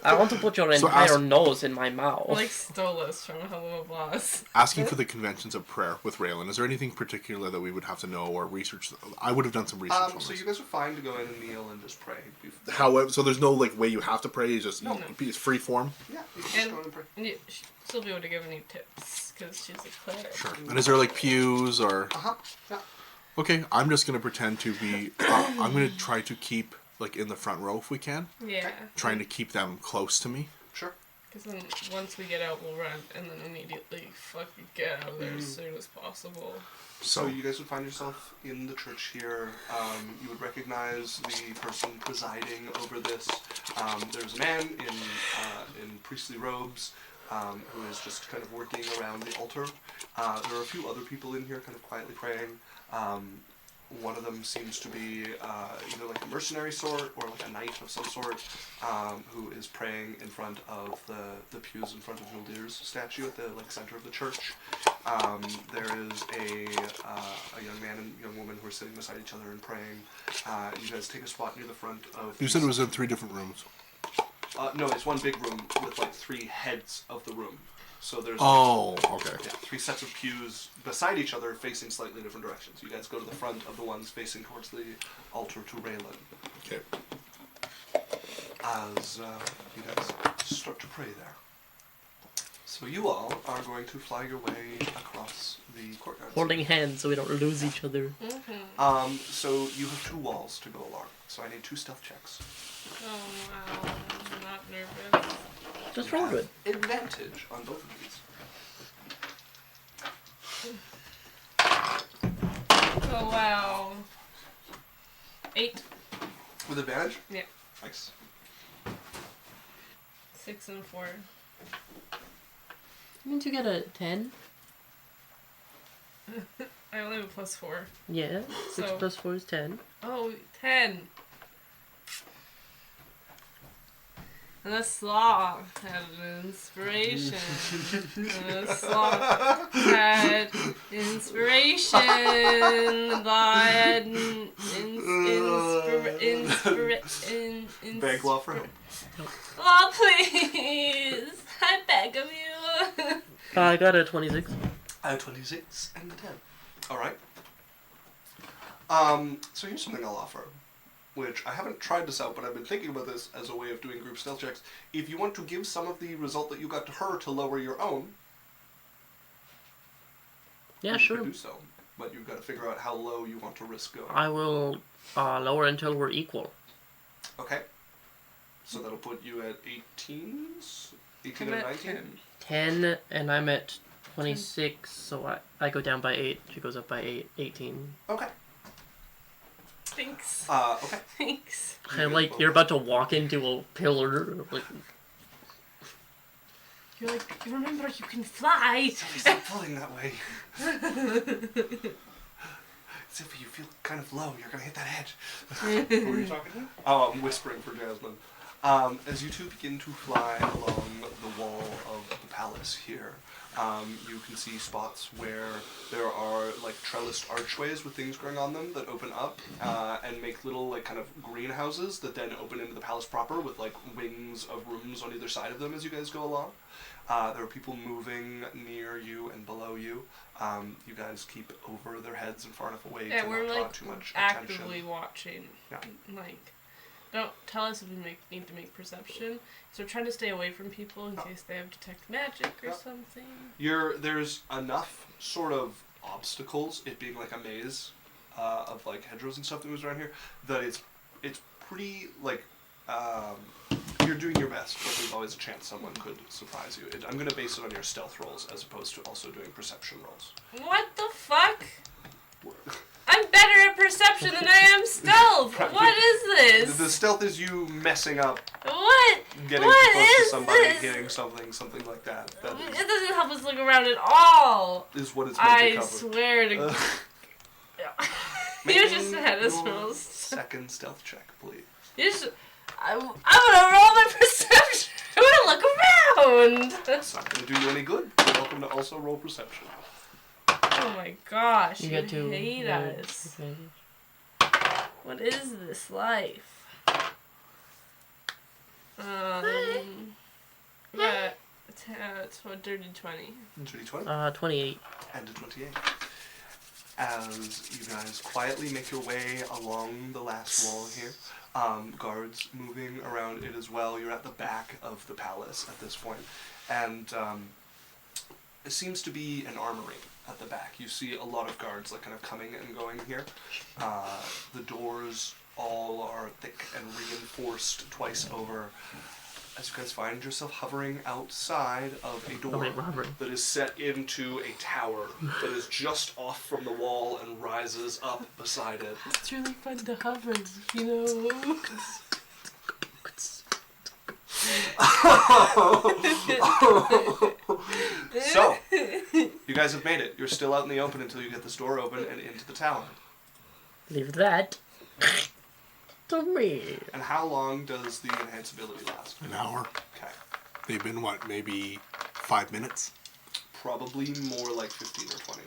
I want to put your So entire nose in my mouth. Like Stolas from Hello Boss. Asking for the conventions of prayer with Raylan. Is there anything particular that we would have to know or research? I would have done some research on So this. you guys are fine to go in and kneel and just pray. However, so there's no like way you have to pray. It's just it's free form. Yeah, you can just go in and pray. And she'll still be able to give any tips because she's a cleric. Sure. And is there like pews or? Yeah. Okay, I'm just gonna pretend to be. I'm gonna try to keep like in the front row if we can. Yeah. Trying to keep them close to me. Sure. Because then once we get out, we'll run and then immediately fucking get out of there as soon as possible. So you guys would find yourself in the church here. You would recognize the person presiding over this. There's a man in priestly robes who is just kind of working around the altar. There are a few other people in here kind of quietly praying. One of them seems to be either like a mercenary sort or like a knight of some sort who is praying in front of the pews in front of Vildir's statue at the like center of the church. There is a young man and young woman who are sitting beside each other and praying. You guys take a spot near the front of... You said it was in 3 different rooms. No, it's one big room with like 3 heads of the room. So there's okay. Yeah, 3 sets of pews beside each other facing slightly different directions. You guys go to the front of the ones facing towards the altar to Raylan. Okay. As you guys start to pray there. So you all are going to fly your way across the courtyard. Holding hands so we don't lose each other. So you have 2 walls to go along. So I need 2 stealth checks. Oh wow, I'm not nervous. Just roll good. Advantage on both of these. Oh wow. 8. With advantage? Yeah. Nice. 6 and 4. Means you get a 10? I only have a +4. Yeah. 6 So- plus 4 is 10. Oh, 10. And the slaw had an inspiration. And the slaw had inspiration. That Beg law for help. Law, please. I beg of you. I got a 26. I have 26 and a 10. Alright. So here's something I'll offer. Which I haven't tried this out, but I've been thinking about this as a way of doing group stealth checks. If you want to give some of the result that you got to her to lower your own, Yeah, you sure. could do so. But you've got to figure out how low you want to risk going. I will lower until we're equal. Okay. So that'll put you at 18s? 18 I'm and at 19? 10, and I'm at 26, so I go down by 8. She goes up by 8, 18. Okay. Thanks. Okay. Thanks. And like, you're about to walk into a pillar. Like, You're like, you remember you can fly. Stop pulling that way. As if you feel kind of low, you're going to hit that edge. Who are you talking to? Oh, I'm whispering for Jasmine. As you 2 begin to fly along the wall of the palace here, you can see spots where there are like trellised archways with things growing on them that open up and make little like kind of greenhouses that then open into the palace proper with like wings of rooms on either side of them as you guys go along. There are people moving near you and below you. You guys keep over their heads and far enough away Yeah, to we're not draw like too much actively attention. watching. Yeah. Like, don't tell us if we need to make perception. So we're trying to stay away from people in case they have detect magic or something. There's enough sort of obstacles, it being like a maze of like hedgerows and stuff that moves around here, that it's pretty like you're doing your best, but there's always a chance someone could surprise you. I'm going to base it on your stealth rolls as opposed to also doing perception rolls. What the fuck? I'm better at perception than I am stealth. What is this? The stealth is you messing up, What? getting What too close to is somebody, this? hitting something like that. That It doesn't help us look around at all. is what it's meant to I cover. swear to. You just had us your rolls. second stealth check, please. You just, I'm gonna roll my perception. I'm gonna look around. It's not going to do you any good. You're welcome to also roll perception. Oh my gosh, You you get to hate roll us. advantage. What is this life? Yeah, it's a dirty 20. Dirty 20. 28. And a 28. As you guys quietly make your way along the last wall here, guards moving around it as well. You're at the back of the palace at this point, and it seems to be an armory at the back. You see a lot of guards like kind of coming and going here. The doors all are thick and reinforced twice over. As you guys find yourself hovering outside of a door wait, we're hovering. that is set into a tower that is just off from the wall and rises up beside it. It's really fun to hover, you know. So, you guys have made it. You're still out in the open until you get this door open and into the tower. Leave that to me. And how long does the enhance ability last? An hour. Okay. They've been, what, maybe 5 minutes? Probably more like 15 or 20.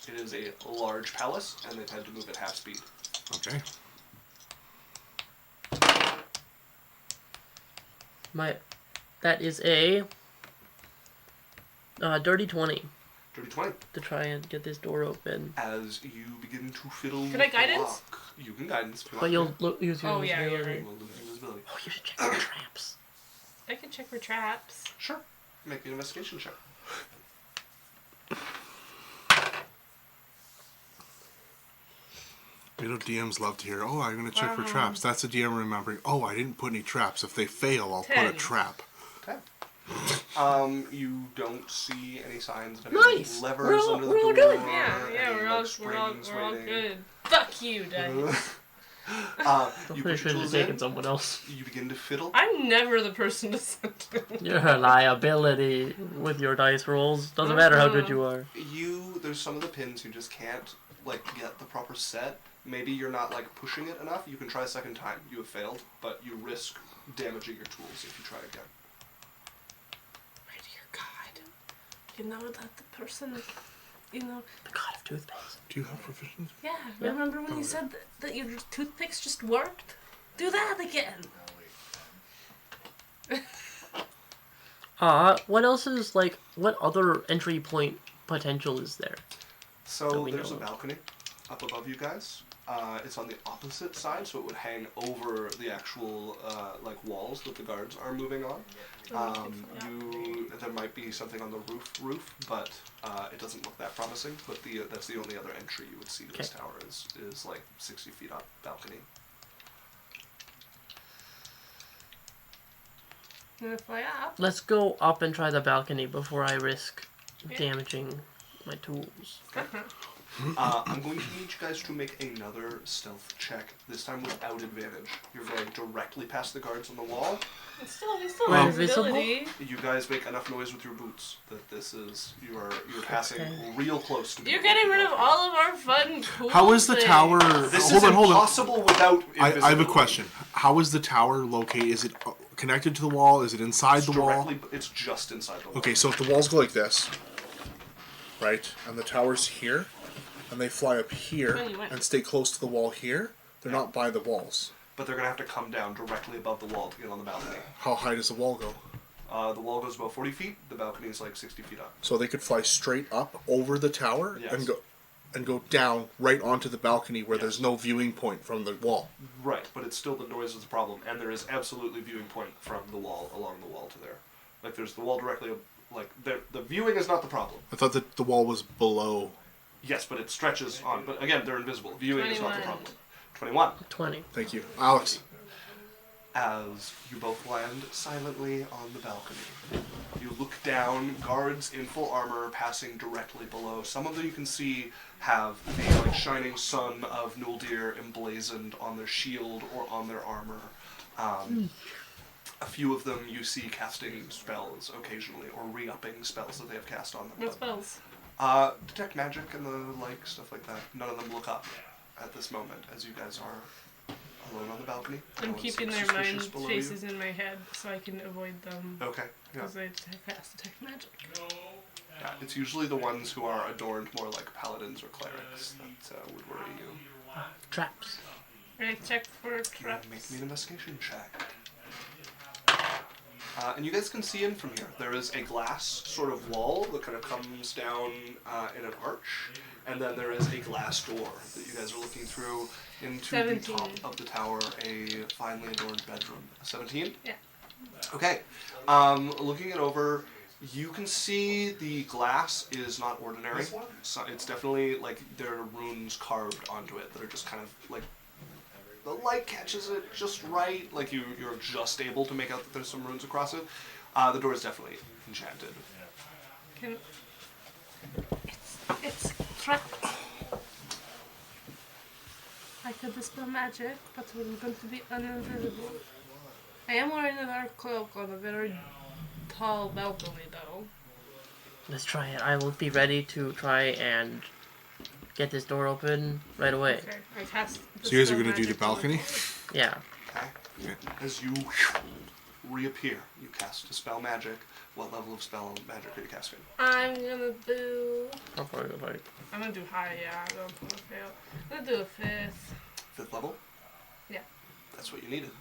It is a large palace, and they tend to move at half speed. Okay. That is a dirty 20 Dirty 20. to try and get this door open. As you begin to fiddle Can with I the guidance? lock, you can guidance. if you But want. you'll use your Oh, yeah, you're invisibility. right. You will lose invisibility. Oh, you should check for traps. I can check for traps. Sure. Make an investigation check. You know, DMs love to hear, oh, I'm going to check for Wow. traps. That's a DM remembering, oh, I didn't put any traps. If they fail, I'll put a 10. trap. Okay. You don't see any signs of any Nice. levers We're all- under the we're all door. good. Yeah, any, we're like, all springs waiting. good. Fuck you, Dice. You I'm put pretty your sure you're tools taking in, someone else. you begin to fiddle. I'm never the person to send them. You're a liability with your dice rolls. Doesn't matter how good you are. There's some of the pins you just can't, like, get the proper set. Maybe you're not, like, pushing it enough. You can try a second time. You have failed, but you risk damaging your tools if you try again. My dear God. You know that the person, you know... The god of toothpaste. Do you have proficiency? Yeah, remember when you said that your toothpicks just worked? Do that again. What else is, like, what other entry point potential is there? So we there's a know of. balcony up above you guys. It's on the opposite side, so it would hang over the actual like walls that the guards are moving on. There might be something on the roof, but it doesn't look that promising. But that's the only other entry you would see to this tower is like 60 feet up balcony. You wanna fly up? Let's go up and try the balcony before I risk damaging my tools. I'm going to need you guys to make another stealth check, this time without advantage. You're going directly past the guards on the wall. It's still We're have invisible? visibility. You guys make enough noise with your boots that you're passing real close to me. You're getting rid of all of our fun, cool How is the things. tower... This hold is on, hold on. impossible without I have a invisibility. question. How is the tower located? Is it connected to the wall? Is it inside the wall? It's just inside the wall. Okay, so if the walls go like this, right, and the tower's here, and they fly up here Oh, you went. and stay close to the wall here, they're not by the walls. But they're going to have to come down directly above the wall to get on the balcony. How high does the wall go? The wall goes about 40 feet. The balcony is like 60 feet up. So they could fly straight up over the tower Yes. and go down right onto the balcony where there's no viewing point from the wall. Right, but it's still the noise is the problem, and there is absolutely viewing point from the wall along the wall to there. Like there's the wall directly, like the viewing is not the problem. I thought that the wall was below. Yes, but it stretches on. But again, they're invisible. Viewing is not the 21. problem. 21. 20. Thank you. Alex. As you both land silently on the balcony. You look down, guards in full armor passing directly below. Some of them you can see have the shining sun of Nuldir emblazoned on their shield or on their armor. A few of them you see casting spells occasionally, or re-upping spells that they have cast on them. What spells? Detect magic and the like, stuff like that. None of them look up at this moment as you guys are alone on the balcony. I'm No one keeping seems their mind suspicious below you. faces in my head so I can avoid them. Okay, yeah. Because I cast detect magic. Yeah, it's usually the ones who are adorned more like paladins or clerics that would worry you. Traps. I check for Make traps. me an investigation check. And you guys can see in from here. There is a glass sort of wall that kind of comes down in an arch, and then there is a glass door that you guys are looking through into 17. the top of the tower, a finely adorned bedroom. 17? Yeah. Okay. Looking it over, you can see the glass is not ordinary. So it's definitely like there are runes carved onto it that are just kind of like the light catches it just right. Like you're just able to make out that there's some runes across it. The door is definitely enchanted. It's trapped. I could dispel magic, but we're going to be uninvisible. I am wearing a dark cloak on a very tall balcony, though. Let's try it. I will be ready to try and get this door open right away. Okay, I cast. So you guys are dispel going to do the magic balcony? Yeah. Okay. As you reappear, you cast Dispel Magic. What level of spell magic are you casting? I'm gonna do. I'll probably go like I'm gonna do high, yeah. I don't want to fail. I'm gonna do a 5th. 5th level? Yeah. That's what you needed.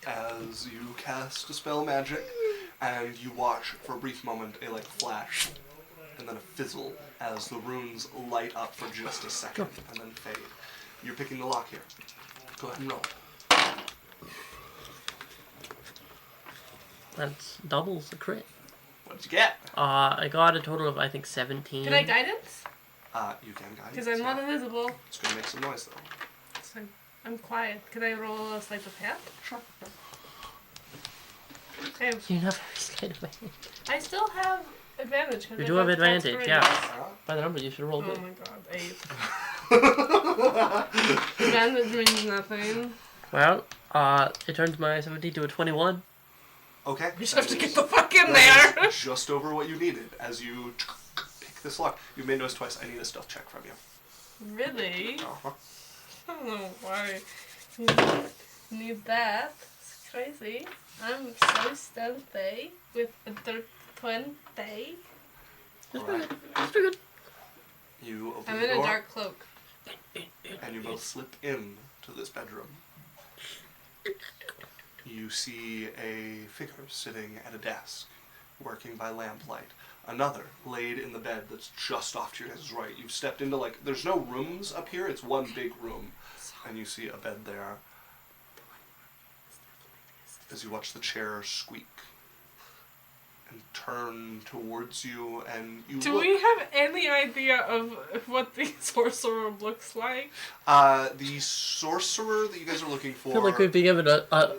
As you cast Dispel Magic, and you watch for a brief moment a like flash, and then a fizzle as the runes light up for just a second, and then fade. You're picking the lock here. Go ahead and roll. that's doubles the crit. What did you get? I got a total of I think 17. Can I guidance? You can guide. Because I'm not invisible. It's gonna make some noise though. So I'm quiet. Can I roll a sleight of hand? Sure. Okay. You're not very scared of me. I still have advantage. 'cause You I do have got advantage, plus yeah. three. By the number, you should roll Oh good. my god, 8. Advantage means nothing. Well, it turns my 17 to a 21. Okay. We just that have to is- get the fuck in that there. is just over what you needed as you pick this lock. You may notice twice. I need a stealth check from you. Really? Uh-huh. I don't know why you need that. It's crazy. I'm so stealthy with a 20. That's Alright. pretty good. That's pretty good. You open I'm the in a door, dark cloak. and you both slip in to this bedroom. You see a figure sitting at a desk, working by lamplight. Another laid in the bed that's just off to your guys' right. You've stepped into like, there's no rooms up here, it's one big room. And you see a bed there. As you watch the chair squeak and turn towards you, and you Do look. we have any idea of what the sorcerer looks like? The sorcerer that you guys are looking for. I feel like we'd be given a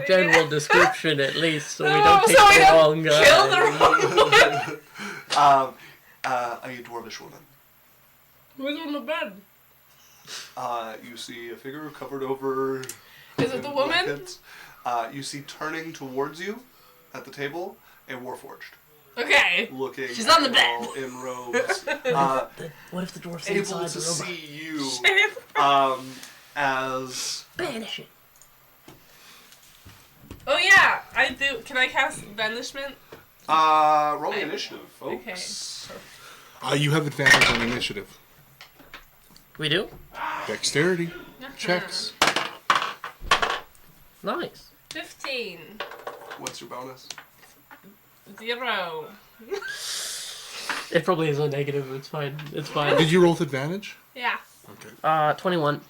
general description at least, so we No, don't take so we the don't wrong guy. kill the wrong one. A dwarvish woman. Who's on the bed? You see a figure covered over. Is it the in woman? blankets. You see turning towards you at the table a warforged, Okay. looking. She's on the at bed. you all in robes, What if the dwarf's able inside to the robot? see you Shit. as. Banish it. Oh yeah, I do. Can I cast banishment? Roll the initiative, folks. Okay. You have advantage on initiative. We do? Dexterity. Checks. Nice. 15. What's your bonus? 0. It probably is a negative. It's fine. It's fine. Did you roll with advantage? Yeah. Okay. 21.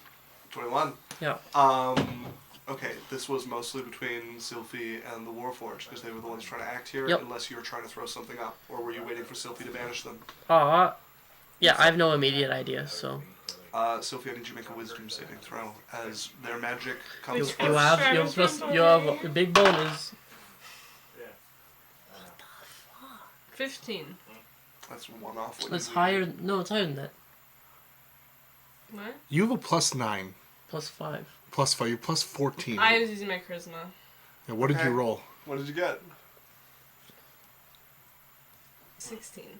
21. Yeah. Okay, this was mostly between Sylphie and the Warforged, because they were the ones trying to act here, Yep. unless you were trying to throw something up, or were you waiting for Sylphie to banish them? Yeah, I have no immediate idea, so. Sylphie, I need you to make a wisdom saving throw, as their magic comes You first. You have a big bonus. 15. That's one off. What It's you higher. No, it's higher than that. What? You have a +9. Plus 5. +5. You're +14. I was using my charisma. And what did Okay. you roll? What did you get? 16.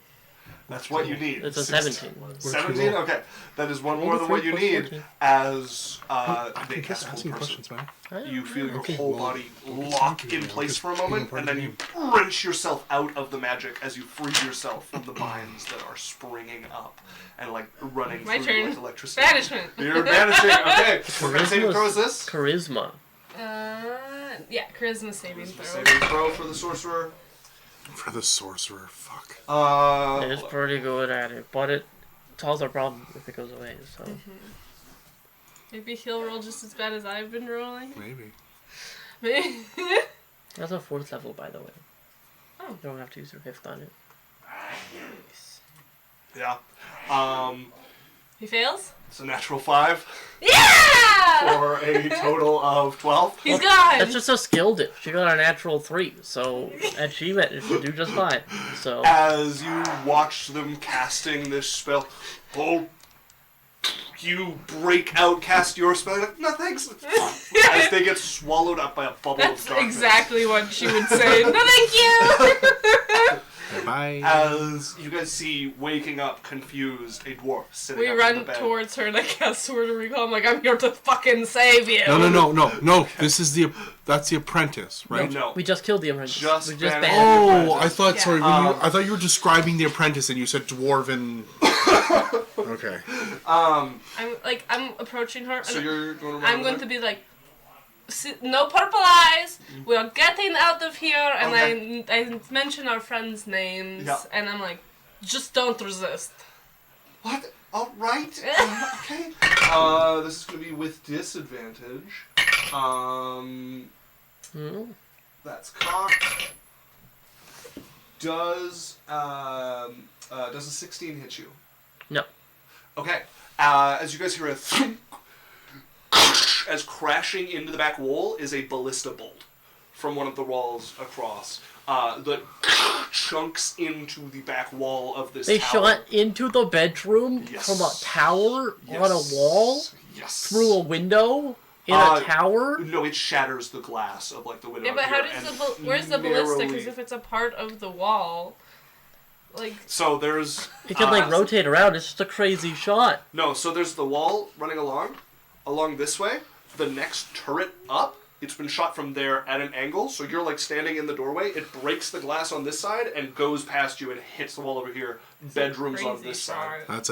That's what you need. It's a 17. 17? Okay. That is one more than what you need as they cast Hold Person. You feel your whole body lock in place for a moment, and then you wrench yourself out of the magic as you free yourself from the binds that are springing up and like running My through turn. you like electricity. Banishment. You're banishing. Okay. What kind of saving throw is this? Charisma. Yeah, charisma saving throw. Saving throw for the sorcerer. For the sorcerer, fuck. It's pretty good at it, but it solves our problem if it goes away, so... Maybe he'll roll just as bad as I've been rolling. Maybe. That's a 4th level, by the way. Oh. You don't have to use your 5th on it. Yeah. He fails? It's a natural 5. Yeah! For a total of 12. He's gone! That's just a skill dip. She got a natural 3, so achievement, it should do just fine. So As you watch them casting this spell, you break out, cast your spell, like, no thanks. As they get swallowed up by a bubble That's of darkness. exactly what she would say. No, thank you! Bye. As you guys see, waking up, confused, a dwarf sitting We up in the run bed. towards her and I cast Sword of Recall. I'm like, I'm here to fucking save you. No. This is that's the apprentice, right? No. we just killed the apprentice. Just we just banished. banned Oh, I thought. Yeah. Sorry, I thought you were describing the apprentice, and you said dwarven. Okay. I'm approaching her. So And you're going to run I'm over going there? to be like, no purple eyes. We are getting out of here. And I mention our friends' names. Yeah. And I'm like, just don't resist. What? Alright. Okay. This is going to be with disadvantage. That's cocked. Does a 16 hit you? No. Okay. As you guys hear a thunk, as crashing into the back wall is a ballista bolt from one of the walls across that chunks into the back wall of this They tower. shot into the bedroom Yes. from a tower on a Yes. wall Yes. through a window in a tower. No, it shatters the glass of like the window. Yeah, but how here does and where's the ballista? Because narrowly- if it's a part of the wall, like... So there's... It can like rotate around. It's just a crazy shot. No, so there's the wall running along this way. The next turret up, it's been shot from there at an angle, so you're like standing in the doorway. It breaks the glass on this side and goes past you and hits the wall over here. Bedrooms on Crazy this side. That's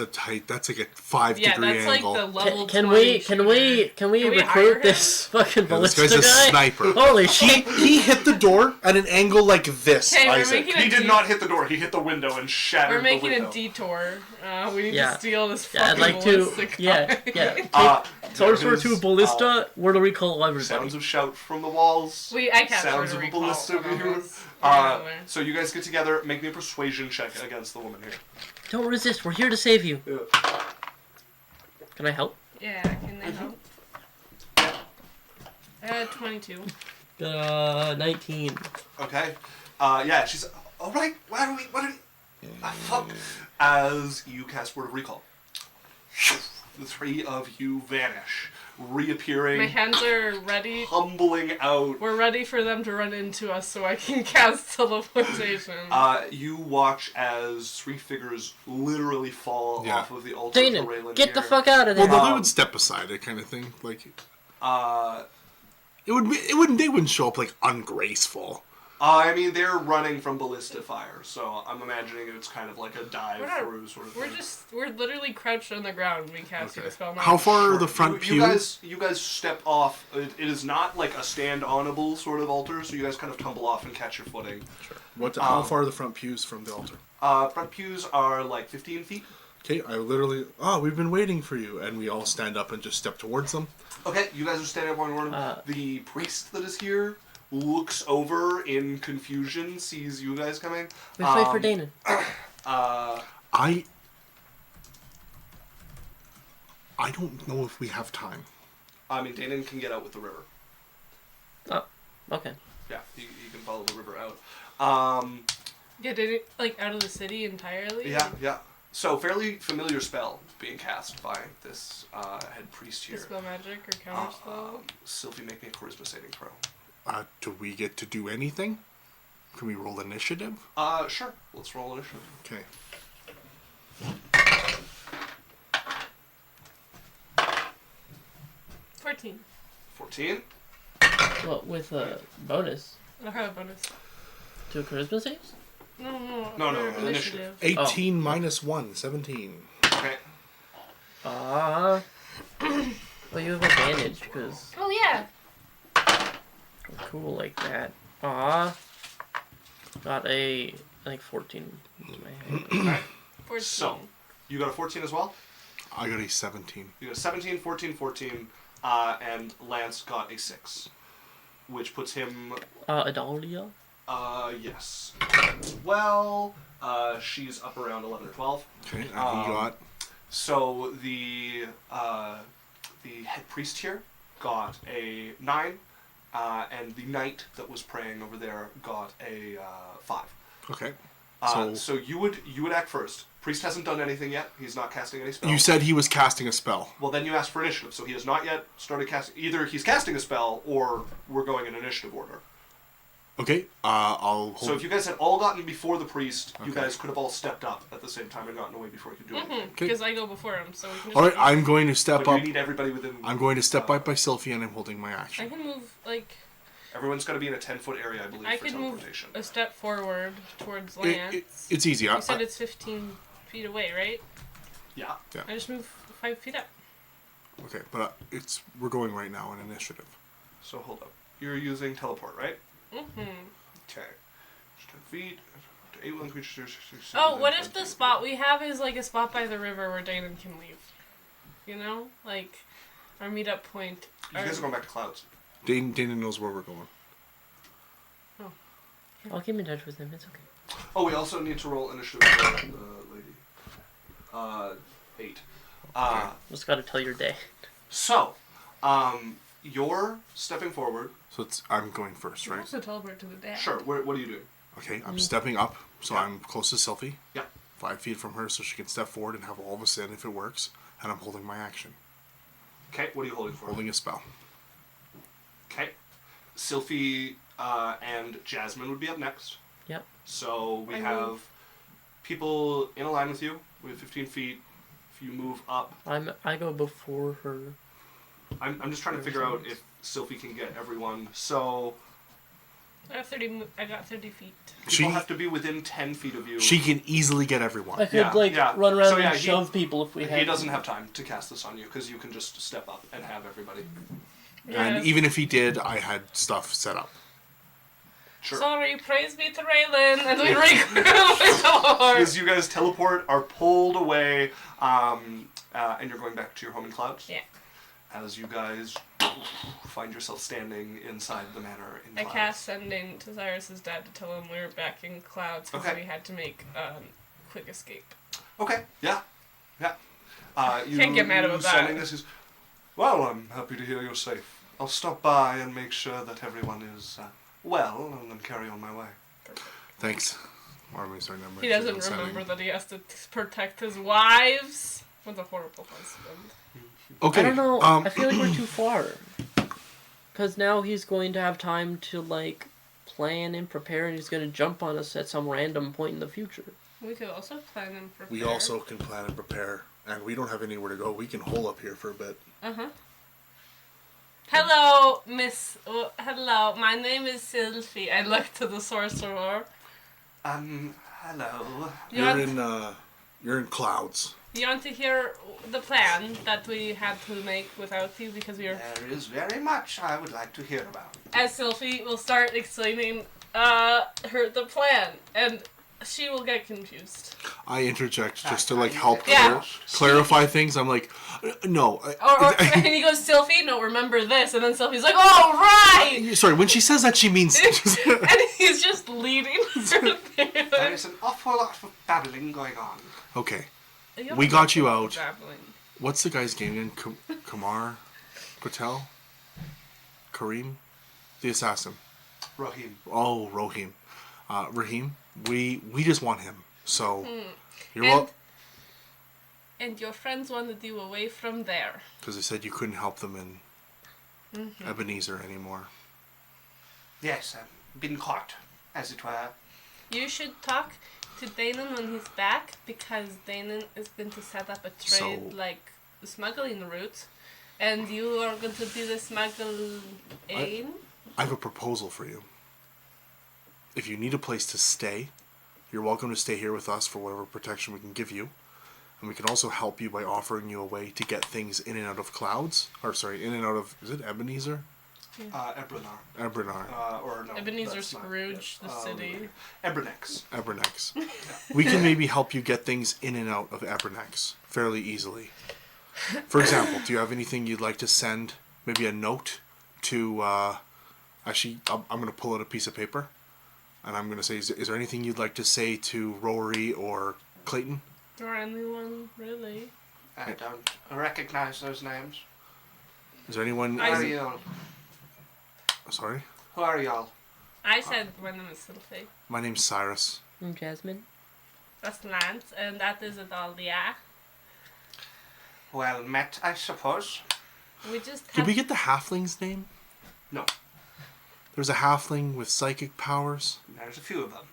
like a 5 Yeah, degree that's angle. like the level Can 20 we shooter. we Can we hire recruit him? this fucking Yeah, this ballista guy's a guy? sniper. Holy shit! He hit the door at an angle like this, Okay, we're Isaac. making He did not hit the door. He hit the window and shattered We're making the window. a detour. We need Yeah. to steal this Yeah, fucking I'd like to. ballistic Yeah, guy. yeah. Take sorcerer there to is, ballista. Where do we call everybody? Sounds of shout from the walls. I can't Sounds sort of a recall ballista what here. it was. So you guys get together, make me a persuasion check against the woman here. Don't resist. We're here to save you. Yeah. Can I help? Yeah, can they help? 22. 19. Okay. Yeah, she's all right. What are we? Fuck. As you cast Word of Recall, the three of you vanish, reappearing. My hands are ready. Humbling out. We're ready for them to run into us so I can cast teleportation. You watch as three figures literally fall off of the altar. Dana, Raylan get the here. fuck out of there. Well, no, they would step aside it kind of thing. Like it wouldn't. They wouldn't show up like ungraceful. I mean, they're running from ballista fire, so I'm imagining it's kind of like a dive We're not- through sort of thing. We're literally crouched on the ground when we cast the spell. How far are the front you pews? you guys step off. It is not like a stand-onable sort of altar, so you guys kind of tumble off and catch your footing. Sure. How far are the front pews from the altar? Front pews are like 15 feet. Okay, I literally. We've been waiting for you, and we all stand up and just step towards them. Okay, you guys are standing up on one. The priest that is here looks over in confusion, sees you guys coming. We wait for Dana. I don't know if we have time. I mean, Danon can get out with the river. Oh, okay. Yeah, you can follow the river out. Yeah, did it like out of the city entirely? Yeah. So, fairly familiar spell being cast by this head priest here. Dispel magic or counter spell? Sylvie, make me a charisma saving throw. Do we get to do anything? Can we roll initiative? Sure. Let's roll initiative. Okay. 14. 14. Well, with a bonus I have a bonus. to charisma saves? No, initiative. 18 minus 1, 17. Okay. Well, you have advantage because Oh, yeah. we're cool like that. Got I think 14 in my head. Okay. 14. So, you got a 14 as well? I got a 17. You got a 17, 14, 14, and Lance got a 6. Which puts him... Adalia? Yes. Well, she's up around 11 or 12. Okay, and he got... So the head priest here got a 9, and the knight that was praying over there got a 5. Okay. So you would act first. Priest hasn't done anything yet. He's not casting any spells. You said he was casting a spell. Well, then you asked for initiative. So he has not yet started casting. Either he's casting a spell, or we're going in initiative order. Okay, I'll hold... So if you guys had all gotten before the priest, you Okay. guys could have all stepped up at the same time and gotten away before he could do anything. Because I go before him, so we can just... Alright, I'm going to step But up. you need everybody within... I'm going to step up by Sylphie and I'm holding my I action. can move, like... Everyone's got to be in a 10-foot area, I believe, I for could move teleportation. a step forward towards Lance. It's easy. You said it's 15 feet away, right? Yeah. I just move 5 feet up. Okay, but we're going right now in initiative. So hold up. You're using teleport, right? Mm-hmm. Okay. 10 feet. To 8 1 creatures. Oh, what if the spot we have is like a spot by the river where Danon can leave? You know? Like, our meetup point. You guys are going back to clouds. Dana knows where we're going. I'll keep in touch with him. It's okay. Oh, we also need to roll initiative for the lady. 8. Just gotta tell your day. So, you're stepping forward. So I'm going first, You right? also teleport to the dad. Sure. What are you doing? Okay, I'm stepping up, so Yeah. I'm close to Sylphie. Yeah. 5 feet from her, so she can step forward and have all of us in if it works. And I'm holding my action. Okay. What are you holding for? Holding a spell. Okay. Sylphie and Jasmine would be up next. Yep. So we I have move. people in a line with you. We have 15 feet. If you move up, I go before her. I'm just trying to figure out if Sylphie can get everyone. So I got 30 feet. people have to be within 10 feet of you. She can easily get everyone. I could Yeah. run around So, yeah, and shove people if we had. He doesn't have time to cast this on you because you can just step up and have everybody. And Yes. even if he did, I had stuff set up. Sure. Sorry, praise be to Raylan, and we teleport. As you guys teleport, are pulled away, and you're going back to your home in clouds. Yeah. As you guys find yourself standing inside the manor in I clouds. cast sending to Cyrus's dad to tell him we were back in clouds because Okay. we had to make quick escape. Okay. Yeah. Yeah. You Can't get mad about that. sending this is. Well, I'm happy to hear you're safe. I'll stop by and make sure that everyone is well, and then carry on my way. Thanks. Or am I starting number He doesn't remember that he has to protect his wives. What a horrible husband. Okay. I don't know. Um, I feel like we're too far. Because now he's going to have time to, like, plan and prepare, and he's going to jump on us at some random point in the future. We could also plan and prepare. we also can plan and prepare. And we don't have anywhere to go. We can hole up here for a bit. Uh-huh. Hello, Miss... hello, my name is Sylphie. I look to the sorcerer. Hello. You're in clouds. You want to hear the plan that we had to make without you because we were... There is very much I would like to hear about. As Sylphie will start explaining the plan, and she will get confused. I interject just to like help Yeah. clarify things. I'm like, no. And he goes, Sylphie, no, remember this. And then Sylphie's like, oh, right! Sorry, when she says that, she means. And he's just leading her There there. is an awful lot of babbling going on. Okay. We got you out. Babbling. What's the guy's name again? Kamar? Patel? Kareem? The assassin. Rahim. Oh, Rohim. Raheem. We just want him. So, you're And- well. And your friends wanted you away from there. Because they said you couldn't help them in Ebenezer anymore. Yes, I've been caught, as it were. You should talk to Danon when he's back, because Danon is going to set up a trade, So- like, smuggling route, And you are going to be the smuggle in? I have a proposal for you. If you need a place to stay, you're welcome to stay here with us for whatever protection we can give you. And we can also help you by offering you a way to get things in and out of clouds. Or sorry, in and out of, is it Ebenezer? Ebrenex. Or no. Ebenezer Scrooge, the city. Ebrenex. We can maybe help you get things in and out of Ebrenex fairly easily. For example, do you have anything you'd like to send? Maybe a note to, actually, I'm going to pull out a piece of paper. And I'm going to say, is there anything you'd like to say to Rory or Clayton? Or anyone, really. I don't recognize those names. Is there anyone... Who are you? Sorry? Who are y'all? I said my name is Sylphie. My name's Cyrus. I'm Jasmine. That's Lance, and that is Adalia. Well met, I suppose. We just have... Did we get the halfling's name? No. There's a halfling with psychic powers. There's a few of them.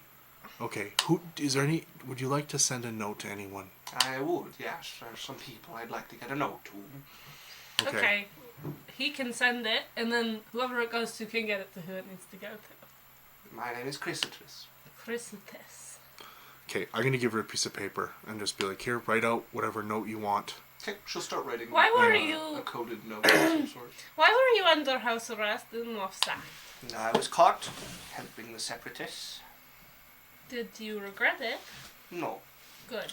Okay. Would you like to send a note to anyone? I would, yes. There's some people I'd like to get a note to. Okay. He can send it, and then whoever it goes to can get it to who it needs to go to. My name is Chrysalis. Chrysalis. Okay, I'm going to give her a piece of paper and just be like, here, write out whatever note you want. Okay, she'll start writing Why were a you... coded note of some sort. Why were you under house arrest in Moftzakt? I was caught helping the separatists. Did you regret it? No. Good.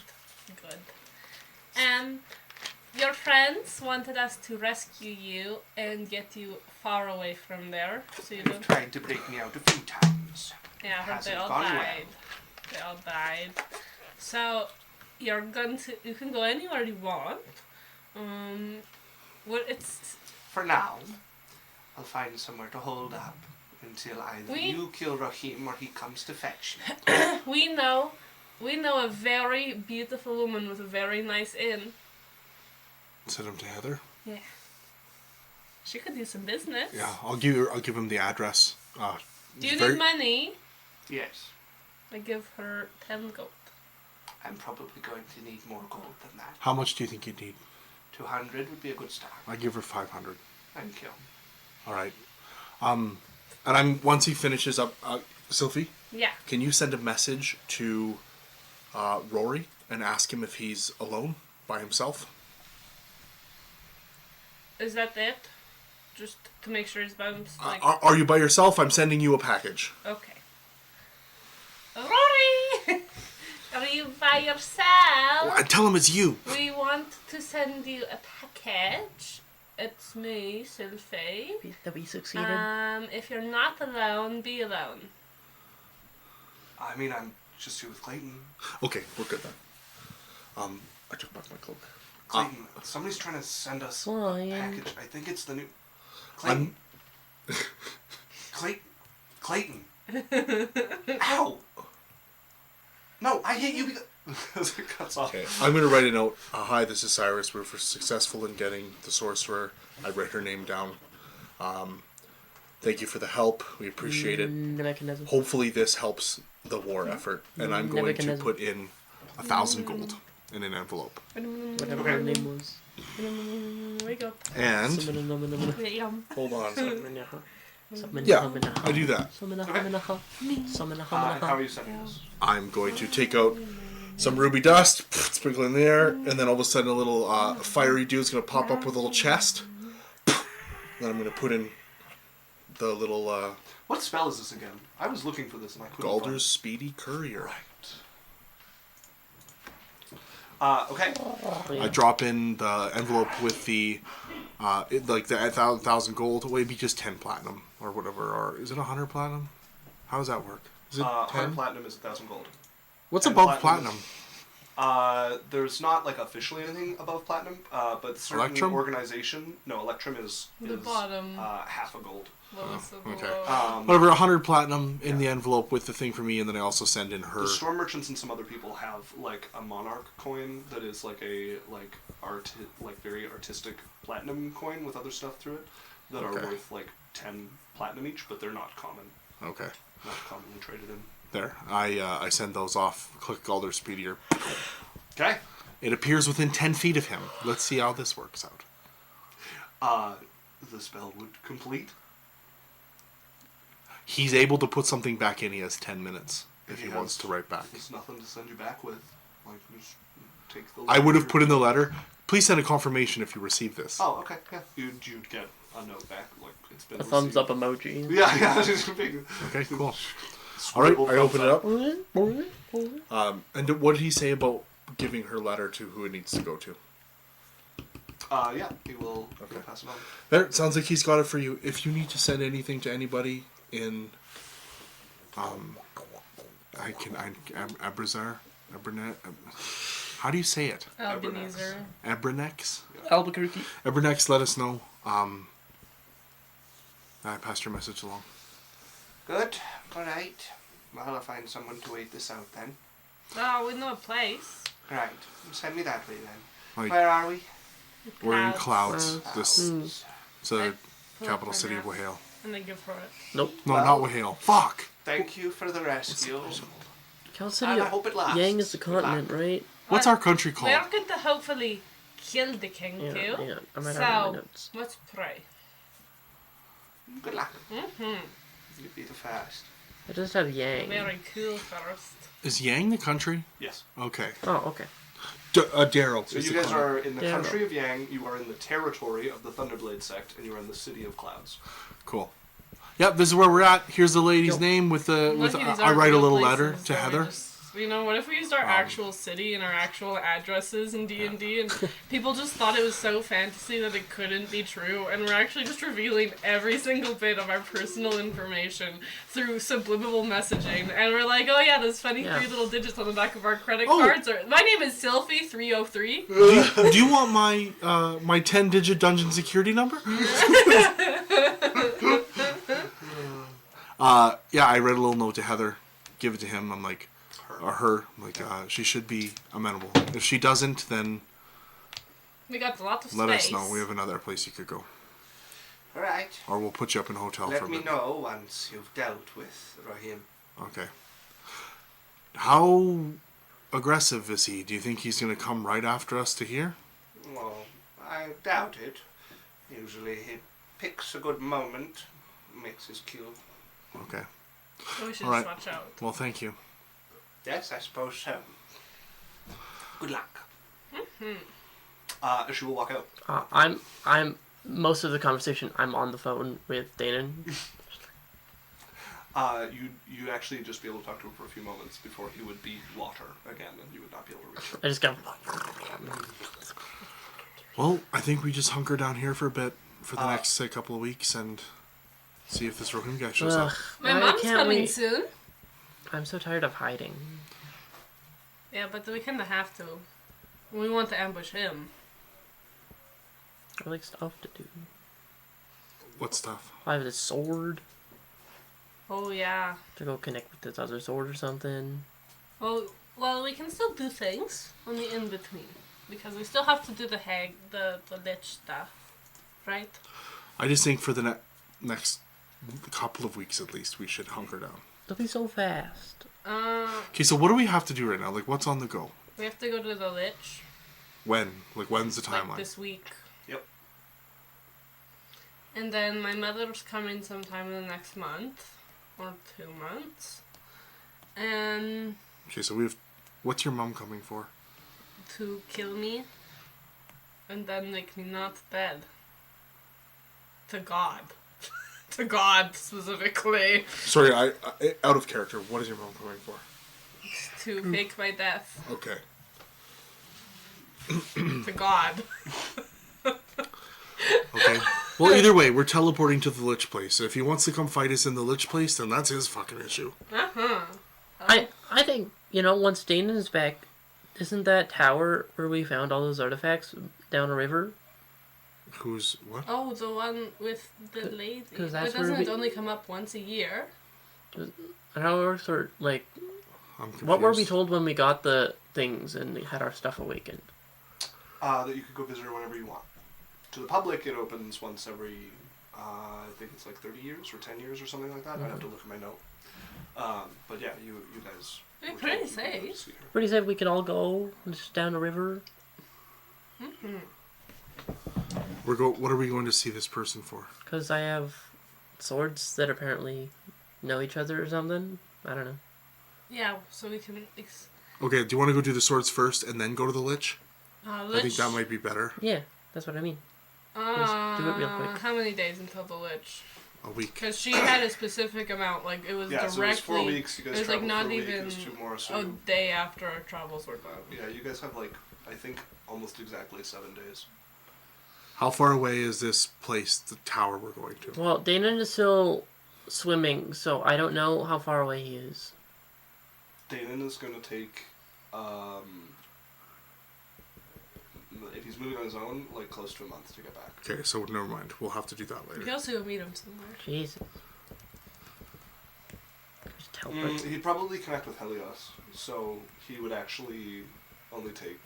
Your friends wanted us to rescue you and get you far away from there, so you They've don't... tried to break me out a few times. Yeah, I heard they Hasn't all gone well. died. They all died. So, you can go anywhere you want. It's... For now, I'll find somewhere to hold up until either you kill Rahim or he comes to fetch me. We know a very beautiful woman with a very nice inn. Send him to Heather. Yeah. She could do some business. Yeah, I'll give him the address. Do you need money? Yes. I give her 10 gold. I'm probably going to need more gold than that. How much do you think you'd need? 200 would be a good start. I give her 500. Thank you. All right. And once he finishes up, Sylphie. Yeah. Can you send a message to Rory and ask him if he's alone by himself? Is that it? Just to make sure he's bounced? Like... Are you by yourself? I'm sending you a package. Okay. Rory! Are you by yourself? Tell him it's you. We want to send you a package. It's me, Sylphie. That we succeeded. If you're not alone, be alone. I mean, I'm just here with Clayton. Okay, we're good then. I took back my cloak. Clayton, somebody's trying to send us a package. I think it's the new... Clayton. Clayton. Ow! No, I hit you because it cuts off. Okay, I'm going to write a note. Hi, this is Cyrus. We're successful in getting the sorcerer. I write her name down. Thank you for the help. We appreciate it. Nebuchadnezzar. Hopefully this helps the war effort. And I'm going to put in 1,000 gold in an envelope. Whatever her name was. Wake up. And... Hold on. Yeah, I do that. How are you sending this? I'm going to take out some ruby dust, sprinkle it in there, and then all of a sudden a little fiery dude's going to pop up with a little chest. Then I'm going to put in the little... What spell is this again? I was looking for this and I couldn't find Galder's Speedy Courier. Right. Okay. I drop in the envelope with the... like the 1,000 gold. Well, it'd be just 10 platinum or whatever. Or is it 100 platinum? How does that work? Is it 100 10? platinum is 1,000 gold. What's And above platinum platinum? There's not like officially anything above platinum, but certain Electrum? organization. No, Electrum is The bottom. half a gold. Lowest of okay. low. Whatever, 100 platinum in the envelope with the thing for me, and then I also send in her... The storm merchants and some other people have like a monarch coin that is like a very artistic platinum coin with other stuff through it that are worth like 10 platinum each, but they're not common. Okay. Not commonly traded in. There. I send those off. Click Galder Speedier. Okay. It appears within 10 feet of him. Let's see how this works out. The spell would complete. He's able to put something back in. He has 10 minutes if he Yes. wants to write back. There's nothing to send you back with. Like, just take the I would have letter. put in the letter, please send a confirmation if you receive this. Oh, okay, yeah. You'd get a note back, like, it's been A thumbs up received. emoji. Yeah, just a big... Okay, cool. All right, I open it up. up. And what did he say about giving her letter to who it needs to go to? Yeah, he will Okay. pass it on. There, sounds like he's got it for you. If you need to send anything to anybody in, Ebrenex, how do you say it? Ebenezer. Ebrenex? Albuquerque. Ebrenex, let us know. I passed your message along. Good, alright. Well, I'll find someone to wait this out then. Oh, we know a place. Right, send me that way then. Like, Where are we? we're in Clouds. Clouds. This it's a capital city of Wahale. And they give her it. Nope. No, Well- not Wahale. Fuck! Thank you for the rescue. Cal City. And I hope it lasts. Yang is the Good luck. continent, right? What's our country called? We're going to hopefully kill the king Yeah, too. yeah. I might have it in my So, notes. let's pray. Good luck. Mm-hmm. You be the first. I just have Yang. Very cool first. Is Yang the country? Yes. Okay. Oh, okay. Daryl. So is you the guys continent. are in the Yeah. country of Yang, you are in the territory of the Thunderblade sect, and you are in the city of Clouds. Cool. Yep, this is where we're at. Here's the lady's Yep. name with the Lucky these I aren't write a real little places letter to that we Heather. just- you know, what if we used our actual city and our actual addresses in D&D and people just thought it was so fantasy that it couldn't be true, and we're actually just revealing every single bit of our personal information through subliminal messaging, and we're like, oh yeah, those funny Yeah. 3 little digits on the back of our credit Oh. cards are, my name is Sylphie303. Do you want my my 10-digit dungeon security number? Yeah, I read a little note to Heather, give it to him. I'm like, or her. I'm like, she should be amenable. If she doesn't, then We got lots of space. let us know. We have another place you could go, Alright. or we'll put you up in a hotel for Let a me bit. know once you've dealt with Rahim. Okay. How aggressive is he? Do you think he's gonna come right after us to here? Well, I doubt it. Usually he picks a good moment, makes his cue. Okay. So we should All right. just watch out. Well, thank you. Yes, I suppose so. Good luck. She will walk out. I'm most of the conversation. I'm on the phone with Danon. You actually just be able to talk to him for a few moments before he would be water again, and you would not be able to reach him. I just go. Well, I think we just hunker down here for a bit for the Uh, next, say, couple of weeks and see if this Rohim guy shows Ugh, up. My why mom's can't coming we- soon. I'm so tired of hiding. Yeah, but we kind of have to. We want to ambush him. I like stuff to do. What stuff? I have this sword Oh yeah. to go connect with this other sword or something. Well, we can still do things on the in between because we still have to do the lich stuff, right? I just think for the next couple of weeks at least, we should hunker down. It'll be so fast. Okay, so what do we have to do right now? Like, what's on the go? We have to go to the lich When? Like, when's the timeline? like this week, Yep. and then my mother's coming sometime in the next month or 2 months, and Okay, so we have... What's your mom coming for? to kill me, and then make me not dead. To God. To God, specifically. Sorry, I out of character. What is your mom coming for? To fake my death. Okay. To God. Okay. Well, either way, we're teleporting to the Lich place. If he wants to come fight us in the Lich place, then that's his fucking issue. I think, once Danon is back, isn't that tower where we found all those artifacts down a river? Who's... what? Oh, the one with the lady. 'cause But that's where doesn't it we- only come up once a year? How it works, or, like, I'm confused. what were we told when we got the things and we had our stuff awakened? That you could go visit her whenever you want. To the public, it opens once every, I think it's like 30 years or 10 years or something like that. I'd have to look at my note. But yeah, you guys... You're were pretty told you could go safe. see her. Pretty said we could all go just down the river. What are we going to see this person for? Because I have swords that apparently know each other or something. I don't know. Yeah, so we can... Okay, do you want to go do the swords first and then go to the lich? Lich. I think that might be better. Yeah, that's what I mean. Just do it real quick. How many days until the lich? A week. Because she had a specific amount, like, it was Yeah, directly... so it was 4 weeks. You guys it was, like, traveled not for a week. even It was 2 more, so a day after our travels were done. yeah, you guys have, like, I think almost exactly 7 days. How far away is this place, the tower we're going to? Well, Dana is still swimming, so I don't know how far away he is. Danon is going to take, if he's moving on his own, like, close to a month to get back. Okay, so never mind. We'll have to do that We can later. also go meet him somewhere. Jesus. Just teleport. He'd probably connect with Helios, so he would actually only take,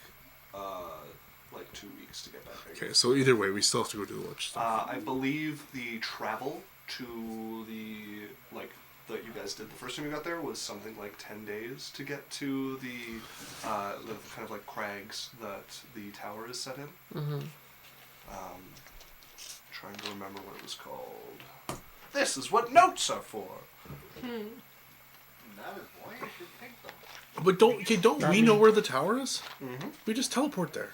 like 2 weeks to get back. Okay, so either way, we still have to go do the lich stuff. I believe the travel to the, like, that you guys did the first time you got there was something like 10 days to get to the kind of like crags that the tower is set in. Mm-hmm. Trying to remember what it was called. This is what notes are for. But don't we know where the tower is? Mm-hmm. We just teleport there.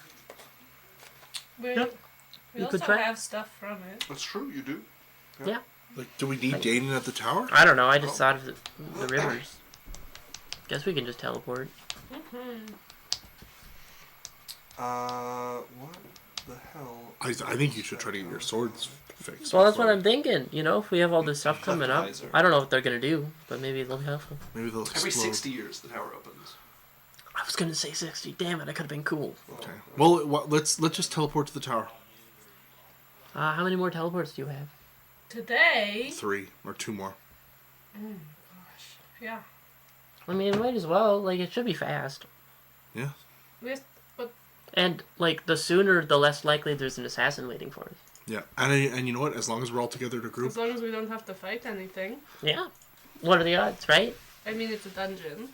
We Yep. we You also could try. have stuff from it. That's true, you do. Yeah. Like, do we need Danon at the tower? I don't know. I just thought of the rivers. Guess we can just teleport. What the hell? I think you should try to get your swords fixed. Well, that's what before- I'm thinking. You know, if we have all this stuff coming up, Advisor. I don't know what they're gonna do, but maybe they'll be helpful. Maybe they'll explode. Every 60 years the tower opens. I was gonna say 60. Damn it! I could have been cool. Okay. Well, let's just teleport to the tower. How many more teleports do you have? Today... 3 or 2 more. Yeah. I mean, might as well. Like, it should be fast. Yeah. But And like, the sooner, the less likely there's an assassin waiting for us. Yeah. And you know what? As long as we're all together in a group. as long as we don't have to fight anything. Yeah. What are the odds, right? I mean, it's a dungeon.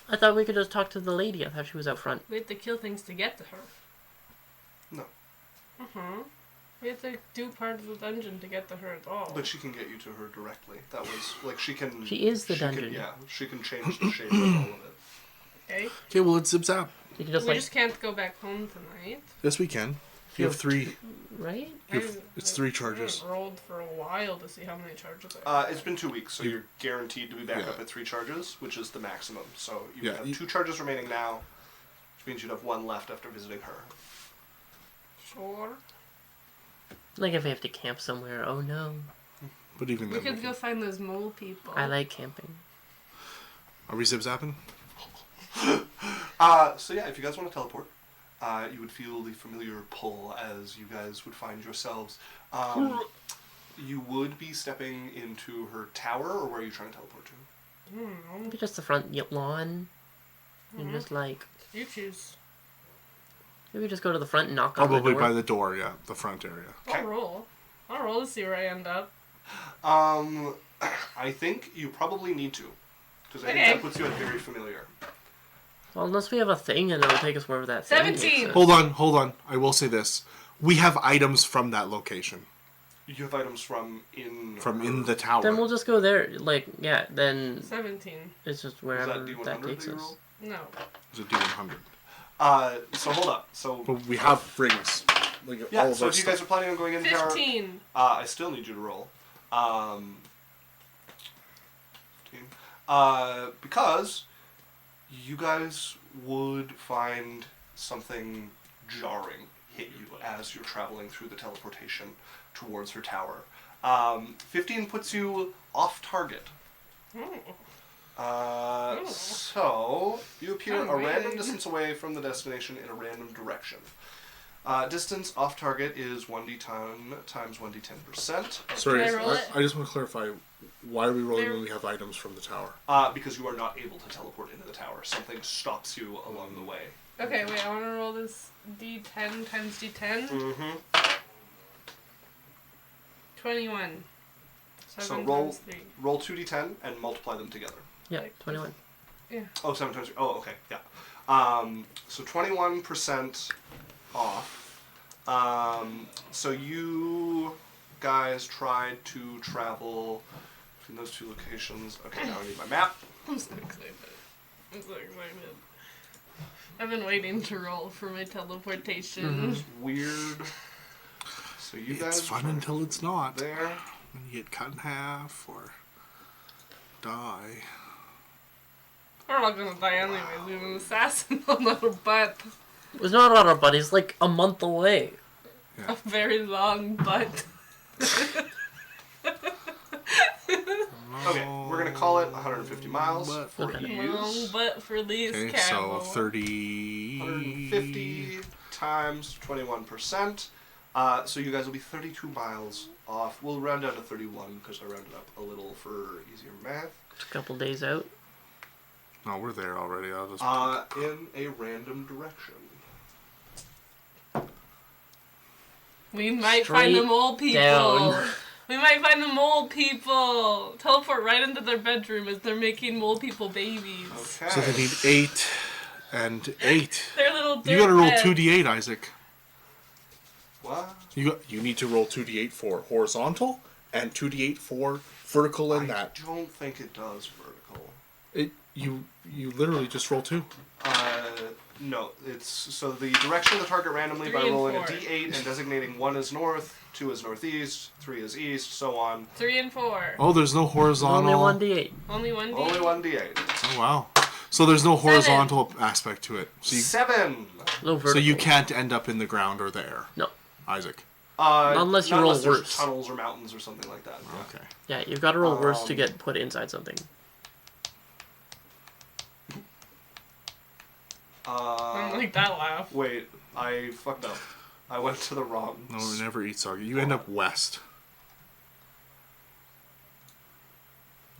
I thought we could just talk to the lady. I thought she was out front. We have to kill things to get to her. No. We have to do part of the dungeon to get to her at all. But she can get you to her directly. That was, like, she can... She is the she can- dungeon. yeah, she can change the shape of all of it. Okay? Okay, well, it's zip zap. You can just We like, just can't go back home tonight. Yes, we can. You have 3. right? It's 3 charges. I haven't rolled for a while to see how many charges I have. It's been 2 weeks, so you're guaranteed to be back Yeah. up at 3 charges, which is the maximum. So you Yeah, have you- 2 charges remaining now, which means you'd have 1 left after visiting her. Sure. Like if we have to camp somewhere. Oh no. But even We then, could go find those mole people. I like camping. are we zip zapping? So yeah, if you guys want to teleport, you would feel the familiar pull as you guys would find yourselves. You would be stepping into her tower, or where are you trying to teleport to? Maybe just the front lawn. And just like, You choose. maybe just go to the front and knock on the Probably door. by the door, yeah, the front area. Okay. I'll roll. I'll roll to see where I end up. I think you probably need to, because I think Okay. that puts you at very familiar. Well, unless we have a thing and it'll take us wherever that thing takes 17. us. Hold on. I will say this: we have items from that location, You have items from in the tower. Then we'll just go there. Like, yeah, then 17. it's just Was wherever that D100 that takes that you us. rolled? No. It's a D100. So hold up. So But we have rings. Like yeah. all of So our if you stuff. guys are planning on going in tower, 15. I still need you to roll. 15. Because you guys would find something jarring hit you as you're traveling through the teleportation towards her tower. 15 puts you off target. So you appear Oh, a random really? distance away from the destination in a random direction. Distance off target is 1d10 times 1d10%. Sorry, Can I roll it? I just want to clarify. Why are we rolling There- when we have items from the tower? Because you are not able to teleport into the tower. Something stops you along the way. Okay, wait, I want to roll this d10 times d10. Mm-hmm. 21. 7 So roll times 3. roll 2d10 and multiply them together. Yeah, Like, 21. Oh, 7 times 3. Oh, okay, yeah. So 21% off. So you guys tried to travel between those two locations. Okay, now I need my map. I'm so excited. I'm so excited. I've been waiting to roll for my teleportation. It's weird. So you guys. It's fun until it's not. There. When you get cut in half or die. We're not gonna die anyways. We have an assassin on our butt. It's not on our butt. He's like a month away. A very long butt. Okay, we're gonna call it 150 miles for Okay. ease. Long butt for these Okay, camel. so 30... 150 times 21%. So you guys will be 32 miles off. We'll round down to 31 because I rounded up a little for easier math. It's a couple days out. No, we're there already. I'll just... In a random direction. We might Straight find the mole people. down. We might find the mole people. Teleport right into their bedroom as they're making mole people babies. Okay. So they need 8 and 8. They're little You gotta roll dirtbags. 2d8, Isaac. What? You need to roll 2d8 for horizontal and 2d8 for vertical and I that. don't think it does vertical. You literally just roll 2. No, it's so the direction of the target randomly by 3 and rolling a 4. d8 and designating 1 as north, 2 as northeast, 3 as east, so on. 3 and 4. Oh, there's no horizontal. Only 1d8. Only one D. Only 1 d8. Oh wow. So there's no horizontal aspect to it. So 7. No vertical. so you can't end up in the ground or the air. No. Isaac. Unless you roll there's worse. tunnels or mountains or something like that. Yeah. Okay. Yeah, you've got to roll worse to get put inside something. I don't like that laugh. Wait, I fucked up. I went to the wrong. No, never eat soggy. You end up west.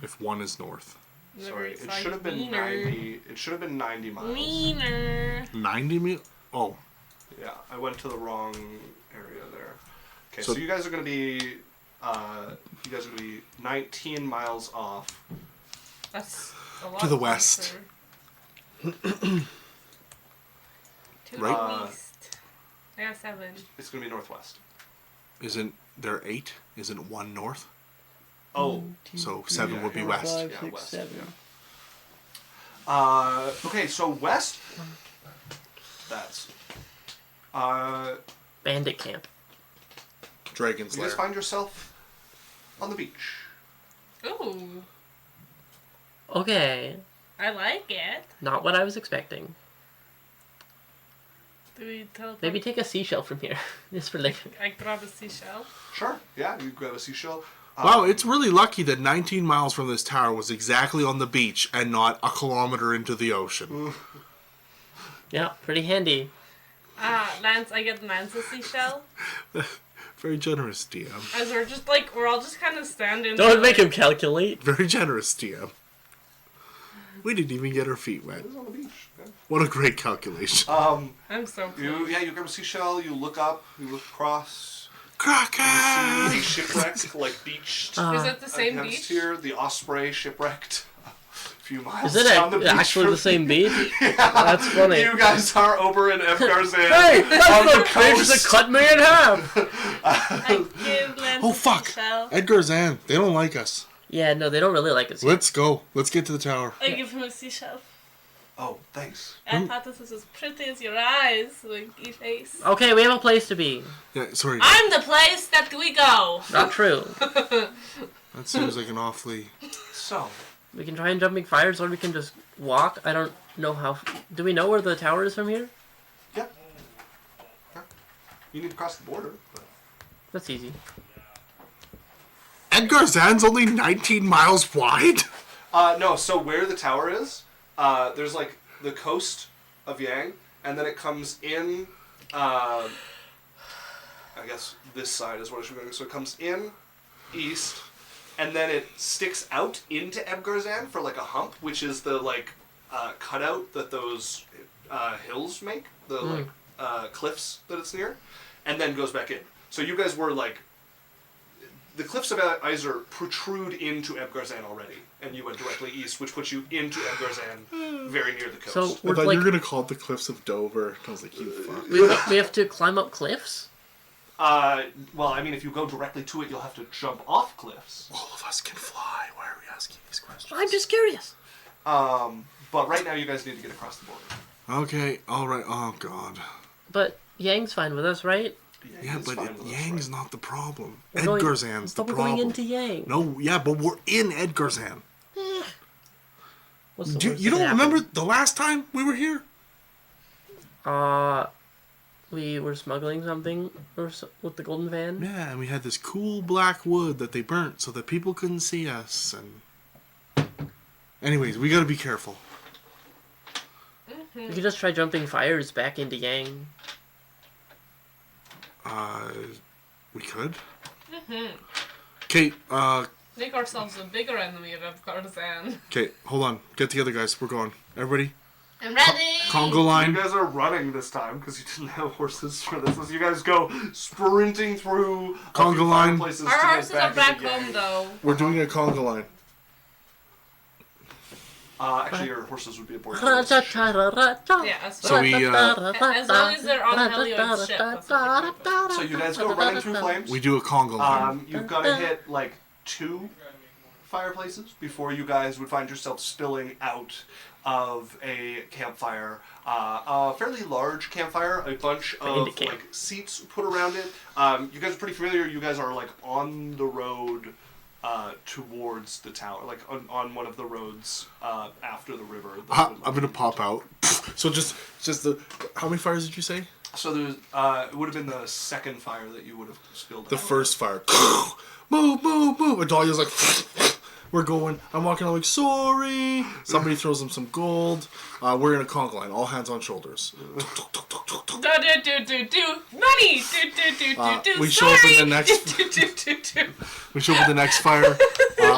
If 1 is north. Never Sorry, eat it soggy should have been wiener. 90. It should have been 90 miles. Wiener. 90 meal? Oh. Yeah, I went to the wrong area there. Okay, So- so you guys are gonna be, 19 miles off. That's a lot. To the west. closer. To Right. the east. I got 7. It's gonna be northwest. Isn't there 8? Isn't 1 north? Oh, So 7 would be Yeah, west. yeah, west. Okay, so west. That's. Bandit camp. Dragon's You guys Lair. find yourself on the beach. Ooh. Okay. I like it. Not what I was expecting. Do we teleport? Maybe take a seashell from here. Just for like... I grab a seashell. Sure. Yeah, you grab a seashell. Wow, it's really lucky that 19 miles from this tower was exactly on the beach and not a kilometer into the ocean. Yeah, pretty handy. Lance, I get Lance a seashell. Very generous, DM. As we're all just kind of standing Don't there, make like, him calculate. Very generous, DM. We didn't even get our feet wet. It was on the beach. Yeah. What a great calculation. I'm so pleased. You grab a seashell. You look up. You look across. Kraken! See the shipwreck, like beached. Is it the same against beach? here, the Osprey shipwrecked. A few miles Is it down the beach actually from the same beach? That's funny. You guys are over in Evgarzan. Hey, on that's the the fish that coast. cut me in half! I give Lance Oh, a fuck! seashell. Edgar Zan, they don't like us. Yeah, no, they don't really like us. Let's go. Let's get to the tower. I give him a seashell. Oh, thanks. I thought this was as pretty as your eyes, winky face. Okay, we have a place to be. Yeah, sorry. I'm the place that we go. Not true. That seems like an awfully... So, We can try and jumping fires, or we can just walk. I don't know how... Do we know where the tower is from here? yep. Yeah. You need to cross the border. But... That's easy. Edgar Zan's only 19 miles wide? No, so where the tower is, there's like the coast of Yang, and then it comes in, I guess this side is what I should go. So it comes in, east, and then it sticks out into Ebgarzan for like a hump, which is the like cutout that those hills make, the like cliffs that it's near, and then goes back in. So you guys were like, the cliffs of Iser protrude into Ebgarzan already, and you went directly east, which puts you into Ebgarzan, very near the coast. So I we're thought like... you were going to call it the Cliffs of Dover. I was like, you fuck. We have to climb up cliffs? Well, I mean, if you go directly to it, you'll have to jump off cliffs. All of us can fly. Why are we asking these questions? I'm just curious. But right now, you guys need to get across the border. Okay, alright. Oh, God. But Yang's fine with us, right? Yeah, it's but fine with us, Yang's right? not the problem. We're going- Edgarzan's the But we're problem. going into Yang. No, yeah, but we're in Edgarzan. What's the Do, worst you that don't can remember the last time we were here? happen? We were smuggling something with the golden van. Yeah, and we had this cool black wood that they burnt so that people couldn't see us. And anyways, we gotta be careful. We could just try jumping fires back into Yang. We could. Okay, Make ourselves a bigger enemy of Edgarzan. okay, hold on. Get together, guys. We're going. Everybody, I'm ready! Congo You line. guys are running this time because you didn't have horses for this. So you guys go sprinting through Congo line. places Our to get horses are back into home Yang. though. We're doing a conga line. Actually, your horses would be aboard. Yeah, that's So fine. we, As long as they're on Helioid's ship, that's what we keep it. So you guys go running through flames. We do a conga line. You've got to hit like 2 fireplaces before you guys would find yourself spilling out of a campfire. A fairly large campfire, a bunch of like seats put around it. You guys are pretty familiar. You guys are like on the road towards the tower, like on one of the roads after the river. I'm gonna pop out. So just the. How many fires did you say? So there's it would have been the second fire that you would have spilled. The out. first fire. Move, move, move. And Dahlia's like, we're going. I'm walking out like, sorry. Somebody throws them some gold. We're in a conga line. All hands on shoulders. Do. Money! Do. We show up in the next. Do. We show up in the next fire.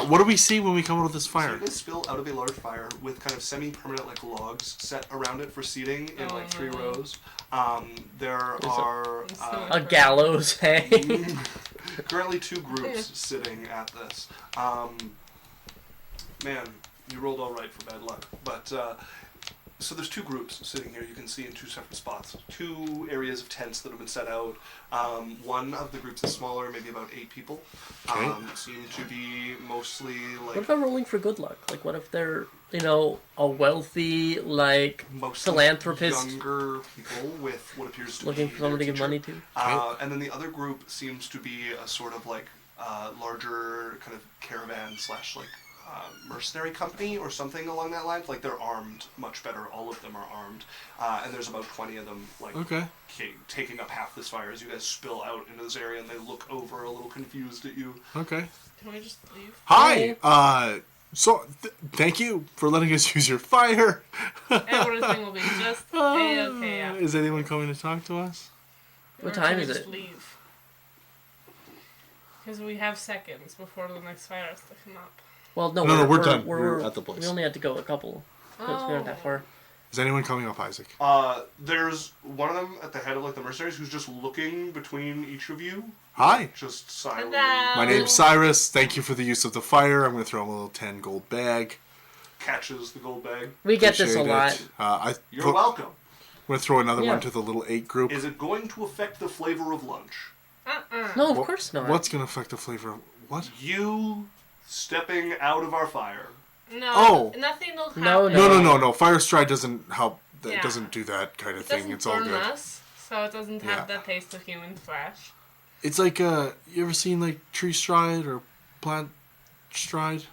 What do we see when we come out of this So fire? you guys spill out of a large fire with kind of semi-permanent like logs set around it for seating in like 3 rows. There are A gallows hang. currently 2 groups sitting at this. Man, you rolled all right for bad luck. But so there's 2 groups sitting here. You can see in 2 separate spots. 2 areas of tents that have been set out. One of the groups is smaller, maybe about 8 people. Okay. Seem to be mostly like. What about rolling for good luck? Like, what if they're, a wealthy, like, Mostly philanthropist younger people with what appears to looking be for someone to their give teacher. money to? And then the other group seems to be a sort of like larger kind of caravan slash like mercenary company or something along that line. Like they're armed much better. All of them are armed, and there's about 20 of them like Okay. taking up half this fire as you guys spill out into this area, and they look over a little confused at you. Okay. Can we just leave? Hi. So, thank you for letting us use your fire. Everything will be just A-okay. Yeah. Is anyone coming to talk to us? What Or time can we is just it? leave? Because we have seconds before the next fire has to come up. Well, no, No, we're done. We're at the place. We only had to go a couple. Because we aren't that far. Is anyone coming up, Isaac? There's one of them at the head of like the mercenaries who's just looking between each of you, Hi. just silently. Hello. My name's Cyrus. Thank you for the use of the fire. I'm going to throw him a little 10 gold bag. Catches the gold bag. We get this a Appreciate lot. it. You're welcome. I'm going to throw another Yeah. one to the little 8 group. Is it going to affect the flavor of lunch? No, of What- course not. What's going to affect the flavor of what? You stepping out of our fire. No, Oh. nothing will happen. No, No. Fire stride doesn't help. That Yeah. doesn't do that kind of It thing. doesn't It's all burn good. us, so it doesn't Yeah. have the taste of human flesh. It's like you ever seen like tree stride or plant stride?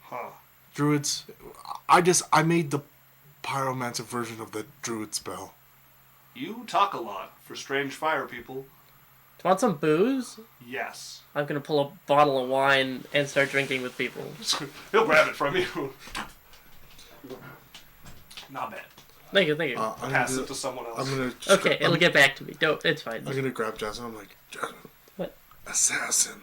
Huh. Druids. I made the pyromancer version of the druid spell. You talk a lot for strange fire people. Want some booze? Yes. I'm gonna pull a bottle of wine and start drinking with people. He'll grab it from you. Not bad. Thank you. I'm gonna Pass do- it to someone else. I'm gonna. Okay, it'll get back to me. Don't. It's fine. I'm gonna grab Jasmine. I'm like, Jasmine. What? Assassin.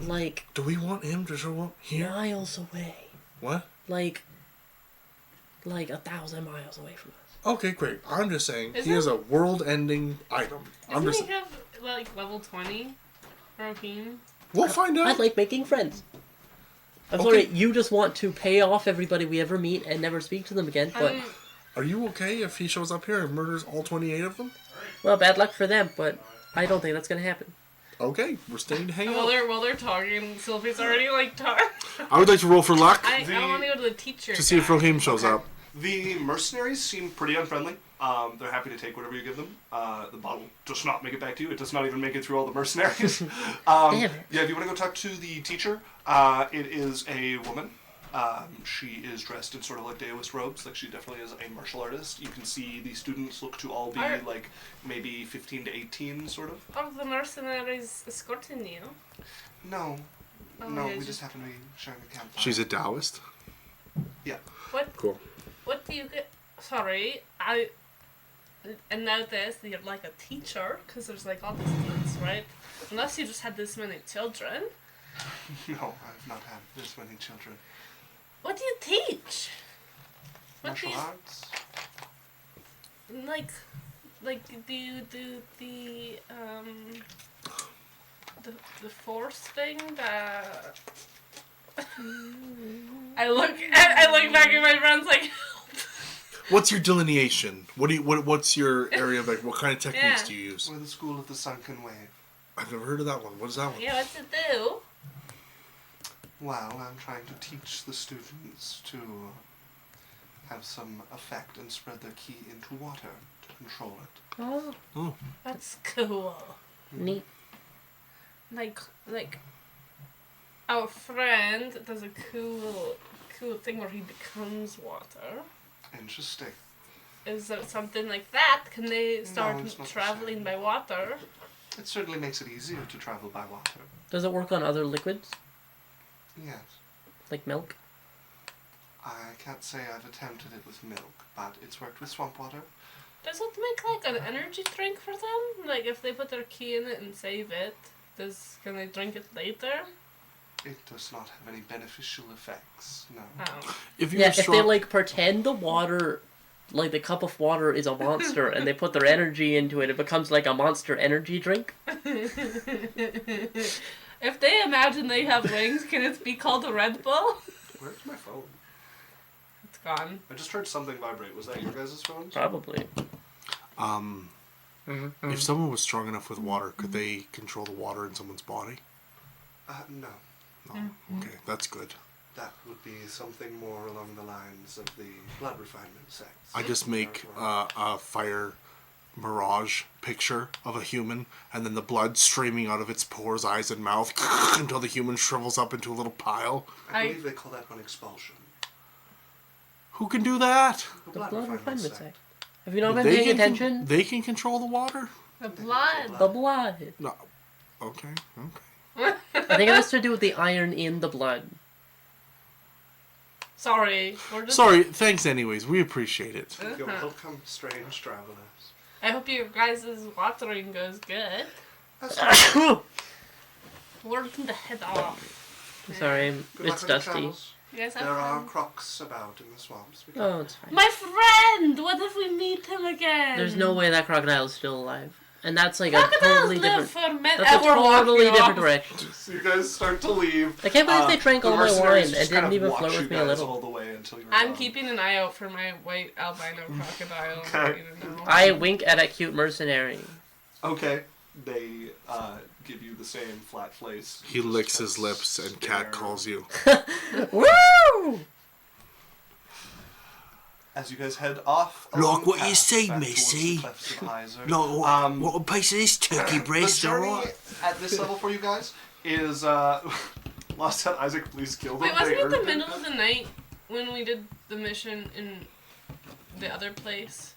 Like Do we want him to show up here? miles away. What? Like 1,000 miles away from us. Okay, great. I'm just saying he Isn't- has a world-ending item. I'm Doesn't just. he have like level 20? Rohim? We'll find I out. like making friends. I'm Okay. sorry, you just want to pay off everybody we ever meet and never speak to them again. But Are you okay if he shows up here and murders all 28 of them? well, bad luck for them. But I don't think that's gonna happen. Okay, we're staying to hang out. While they're talking, Sylvie's already like talking. I would like to roll for luck I want to go to the teacher. to see if Rohim shows Okay. up. The mercenaries seem pretty unfriendly. They're happy to take whatever you give them. The bottle does not make it back to you. It does not even make it through all the mercenaries. Damn it. Yeah, if you want to go talk to the teacher, it is a woman. She is dressed in sort of like Daoist robes. Like, she definitely is a martial artist. You can see the students look to all be like maybe 15 to 18, sort of. Are the mercenaries escorting you? No. Oh, No, yeah, we just happen to be sharing a campfire. She's a Taoist. Yeah. Cool. What do you get? Sorry, and notice that you're like a teacher, because there's like all these students, right? Unless you just had this many children. No, I've not had this many children. What do you teach? Martial arts? Like do you do the force thing that I look back at my friends like What's your delineation? What's your area of, like, what kind of techniques do you use? We're the school of the sunken wave. I've never heard of that one. What is that one? yeah, what's it do? Well, I'm trying to teach the students to have some effect and spread their ki into water to control it. Oh, That's cool. neat. Like our friend does a cool thing where he becomes water. Interesting. Is there something like that? Can they start it's not the traveling same. by water? It certainly makes it easier to travel by water. Does it work on other liquids, Yes. like milk? I can't say I've attempted it with milk, but it's worked with swamp water. Does it make like an energy drink for them? Like if they put their key in it and save it, can they drink it later? It does not have any beneficial effects, no. Oh. If you're Yeah, if they strong, like pretend the water, like the cup of water is a monster, and they put their energy into it, it becomes like a monster energy drink. If they imagine they have wings, can it be called a Red Bull? Where's my phone? It's gone. I just heard something vibrate. Was that your guys' phones? Probably. if someone was strong enough with water, could they control the water in someone's body? No. No. Okay, that's good. That would be something more along the lines of the blood refinement sects. I just make a fire mirage picture of a human, and then the blood streaming out of its pores, eyes, and mouth until the human shrivels up into a little pile. I believe they call that one expulsion. Who can do that? The The blood blood refinement refinement sect. sect. Have you not been They paying can- attention? They can control the water? The blood. The blood. No. Okay. I think it has to do with the iron in the blood. Sorry. We're just... Sorry, thanks anyways. We appreciate it. You're welcome, strange travelers. I hope your guys' watering goes good. We're going to head off. Sorry, Good luck it's on your dusty. travels. You guys have There are fun. crocs about in the swamps. Be Oh, it's fine. My friend! What if we meet him again? There's no way that crocodile's still alive. And that's like a Crocodiles totally live different... for men. That's a totally different direction. So you guys start to leave. I can't believe they drank the all my mercenaries wine just and kind didn't of even watch flirt you with me a guys little. all the way until you're I'm gone. keeping an eye out for my white albino crocodile. Okay. You know. I wink at a cute mercenary. Okay. They give you the same flat face. He Just licks kind his of lips and stare. Cat calls you. Woo! As you guys head off. Like along the what you path see, back towards Missy. the clefts of Iser. No, what a piece of this turkey breast, The journey alright? at this level for you guys is Lost at Isaac, please kill them. Wait, wasn't They it the earned middle of the night when we did the mission in the other place?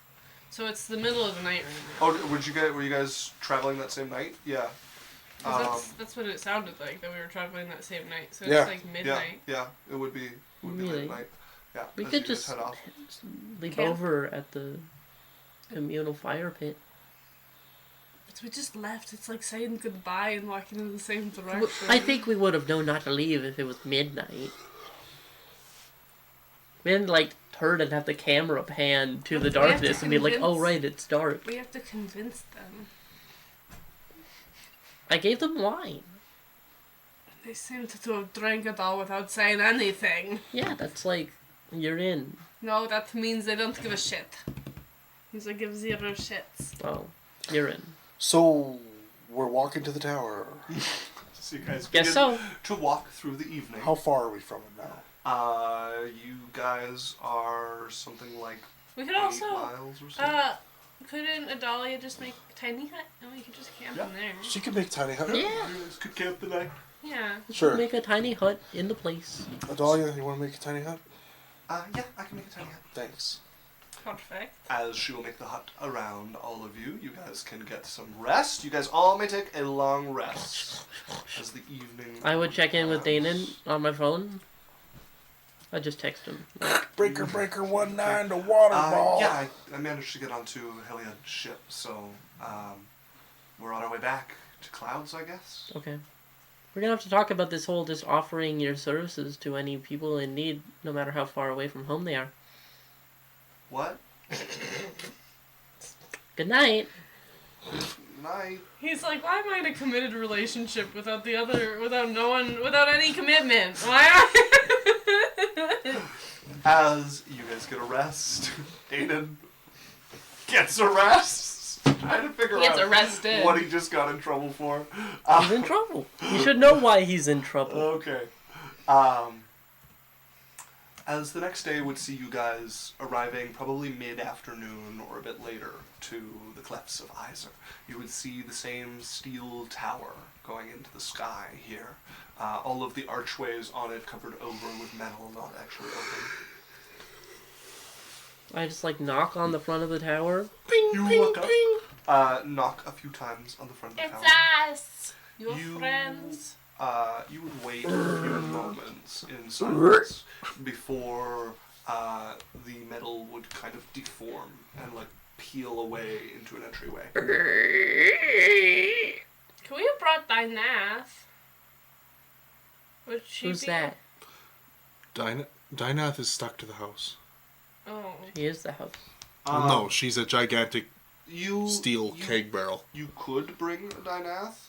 So it's the middle of the night right now. Oh, were you guys traveling that same night? Yeah. 'Cause that's what it sounded like, that we were traveling that same night. So Yeah. it's like midnight. Yeah, it would be Really? midnight. Yeah. We as could you guys just head off. leave Camp. over at the communal fire pit. But we just left. It's like saying goodbye and walking in the same direction. I think we would have known not to leave if it was midnight. We didn't like turn and have the camera pan to the We have to darkness and be like, oh convince- right, it's dark. we have to convince them. I gave them wine. They seem to have drank it all without saying anything. Yeah, that's like, you're in. No, that means they don't give a shit. Means they give zero shits. Well, you're in. So, we're walking to the tower. So you guys Guess begin so. to walk through the evening. How far are we from it now? You guys are something like We could 8 also, miles or so. couldn't Adalia just make a tiny hut? And we could just camp in there. She can make tiny hut. Yeah. You guys could camp the night. Yeah. Sure. Make a tiny hut in the place. Adalia, you want to make a tiny hut? Yeah, I can make a tiny hut. Thanks. Perfect. As she will make the hut around all of you, you guys can get some rest. You guys all may take a long rest as the evening. I would check in with Danon on my phone. I just text him. Breaker 19 to water ball. Yeah, I managed to get onto Heliod's ship, so we're on our way back to Clouds, I guess. Okay. We're gonna have to talk about this whole just offering your services to any people in need, no matter how far away from home they are. What? Good night. Night. He's like, why am I in a committed relationship without without any commitment? Why As you guys get a rest, Aiden gets a rest. Trying to figure He gets out arrested. what he just got in trouble for. He's in trouble. You should know why he's in trouble. Okay. As the next day would see you guys arriving probably mid-afternoon or a bit later to the Clefts of Iser, you would see the same steel tower going into the sky here. All of the archways on it covered over with metal, not actually open. I just knock on the front of the tower. You look up, knock a few times on the front of the tower. us! Your friends. You would wait a few moments in silence before the metal would kind of deform and peel away into an entryway. Could we have brought Dynath? Would she Who's be... that? Dynath is stuck to the house. Oh. He is the house. Well, no, she's a gigantic steel you keg barrel. You could bring a Dynath.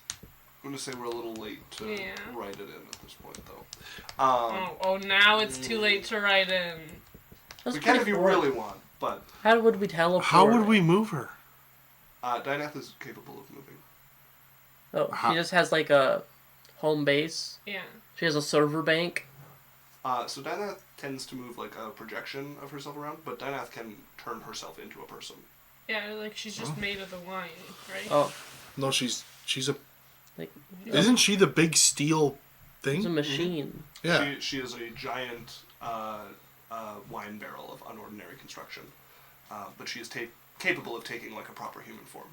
I'm going to say we're a little late to write it in at this point, though. Now it's too late to write in. That's We can if you pretty really want, but How would we teleport? How would we move her? Dynath is capable of moving. Oh, How- she just has a home base. Yeah. She has a server bank. So Dynath tends to move like a projection of herself around, but Dynath can turn herself into a person. Yeah, she's just made of the wine, right? Oh, No, she's a. like Isn't she the big steel thing? it's a machine. Yeah. She is a giant wine barrel of unordinary construction, but she is capable of taking a proper human form.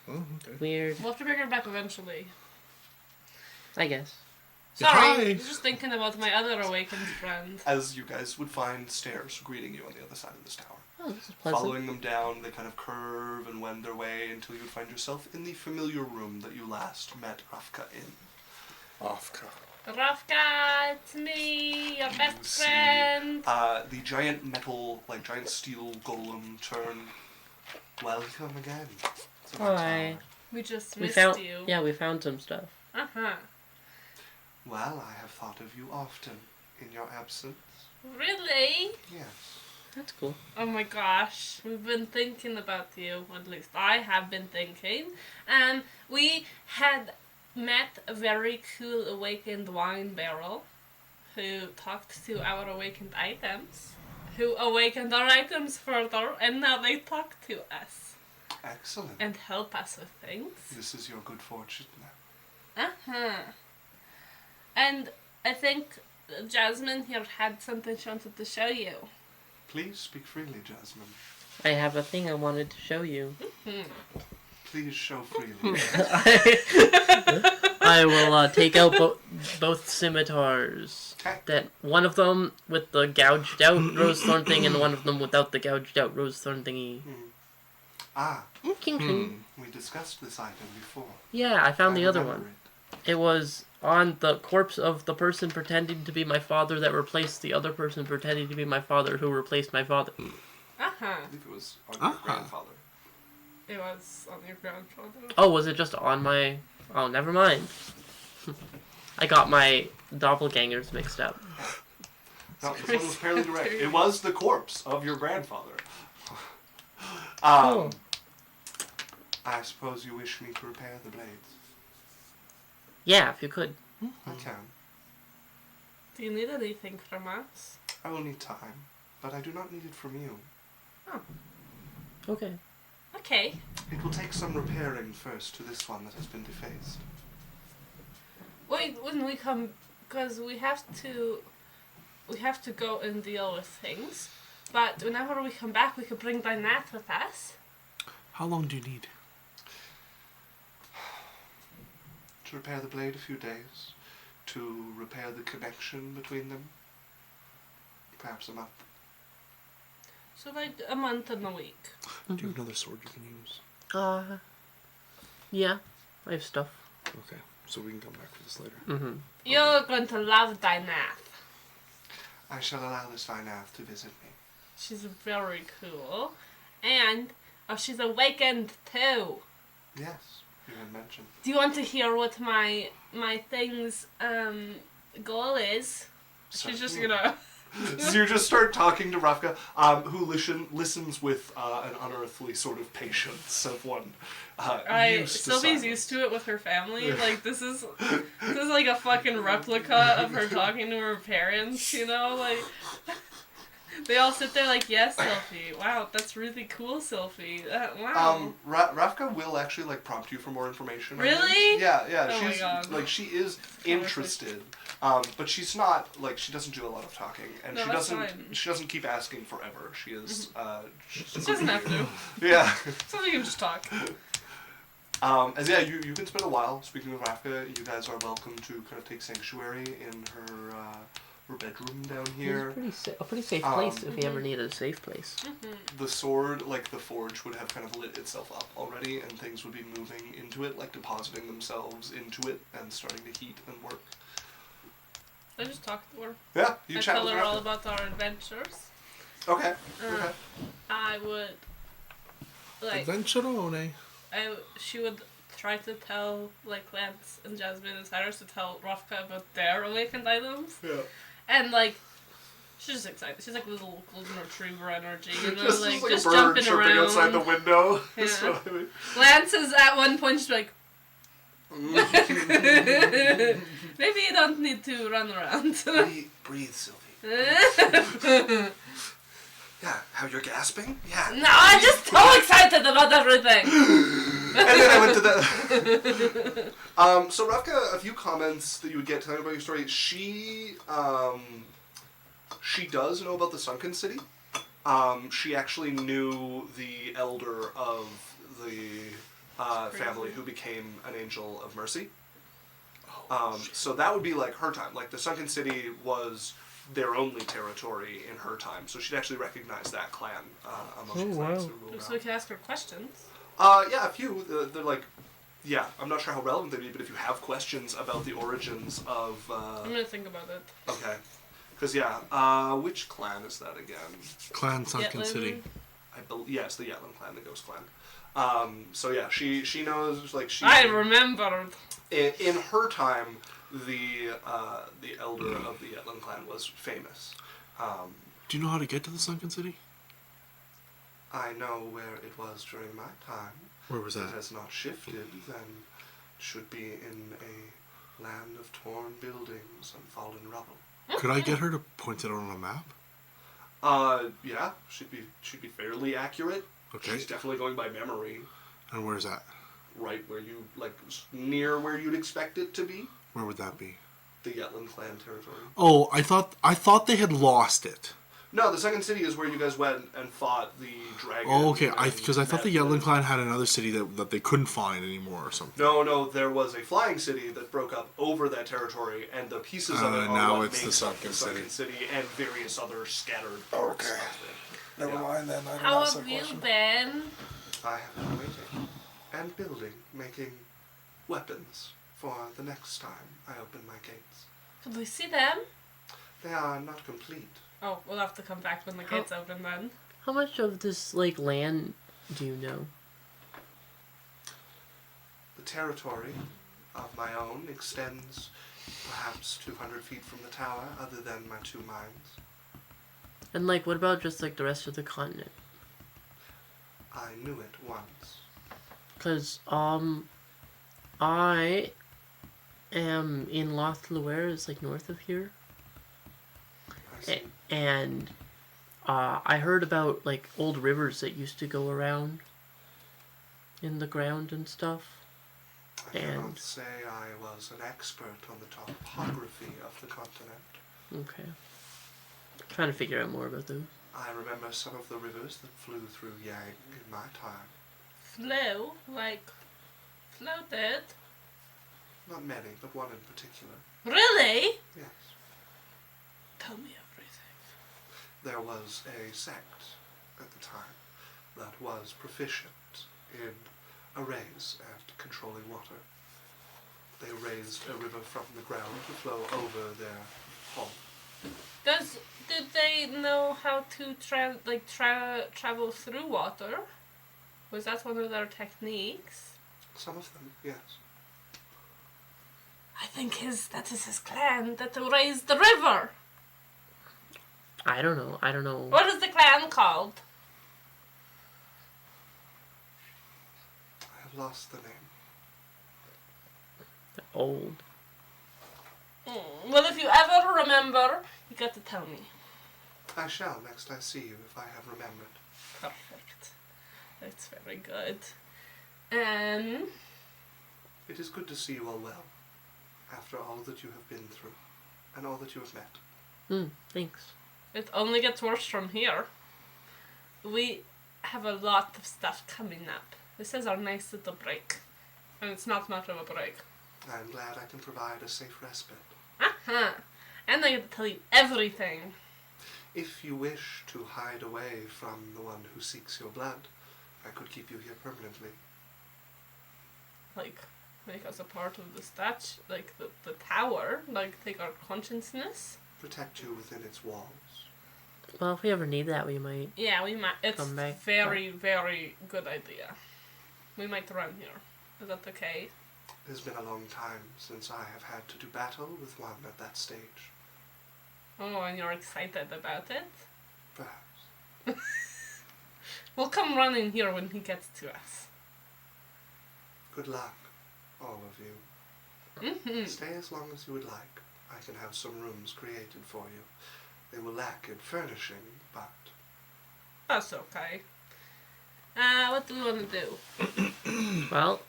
Oh, okay. Weird. We'll have to bring her back eventually. I guess. Sorry, Hi. I was just thinking about my other awakened friend. As you guys would find stairs greeting you on the other side of this tower. Oh, this is pleasant. Following them down, they kind of curve and wend their way until you would find yourself in the familiar room that you last met Rafka in. Afka. Rafka, it's me, your best see, friend. The giant metal, giant steel golem turn. Welcome again. to my Hi. tower. We just We missed found. you. Yeah, we found some stuff. Uh-huh. Well, I have thought of you often in your absence. Really? Yes. That's cool. Oh my gosh, we've been thinking about you, at least I have been thinking. We had met a very cool awakened wine barrel who talked to our awakened items, who awakened our items further, and now they talk to us Excellent. and help us with things. This is your good fortune. Uh-huh. And I think Jasmine here had something she wanted to show you. Please speak freely, Jasmine. I have a thing I wanted to show you. Please show freely. I will take out both scimitars. Okay. That one of them with the gouged out rose thorn thing, and one of them without the gouged out rose thorn thingy. Ah, King King. we discussed this item before. Yeah, I found the other remember one. It was on the corpse of the person pretending to be my father that replaced the other person pretending to be my father who replaced my father. Uh-huh. I believe it was on your grandfather. It was on your grandfather. Oh, was it just on my... Oh, never mind. I got my doppelgangers mixed up. No, this one was fairly direct. It was the corpse of your grandfather. Cool. I suppose you wish me to repair the blades. Yeah, if you could. I can. Do you need anything from us? I will need time, but I do not need it from you. Okay. Okay. It will take some repairing first to this one that has been defaced. Wait, when we come, because we have to go and deal with things. But whenever we come back, we could bring Dinah with us. How long do you need? To repair the blade, a few days. To repair the connection between them, perhaps a month. So like a month and a week. Do you have another sword you can use? Yeah. I have stuff. Okay, so we can come back for this later. Mm-hmm. You're going to love Dinah. I shall allow this Vinath to visit me. She's very cool. And she's awakened too. Yes, you had mentioned. Do you want to hear what my thing's goal is? She's just gonna... So you just start talking to Rafka, who listens with an unearthly sort of patience of one used to Sylvie's silence. used to it with her family. Like this is like a fucking replica of her talking to her parents. You know, like they all sit there like, yes, Sylvie. Wow, that's really cool, Sylvie. Wow. Rafka will actually like prompt you for more information. on Really? things. Yeah. Oh my She's God. like she is interested, but she's not like she doesn't do a lot of talking, and No, she that's doesn't fine. she doesn't keep asking forever. She is She doesn't have to. yeah. Somebody can just talk. As yeah, you can spend a while speaking with Rafka. You guys are welcome to kind of take sanctuary in her bedroom down here. It's a pretty safe place if you ever needed a safe place. The sword, like the forge, would have kind of lit itself up already, and things would be moving into it, like depositing themselves into it and starting to heat and work. I just talk to her. Yeah, you I chat tell with her all Rafka. about our adventures. Okay. Okay. I would like Adventurone. she would try to tell like Lance and Jasmine and Cyrus to tell Rafka about their awakened items. Yeah. And like she's just excited. She's like a little golden retriever energy, you know, Just like like just a bird jumping chirping around. outside the window. Yeah. That's what I mean. Lance is at one point just like maybe you don't need to run around. Breathe, Sylvie. Yeah, how you're gasping? Yeah. No, I'm just so excited about everything. And then I went to the. So Rafka, a few comments that you would get telling about your story. She does know about the sunken city. She actually knew the elder of the family who became an angel of mercy. So that would be like her time. Like the sunken city was their only territory in her time, so she'd actually recognize that clan amongst the clans who ruled So we around. can ask her questions. Yeah, a few. They're like, yeah, I'm not sure how relevant they'd be, but if you have questions about the origins of... I'm gonna think about it. Okay. Because, yeah, which clan is that again? Clan Sunken Yetlin? City. Yeah, it's the Yetlin clan, the Ghost clan. So yeah, she knows, like, she... I remembered. In her time, the elder of the Yetlin clan was famous. Do you know how to get to the Sunken City? I know where it was during my time. Where was It that? has not shifted, and should be in a land of torn buildings and fallen rubble. Could I get her to point it out on a map? Yeah, should be fairly accurate. Okay. She's definitely going by memory, And where's that? right where you near where you'd expect it to be. Where would that be? The Yetlin clan territory. Oh, I thought they had lost it. No, the second city is where you guys went and fought the dragon. Oh, okay. and Because I thought the met Yetlin the- clan had another city that they couldn't find anymore or something. No, there was a flying city that broke up over that territory, and the pieces of it are now what it's the makes up sunken the sunken city and various other scattered parts Okay. of it. Never Yeah. mind then. I don't How ask have that you question. been? I have been waiting and building, making weapons for the next time I open my gates. Could we see them? They are not complete. Oh, we'll have to come back when the gates open then. How much of this like land do you know? The territory of my own extends perhaps 200 feet from the tower, other than my two mines. And like, what about just like the rest of the continent? I knew it once. Because, I am in Lothluer, it's like north of here. I see. And, I heard about, like, old rivers that used to go around in the ground and stuff. I cannot And- say I was an expert on the topography of the continent. Okay. Trying to figure out more about those. I remember some of the rivers that flew through Yang in my time. Flew? Like, floated? Not many, but one in particular. Really? Yes. Tell me everything. There was a sect at the time that was proficient in arrays and controlling water. They raised a river from the ground to flow over their home. Did they know how to travel through water? Was that one of their techniques? Some of them, yes. I think that is his clan that raised the river. I don't know. What is the clan called? I have lost the name. Old. Well, if you ever remember, you got to tell me. I shall next I see you if I have remembered. Perfect. That's very good. It is good to see you all well, after all that you have been through, and all that you have met. Thanks. It only gets worse from here. We have a lot of stuff coming up. This is our nice little break. And it's not much of a break. I am glad I can provide a safe respite. Uh-huh. And I get to tell you everything. If you wish to hide away from the one who seeks your blood, I could keep you here permanently. Like, make us a part of the statue, like the tower, like take our consciousness. Protect you within its walls. Well, if we ever need that, we might. Yeah, we might. It's Come back. very, very good idea. We might run here. Is that okay? It has been a long time since I have had to do battle with one at that stage. Oh, and you're excited about it? Perhaps. We'll come running here when he gets to us. Good luck, all of you. Mm-hmm. Stay as long as you would like. I can have some rooms created for you. They will lack in furnishing, but That's okay. What do we want to do? Well,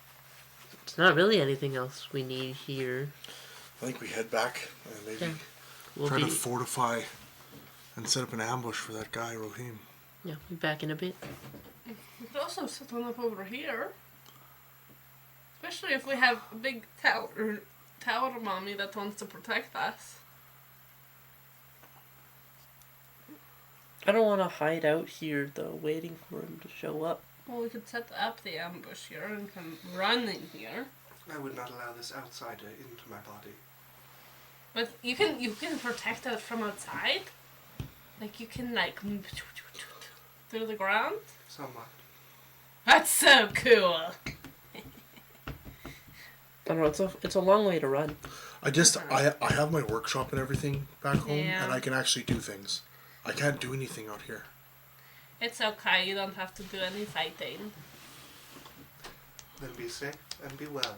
it's not really anything else we need here. I think we head back and maybe Yeah. We'll try be, to fortify and set up an ambush for that guy, Rohim. yeah, we'll be back in a bit. We could also set one up over here. Especially if we have a big tower mommy that wants to protect us. I don't want to hide out here, though, waiting for him to show up. Well, we could set up the ambush here and come running here. I would not allow this outsider into my body. But you can protect us from outside. Like you can through the ground. Somewhat. That's so cool. I don't know, it's a long way to run. I have my workshop and everything back home, Yeah. and I can actually do things. I can't do anything out here. It's okay, you don't have to do any fighting. Then be safe and be well.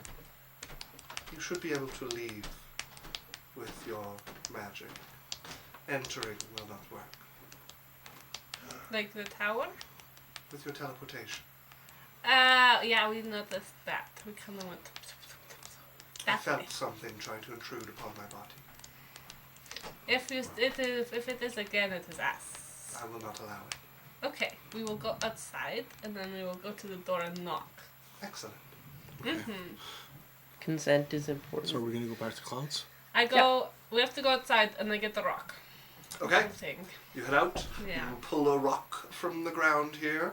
You should be able to leave with your magic. Entering will not work. Like the tower? With your teleportation. Yeah, we noticed that. We kind of went I that way. felt something trying to intrude upon my body. If it is again, it is us. I will not allow it. Okay, we will go outside and then we will go to the door and knock. Excellent. Mm-hmm. Consent is important. So are we going to go back to Clouds? We have to go outside and I get the rock. Okay. I think. You head out. Yeah. You pull a rock from the ground here.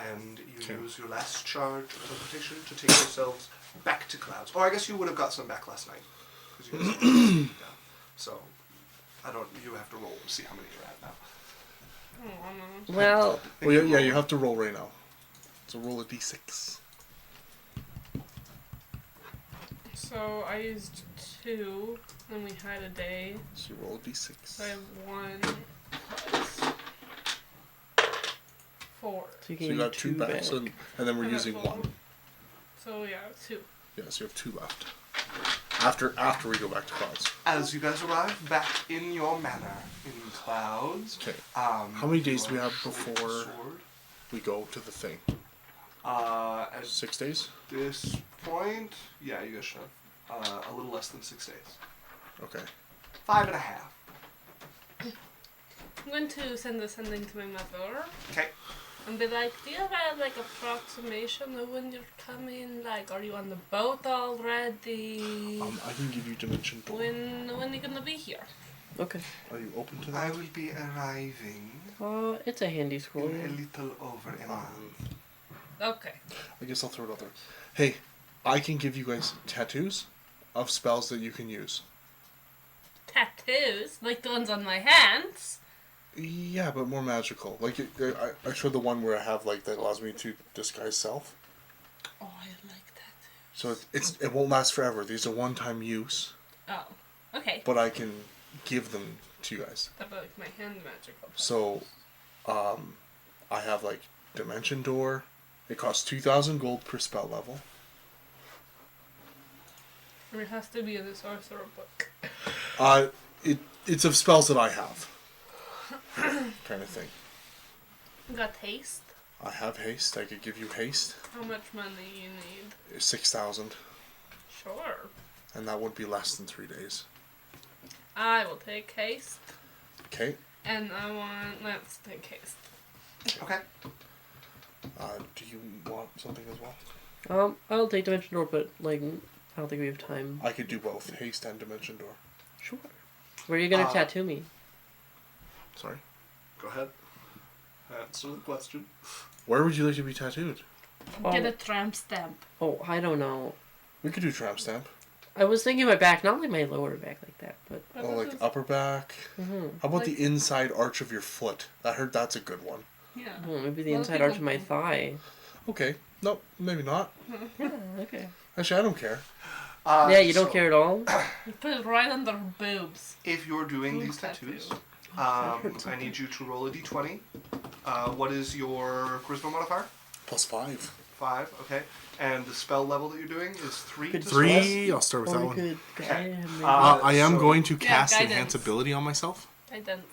And you Okay. use your last charge of teleportation to take yourselves back to Clouds. Or I guess you would have got some back last night. 'Cause you guys yeah. So, you have to roll to see how many you're at now. Well, Well, yeah, you have to roll right now. So roll a d6. So I used 2, and we had a day. So you roll a d6. So I have 1 plus 4. so you So you got 2 back, so, and then we're I got using 4. 1. So yeah, 2. Yes, you have 2 left. After we go back to clouds. As you guys arrive back in your manor in clouds. Okay. How many days do we have before Sword. we go to the thing? At 6 days? this point, yeah, you guys should have a little less than 6 days. Okay. 5.5. I'm going to send a sending to my mother Okay. and be like, do you have like approximation of when you're coming? Like, are you on the boat already? I can give you dimension door. When are you gonna be here? Okay. Are you open to I that? will be arriving It's a handy scroll. in a little over a month. Okay. I guess I'll throw it out there. Hey, I can give you guys tattoos of spells that you can use. Tattoos, like the ones on my hands. Yeah, but more magical. Like I showed the one where I have like that allows me to disguise self. Oh, I like tattoos. So it won't last forever. These are one-time use, Oh, okay. but I can give them to you guys. How about like my hand magical? So, I have like Dimension Door. It costs 2,000 gold per spell level. It has to be in the sorcerer book. It's of spells that I have, kind of thing. You got haste. I have haste. I could give you haste. How much money you need? 6,000, Sure. and that would be less than 3 days. I will take haste. Okay. And let's take haste. Okay. Do you want something as well? I'll take Dimension Door, but like, I don't think we have time. I could do both haste and Dimension Door. Sure. Where are you gonna tattoo me? Sorry. Go ahead. Answer the question. Where would you like to be tattooed? Get a tramp stamp. Oh, I don't know. We could do tramp stamp. I was thinking my back, not like my lower back like that, but. Oh, like upper back. Mm-hmm. How about Like- the inside arch of your foot? I heard that's a good one. Yeah. Oh, maybe the A lot of inside arch of people my do. thigh. Okay. Nope, maybe not. Yeah, okay. Actually, I don't care. Yeah, you don't So, care at all? You put it right under her boobs. If you're doing these Tattoo. tattoos, I need you to roll a d20. What is your charisma modifier? +5. 5, okay. And the spell level that you're doing is 3 Good to three. spell? 3. I'll start with that Or we one. could Okay. maybe- I am so- going to Yeah, cast guidance. Enhance Ability on myself. Guidance.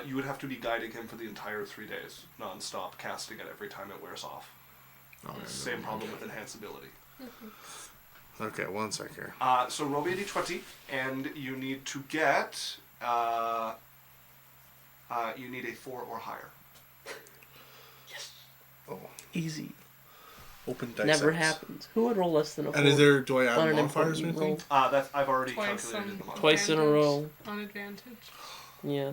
You would have to be guiding him for the entire 3 days, non-stop, casting it every time it wears off. Oh, yeah, Same problem with enhanceability. Okay, 1 sec here. So roll me a d20, and you need to get, you need a 4 or higher. Oh, Easy. open dice. Never X. happens. Who would roll less than a 4? And is there? Do I add on an modifiers or important anything? roll? That's I've already Twice calculated on- the modifier. Twice in a row. On advantage. Yeah.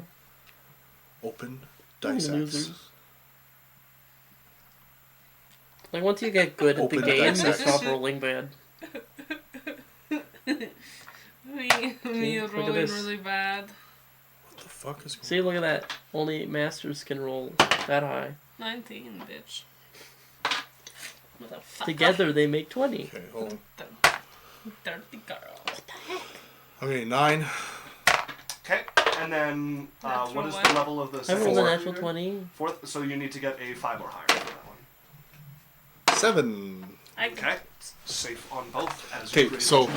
Open dice X. Losers. Like, once you get good at the Open game, you dice. stop rolling bad. Me look at rolling this. really bad. What the fuck is going See, look at that. Only masters can roll that high. 19, bitch. Motherfucker. Together, they make 20. Okay, hold on. Dirty girl. Okay, 9. Okay, and then Natural what is one. the level of the I second rolled a one? natural 20. Fourth, so you need to get a 5 or higher for that one. 7. Okay, safe on both. As Okay, you raise so, it.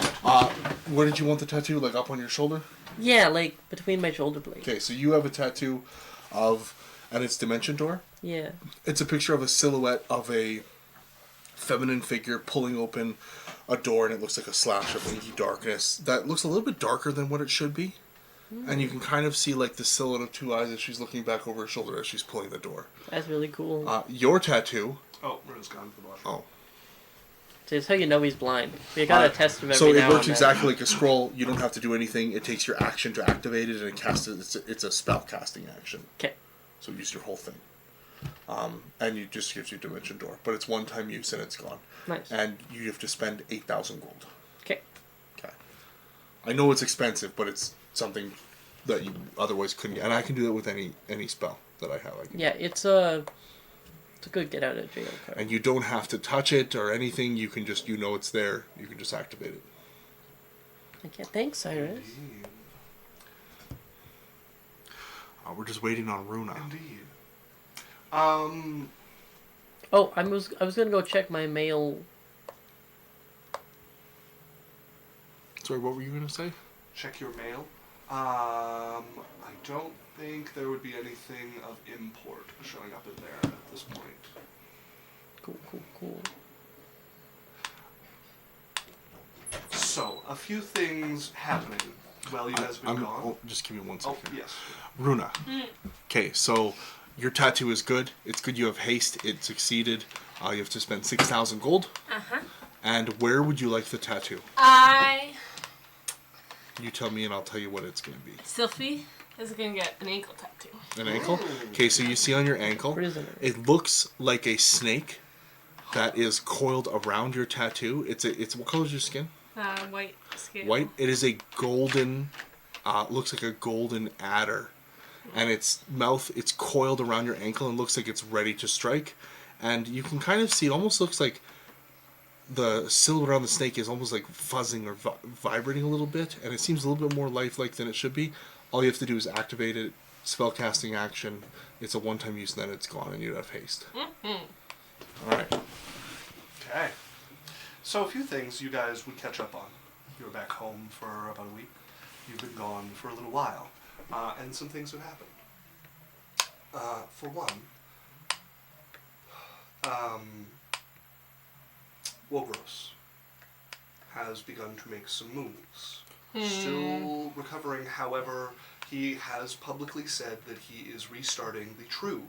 where did you want the tattoo? Like up on your shoulder? Yeah, like, between my shoulder blades. Okay, so you have a tattoo of, and it's Dimension Door. Yeah. It's a picture of a silhouette of a feminine figure pulling open a door, and it looks like a slash of inky darkness that looks a little bit darker than what it should be. And you can kind of see like the silhouette of 2 eyes as she's looking back over her shoulder as she's pulling the door. That's really cool. Your tattoo. Oh, Rune's gone for the watch. Oh. See, it's how you know he's blind. You gotta test him every So now it and works then. exactly like a scroll. You don't have to do anything. It takes your action to activate it, and it casts it. It's a spell casting action. Okay. So use your whole thing. And it just gives you Dimension Door, but it's one-time use and it's gone. Nice. And you have to spend 8,000 gold. Okay. Okay. I know it's expensive, but it's something that you otherwise couldn't get. And I can do that with any spell that I have. Yeah, it's a good get out of jail card. And you don't have to touch it or anything. You can just, it's there. You can just activate it. Okay, thanks, Cyrus. We're just waiting on Runa. Indeed. Oh, I was gonna go check my mail. Sorry, what were you gonna say? Check your mail. I don't think there would be anything of import showing up in there at this point. Cool. So, a few things happening while you guys have been gone. Oh, just give me 1 second. Oh, yes. Runa. Okay, so your tattoo is good. It's good you have haste. It succeeded. You have to spend 6,000 gold. Uh-huh. And where would you like the tattoo? You tell me and I'll tell you what it's going to be. Sophie is going to get an ankle tattoo. An ankle? Okay, so you see on your ankle, Prisoner. it looks like a snake that is coiled around your tattoo. It's what color is your skin? White scale. White. It is a golden, looks like a golden adder. And its mouth, it's coiled around your ankle and looks like it's ready to strike. And you can kind of see, it almost looks like the silhouette around the snake is almost like fuzzing or vibrating a little bit. And it seems a little bit more lifelike than it should be. All you have to do is activate it, spellcasting action. It's a one-time use and then it's gone and you have haste. Alright. Okay. So, a few things you guys would catch up on. You were back home for about a week. You've been gone for a little while. And some things have happened. For one, Wogros has begun to make some moves. Still recovering, however, he has publicly said that he is restarting the true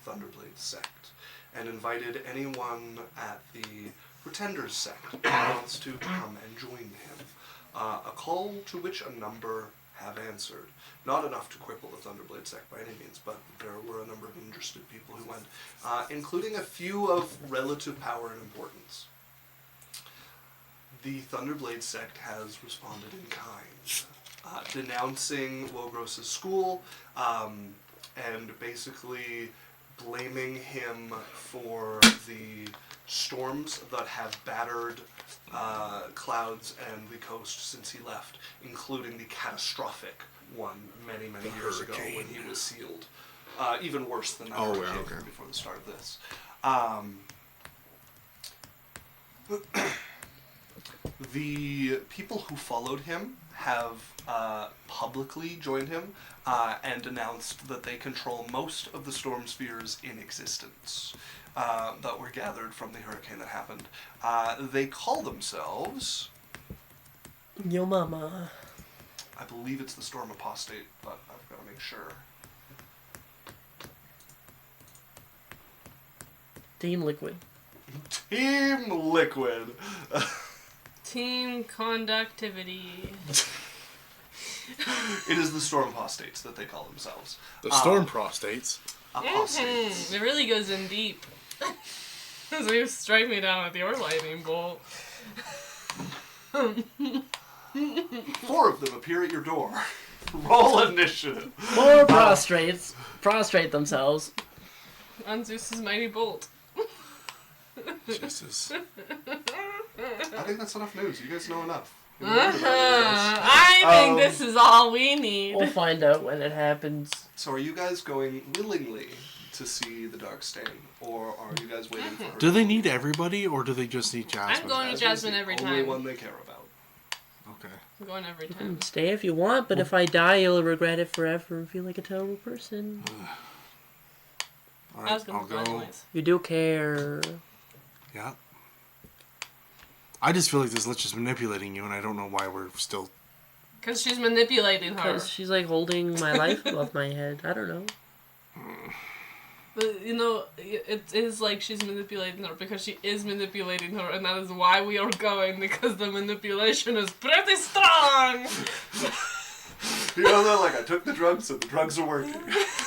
Thunderblade sect and invited anyone at the Pretenders sect who wants to come and join him. A call to which a number have answered. Not enough to cripple the Thunderblade sect by any means, but there were a number of interested people who went, including a few of relative power and importance. The Thunderblade sect has responded in kind, denouncing Wogros' school, and basically blaming him for the storms that have battered Clouds and the coast since he left, including the catastrophic one many years ago when he was sealed. Even worse than that hurricane before the start of this. The people who followed him have publicly joined him and announced that they control most of the storm spheres in existence that were gathered from the hurricane that happened. They call themselves... Yo mama. I believe it's the Storm Apostate, but I've got to make sure. Team Liquid. Team Liquid! Team Conductivity. It is the Storm Apostates that they call themselves. The Storm Prostates. Apostates. It really goes in deep. So you strike me down with your lightning bolt. 4 of them appear at your door. Roll initiative. 4 prostrate themselves. On Zeus's mighty bolt. Jesus. I think that's enough news. You guys know enough. I think this is all we need. We'll find out when it happens. So are you guys going willingly to see the Dark Stain? Or are you guys waiting for her? Do they need everybody or do they just need Jasmine? I'm going with Jasmine every time. Only one they care about. Okay. I'm going every You time. can stay if you want, but if I die, you'll regret it forever and feel like a terrible person. Alright, I was going I'll to go go. anyways. You do care. Yeah. I just feel like this Lich is manipulating you and I don't know wwhy we're still... Because she's manipulating her. Because she's like holding my life above my head. I don't know. But, you know, it is like she's manipulating her because she is manipulating her, and that is why we are going, because the manipulation is pretty strong! You know, they're like, I took the drugs, so the drugs are working.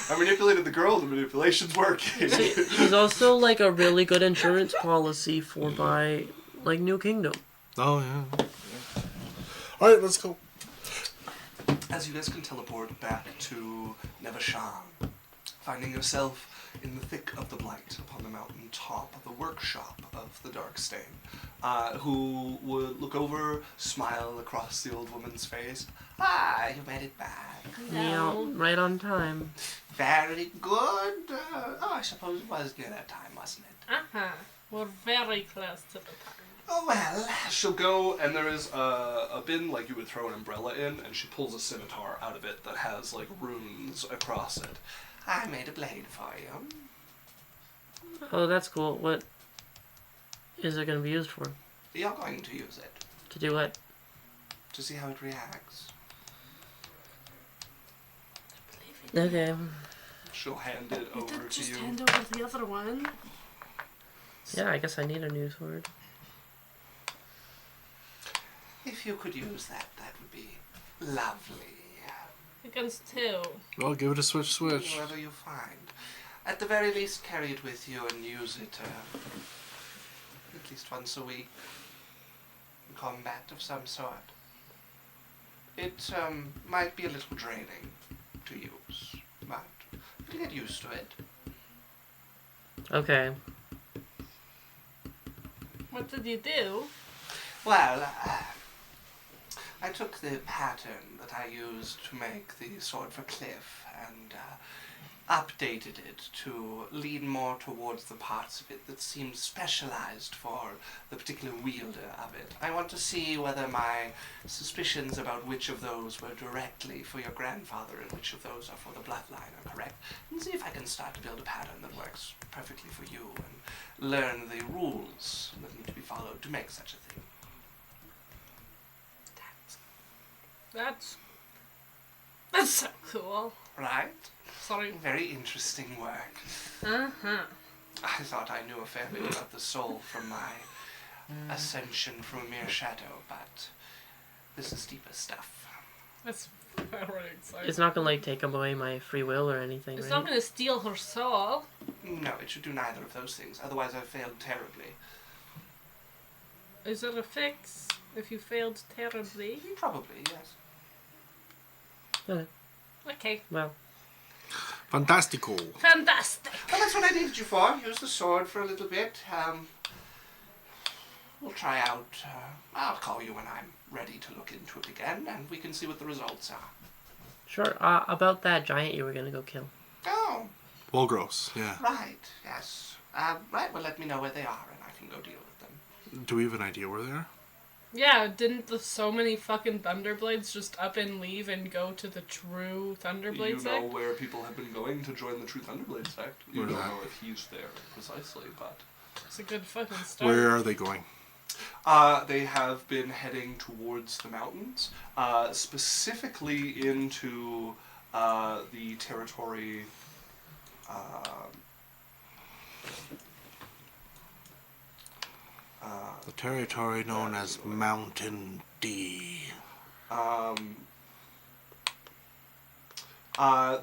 I manipulated the girl, the manipulation's working. She's also like a really good insurance policy for my, like, New Kingdom. Oh, yeah. Alright, let's go. As you guys can teleport back to Nevashan, finding yourself in the thick of the blight upon the mountain top of the workshop of the Dark Stain, who would look over, smile across the old woman's face. Ah, you made it back. Yeah, right on time. Very good. I suppose it was good at time, wasn't it? We're very close to the time. Oh, well. She'll go, and there is a bin like you would throw an umbrella in, and she pulls a scimitar out of it that has, like, runes across it. I made a blade for you. Oh, that's cool. What is it going to be used for? You're going to use it. To do what? To see how it reacts. Okay. She'll hand it You over did to just you. hand over the other one. Yeah, I guess I need a new sword. If you could use that, that would be lovely. Against two. Well, give it a switch. Whoever you find. At the very least, carry it with you and use it at least once a week. In combat of some sort. It might be a little draining to use, but you'll get used to it. Okay. What did you do? Well, I took the pattern that I used to make the sword for Cliff and updated it to lean more towards the parts of it that seemed specialized for the particular wielder of it. I want to see whether my suspicions about which of those were directly for your grandfather and which of those are for the bloodline are correct, and see if I can start to build a pattern that works perfectly for you and learn the rules that need to be followed to make such a thing. That's so cool. Right? Sorry. Very interesting work. Uh-huh. I thought I knew a fair bit about the soul from my ascension from a mere shadow, but this is deeper stuff. That's very exciting. It's not going to, like, take away my free will or anything, It's right? not going to steal her soul. No, it should do neither of those things, otherwise I've failed terribly. Is it a fix if you failed terribly? Probably, yes. Okay. Okay. Well, Fantastical. Fantastic. Well, that's what I needed you for. Use the sword for a little bit. We'll try out. I'll call you when I'm ready to look into it again, and we can see what the results are. sure. About that giant you were going to go kill. Oh, Well, gross. Yeah. right, yes. Right, well, let me know where they are, and I can go deal with them. Do we have an idea where they are? Yeah, didn't so many fucking Thunderblades just up and leave and go to the true Thunderblade You know sect? where people have been going to join the True Thunderblade sect. You Where's don't that? know if he's there precisely, but... It's a good fucking start. Where are they going? They have been heading towards the mountains, specifically into the territory... The territory known as Mountain D. the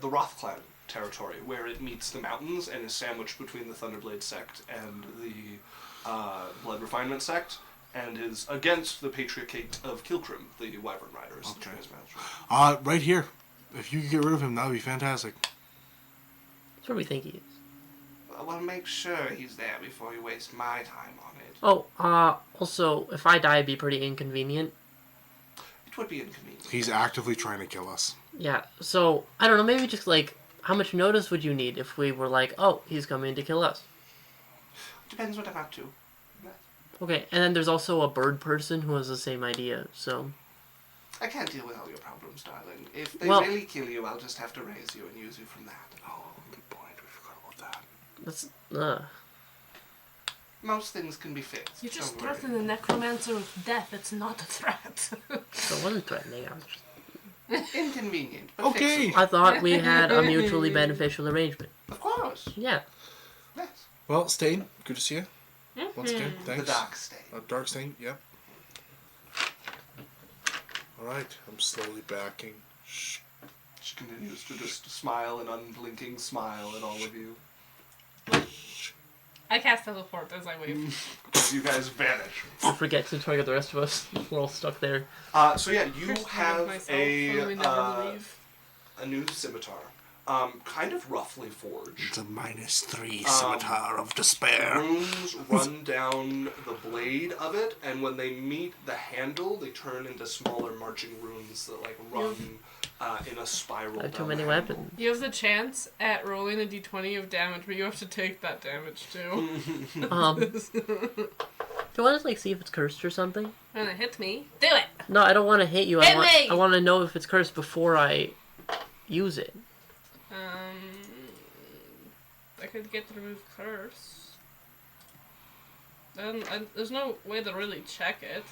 Rothclan territory, where it meets the mountains and is sandwiched between the Thunderblade sect and the Blood Refinement sect, and is against the Patriarchate of Kilkrim, the Wyvern Riders. Okay. The Transmasters. Right here. If you could get rid of him, that would be fantastic. That's where we think he is. Well, make sure he's there before you waste my time on it. Oh, also, if I die, it'd be pretty inconvenient. It would be inconvenient. He's actively trying to kill us. Yeah, so, I don't know, maybe just, like, how much notice would you need if we were like, oh, he's coming to kill us? Depends what I'm up to. Okay, and then there's also a bird person who has the same idea, so... I can't deal with all your problems, darling. If they Well- really kill you, I'll just have to raise you and use you from that. Oh, good point. We forgot about that. That's, Most things can be fixed. You just don't worry. threaten the necromancer with death. It's not a threat. so it wasn't threatening, I was just... Inconvenient, but Okay. fixable. I thought we had a mutually beneficial arrangement. Of course. Yeah. Yes. Well, Stain, good to see you. Once again, The thanks. dark state. Dark Stain, yep. Alright, I'm slowly backing. Shh. She continues to just smile an unblinking smile at all of you. I cast teleport as I wave. As you guys vanish. You forget to target the rest of us. We're all stuck there. So yeah, you Cursed have myself when we never leave. a new scimitar. kind of roughly forged. It's a -3 scimitar of despair. Runes run down the blade of it, and when they meet the handle, they turn into smaller marching runes that like run in a spiral. I have too down many the handle. weapons. You have the chance at rolling a d20 of damage, but you have to take that damage too. Do you want to like see if it's cursed or something? Wanna hit me? Do it! No, I don't want to hit you. Hit me! I want to know if it's cursed before I use it. I could get to remove curse. There's no way to really check it.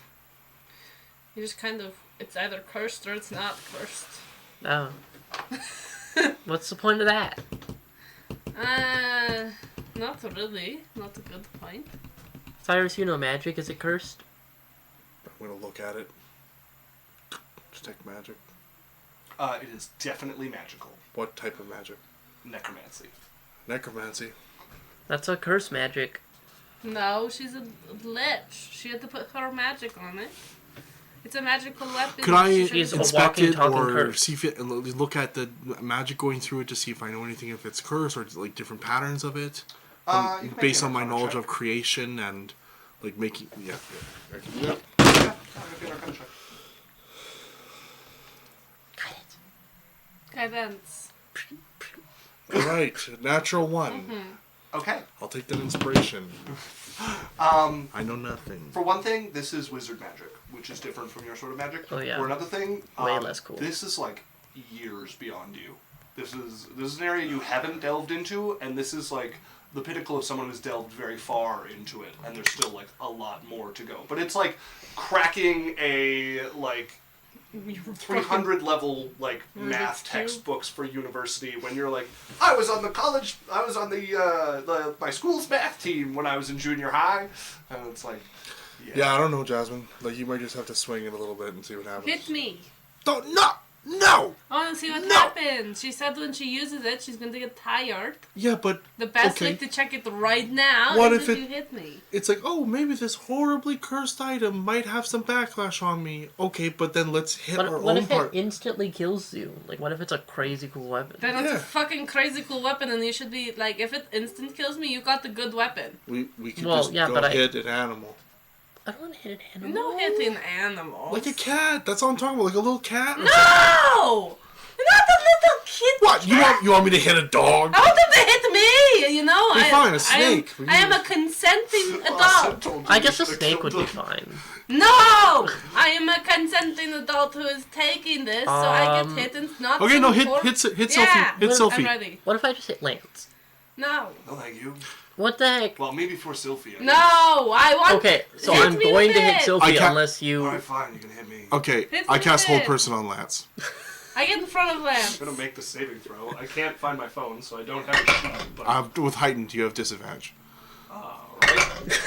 You just kind of, it's either cursed or it's not cursed. Oh. What's the point of that? Not really. Not a good point. Cyrus, you know magic. Is it cursed? I'm gonna look at it. Detect magic. It is definitely magical. What type of magic? Necromancy. Necromancy. That's a curse magic. No, she's a lich. She had to put her magic on it. It's a magical weapon. Could I She's a inspect walking, it talking or curse. see if it, and look at the magic going through it to see if I know anything if it's cursed or like different patterns of it? You can make Based an on my Arcana knowledge check. of creation and like making I can do that. Yeah, make an Arcana check. Guidance. All right, natural one. Okay. I'll take that inspiration. I know nothing. For one thing, this is wizard magic, which is different from your sort of magic. Oh, yeah. For another thing, Way less cool. This is like years beyond you. This is an area you haven't delved into, and this is like the pinnacle of someone who's delved very far into it, and there's still like a lot more to go. But it's like cracking a like 300 level like math Rubik's Cube. textbooks for university when you're like, I was on the my school's math team when I was in junior high, and it's like, Yeah, I don't know, Jasmine. Like you might just have to swing it a little bit and see what happens. Hit me. Don't no. I want to see what No. happens. She said when she uses it, she's going to get tired. Yeah, but The best okay. way to check it right now What is if if you it- hit me. It's like, oh, maybe this horribly cursed item might have some backlash on me. Okay, but then let's hit our What own if part. it instantly kills you? Like, what if it's a crazy cool weapon? Then it's Yeah. a fucking crazy cool weapon, and you should be like, if it instant kills me, you got the good weapon. We can Well, just yeah, go but hit an animal. I don't want to hit an animal. No hitting animals. Like a cat. That's all I'm talking about. Like a little cat. or something. No! Not a little kid. What? You want me to hit a dog? I want them to hit me. You know, Be fine, a snake. I am a consenting adult. I guess a snake would be fine. No, I am a consenting adult who is taking this, so I get hit and not. Okay, no, hit hit Sophie. Yeah, Hit I'm Sophie. ready. What if I just hit Lance? No, no, thank you. What the heck? Well, maybe for Sylphia. no, I want. Okay, so hit I'm me going with to hit it. Sylvie I can't- unless you... Alright, fine, you can hit me. Okay, Hit I me cast with hold it. person on Lance. I get in front of Lance. I'm gonna make the saving throw. I can't find my phone, so I don't have a sheet. But With heightened, you have disadvantage. alright.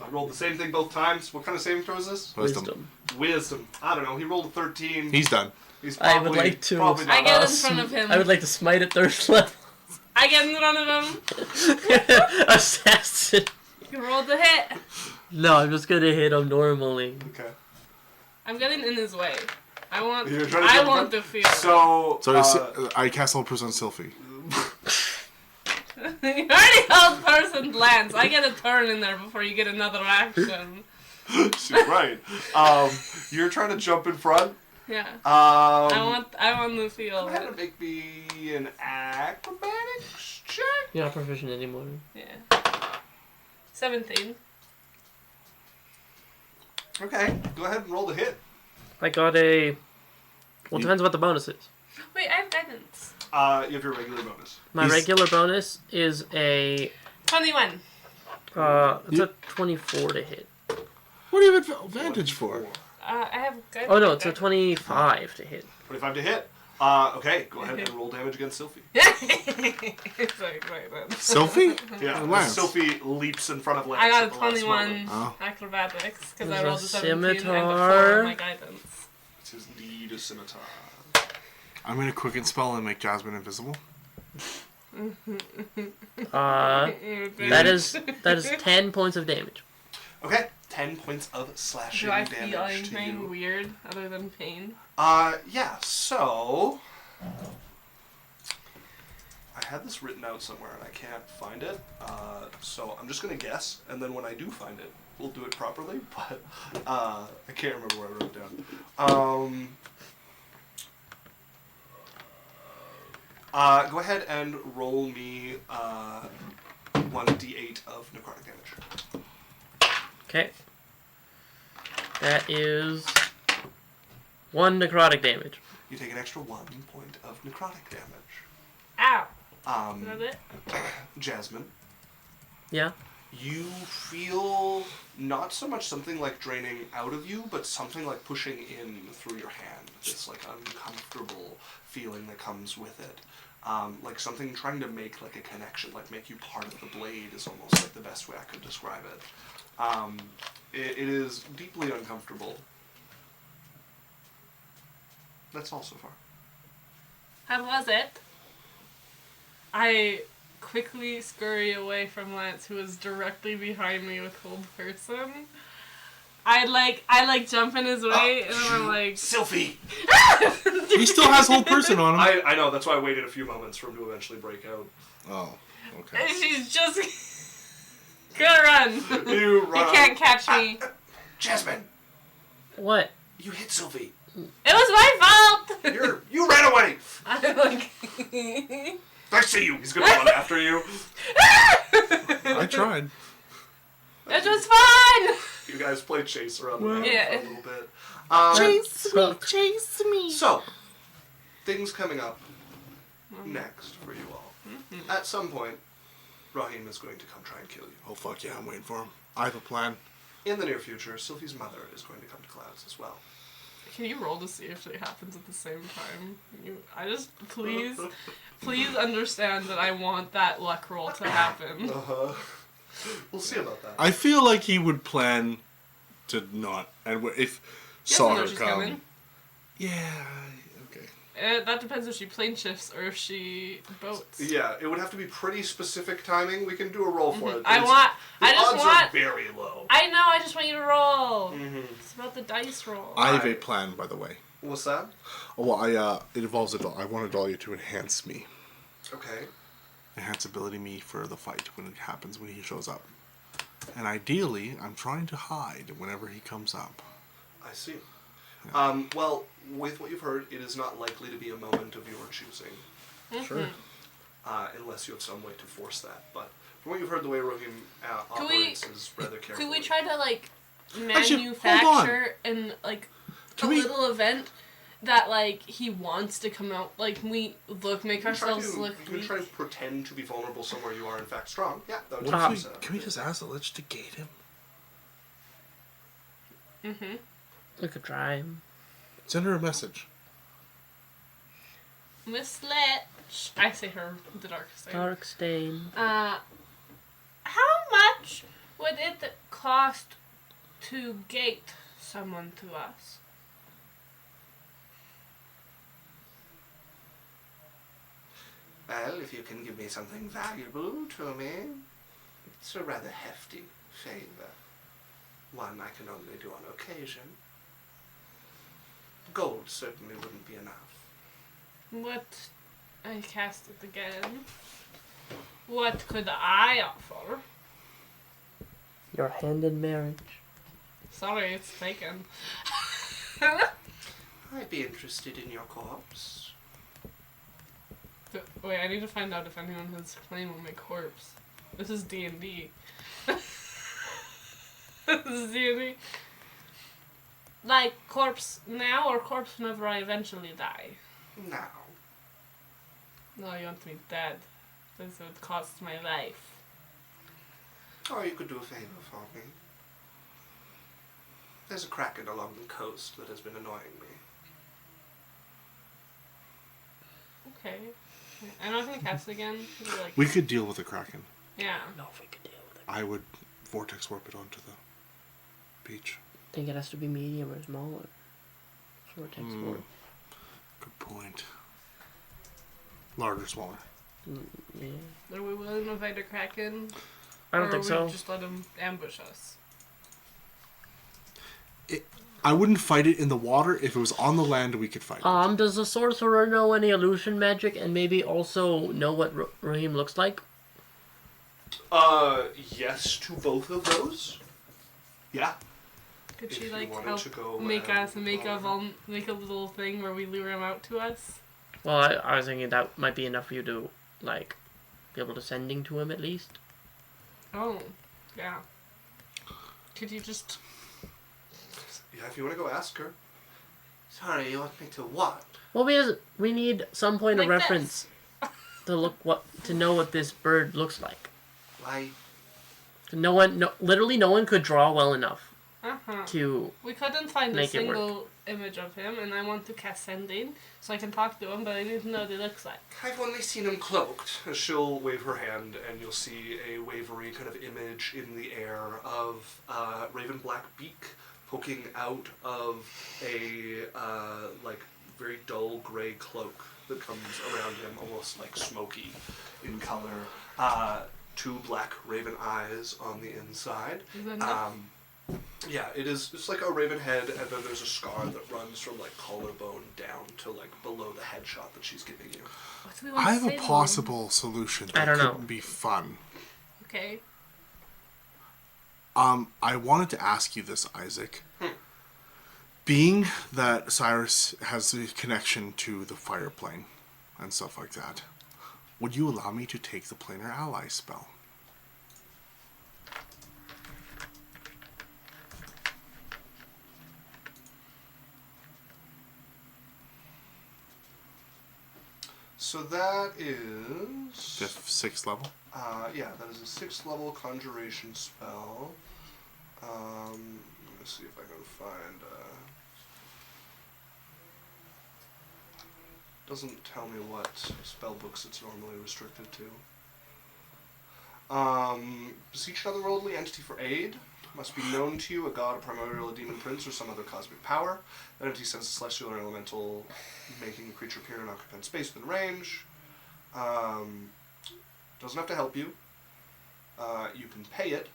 I rolled the same thing both times. What kind of saving throw is this? Wisdom. Wisdom. I don't know. He rolled a 13. He's done. He's I probably, would like to... Probably not I get in us. front of him. I would like to smite at third level. I get in front of him. Assassin. You rolled the hit. No, I'm just gonna hit him normally. Okay. I'm getting in his way. I want. You're trying to I jump want in the feel. So, So I cast hold person on Sylphie. You already held person Lance. I get a turn in there before you get another action. she's right. You're trying to jump in front. Yeah. I I want the Go feel. ahead and make me an acrobatics check. You're not proficient anymore. Yeah. 17. Okay, go ahead and roll the hit. I got a... Well, depends what the bonus is. Wait, I have guidance. You have your regular bonus. My He's- regular bonus is a... 21. It's a 24 to hit. What do you have advantage for? I have guidance. Oh no, it's a 25 to hit. 25 to hit. Okay, go ahead and roll damage against Sylphie. It's like right then. Sylphie? Yeah, Or Lance? Sylphie leaps in front of Lance. I got a at the last 21 moment. Oh. acrobatics because I There's rolled a a 17 and a 4 scimitar. on my guidance. It's his lead a scimitar. I'm gonna quicken spell and make Jasmine invisible. That is 10 points of damage. Okay, 10 points of slashing Do I feel damage to anything you. weird other than pain? Yeah, so... I had this written out somewhere and I can't find it. So I'm just gonna guess, and then when I do find it, we'll do it properly. But I can't remember where I wrote it down. Go ahead and roll me 1d8 of necrotic damage. Okay. That is 1 necrotic damage. You take an extra 1 point of necrotic damage. Ow. Is that it? Jasmine, Yeah. you feel not so much something like draining out of you, but something like pushing in through your hand. This like uncomfortable feeling that comes with it. Like something trying to make like a connection, like make you part of the blade is almost like the best way I could describe it. It is deeply uncomfortable. That's all so far. How was it? I quickly scurry away from Lance, who is directly behind me with Cold Person. I jump in his way, and then I'm like... Sylphie! He still has whole person on him. I know, that's why I waited a few moments for him to eventually break out. Oh, okay. And she's just gonna run. You run. You can't catch me. Jasmine, What? you hit Sylphie. It was my fault! You ran away! I'm like... I see you. He's gonna run after you. I tried. It was fun! You guys play chase around the map Yeah. for a little bit. Chase me. So, things coming up next for you all. At some point, Raheem is going to come try and kill you. Oh, fuck yeah, I'm waiting for him. I have a plan. In the near future, Sylphie's mother is going to come to Clouds as well. Can you roll to see if it happens at the same time? Please understand that I want that luck roll to happen. We'll see about that. I feel like he would plan to not. And if saw her she's come. coming. Yeah, okay. That depends if she plane shifts or if she boats. Yeah, it would have to be pretty specific timing. We can do a roll for it. I The just odds want... are very low. I know, I just want you to roll. It's about the dice roll. I have a plan, by the way. What's that? Oh, well, it involves a doll. I want a Dahlia to enhance me. Okay. Enhance ability me for the fight when it happens, when he shows up. And ideally, I'm trying to hide whenever he comes up. I see. Well, with what you've heard, it is not likely to be a moment of your choosing. Sure. Unless you have some way to force that. But from what you've heard, the way Rohim operates is rather carefully. Could we try to, like, Actually, manufacture a Can we- little event that, like, he wants to come out, like, make ourselves look You can try to pretend to be vulnerable somewhere you are in fact strong. Yeah, that would What be if set up. can we just ask the Lich to gate him? We could try. Send her a message. Miss Lich. I say her, the dark side. Darkstain. How much would it cost to gate someone to us? Well, if you can give me something valuable to me, it's a rather hefty favor. One I can only do on occasion. Gold certainly wouldn't be enough. What? I cast it again. What could I offer? Your hand in marriage. Sorry, it's taken. I'd be interested in your corpse. Wait, I need to find out if anyone has claim on my corpse. This is D&D. This is D&D. Like, corpse now or corpse whenever I eventually die? Now. No, you want me dead. This would cost my life. Or you could do a favor for me. There's a kraken along the coast that has been annoying me. Okay. I'm not gonna cast it again. Like, We could deal with the Kraken. yeah. No, if we could deal with it. I would vortex warp it onto the beach. I think it has to be medium or smaller. Vortex warp. Good point. Larger, smaller. Yeah. Are we willing to fight a kraken? I don't or think we so. just let him ambush us? I wouldn't fight it in the water. If it was on the land, we could fight it. Does the sorcerer know any illusion magic and maybe also know what Raheem looks like? Yes to both of those. Yeah. Could If she you like wanted help to go make and us make a little thing where we lure him out to us? Well, I was thinking that might be enough for you to, like, be able to sending to him at least. Oh, yeah. Could you just... Yeah, if you want to go ask her. Sorry, you want me to what? Well, we need some point of Like reference to know what this bird looks like. Why? Literally no one could draw well enough Uh-huh. to We couldn't find a make it work. single image of him, and I want to cast sending, so I can talk to him, but I need to know what he looks like. I've only seen him cloaked. She'll wave her hand, and you'll see a wavery kind of image in the air of raven black beak poking out of a like very dull gray cloak that comes around him, almost like smoky in color. Two black raven eyes on the inside. Is that enough? Yeah, it is. It's like a raven head, and then there's a scar that runs from like collarbone down to like below the headshot that she's giving you. What do we want I to have say a to him? possible solution that I don't know. could be fun. Okay. I wanted to ask you this, Isaac. Being that Cyrus has a connection to the fire plane and stuff like that, would you allow me to take the planar ally spell? So that is 6th level? yeah, that is a 6th level conjuration spell. Let me see if I can find. Doesn't tell me what spell books it's normally restricted to. Beseech another worldly entity for aid. Must be known to you, a god, a primordial, a demon prince, or some other cosmic power. That entity sends a celestial or elemental, making the creature appear in occupied space within range. Doesn't have to help you. You can pay it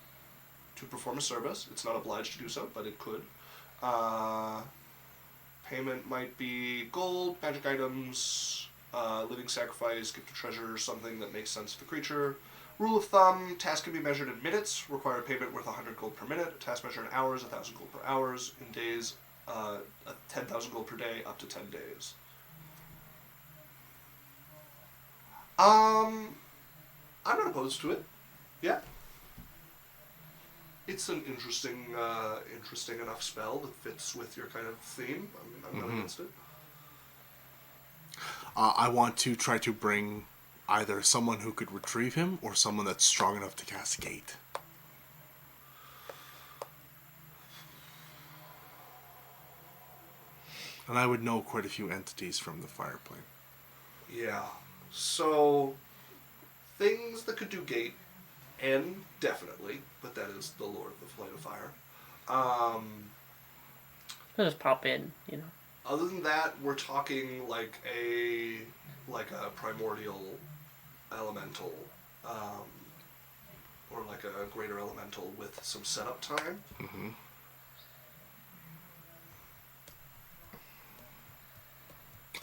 to perform a service. It's not obliged to do so, but it could. Payment might be gold, magic items, living sacrifice, gift of treasure, something that makes sense to the creature. Rule of thumb, task can be measured in minutes, require payment worth 100 gold per minute, task measured in hours, 1,000 gold per hours, in days, 10,000 gold per day, up to 10 days. I'm not opposed to it. Yeah. It's an interesting enough spell that fits with your kind of theme. I'm not against it. I want to try to bring either someone who could retrieve him or someone that's strong enough to cast Gate. And I would know quite a few entities from the fire plane. Yeah. So, things that could do Gate, N, definitely, but that is the Lord of the Flight of Fire. He'll just pop in, you know. Other than that, we're talking like a primordial elemental, or like a greater elemental with some setup time. Mm-hmm.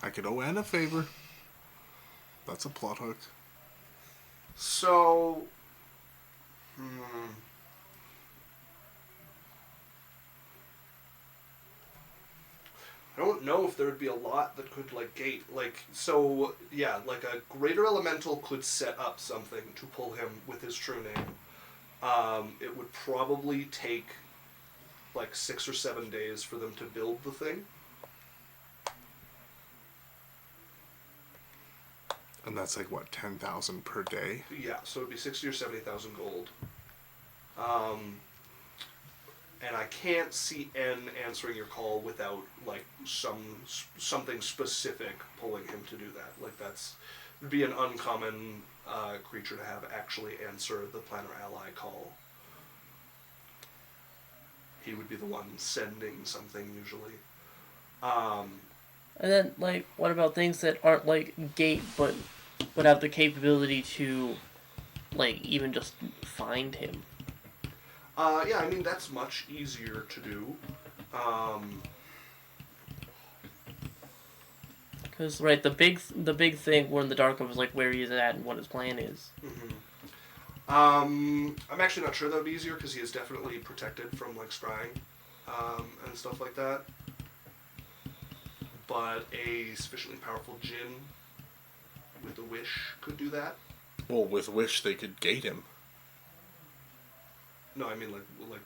I could owe Anne a favor. That's a plot hook. So, I don't know if there would be a lot that could, like, gate, like, so, yeah, like, a greater elemental could set up something to pull him with his true name. It would probably take, like, 6 or 7 days for them to build the thing. And that's like, what, 10,000 per day? Yeah, so it'd be 60 or 70,000 gold. And I can't see N answering your call without, like, something specific pulling him to do that. Like, would be an uncommon creature to have actually answer the Planner Ally call. He would be the one sending something, usually. And then, like, what about things that aren't, like, Gate, but would have the capability to, like, even just find him? Yeah, I mean, that's much easier to do. Because the big thing we're in the dark of is like where he's at and what his plan is. I'm actually not sure that would be easier because he is definitely protected from like scrying and stuff like that. But a sufficiently powerful djinn with a wish could do that. Well, with wish they could gate him. No, I mean like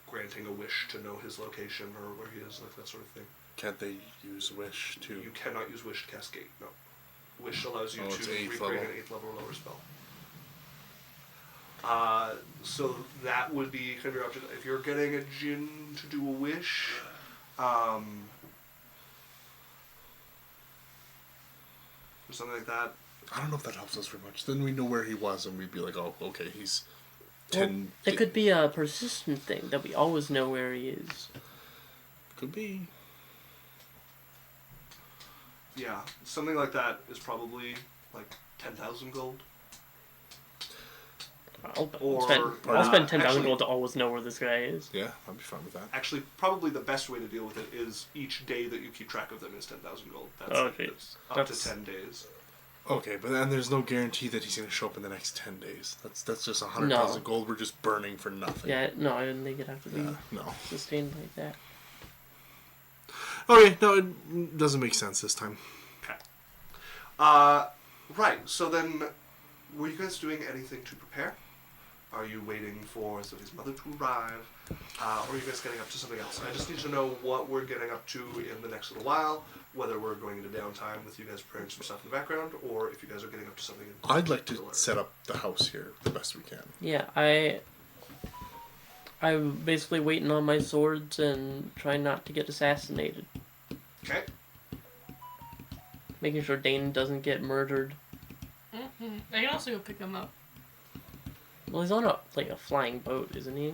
granting a wish to know his location or where he is, like that sort of thing. Can't they use wish to? You cannot use wish to cast gate. No, wish allows you it's to 8th recreate level. an 8th level or lower spell. So that would be kind of your option. If you're getting a djinn to do a wish, or something like that. I don't know if that helps us very much. Then we know where he was, and we'd be like, oh, okay, he's Well, 10. it could be a persistent thing that we always know where he is. Could be. Yeah, something like that is probably like 10,000 gold. I'll Or, spend 10,000 actually- gold to always know where this guy is. Yeah, I'd be fine with that. Actually, probably the best way to deal with it is each day that you keep track of them is 10,000 gold. That's Oh, like, jeez. that's up That's- to 10 days. Okay, but then there's no guarantee that he's going to show up in the next 10 days. That's just 100,000 No. gold we're just burning for nothing. Yeah, no, I didn't think it'd have to be No. sustained like that. Okay, no, it doesn't make sense this time. Okay. Right, so then, were you guys doing anything to prepare? Are you waiting for somebody's mother to arrive? Or are you guys getting up to something else? I just need to know what we're getting up to in the next little while, whether we're going into downtime with you guys preparing some stuff in the background, or if you guys are getting up to something in I'd like to particular. set up the house here the best we can. Yeah, I'm basically waiting on my swords and trying not to get assassinated. Okay. Making sure Dane doesn't get murdered. Mm-hmm. I can also go pick him up. Well, he's on a flying boat, isn't he?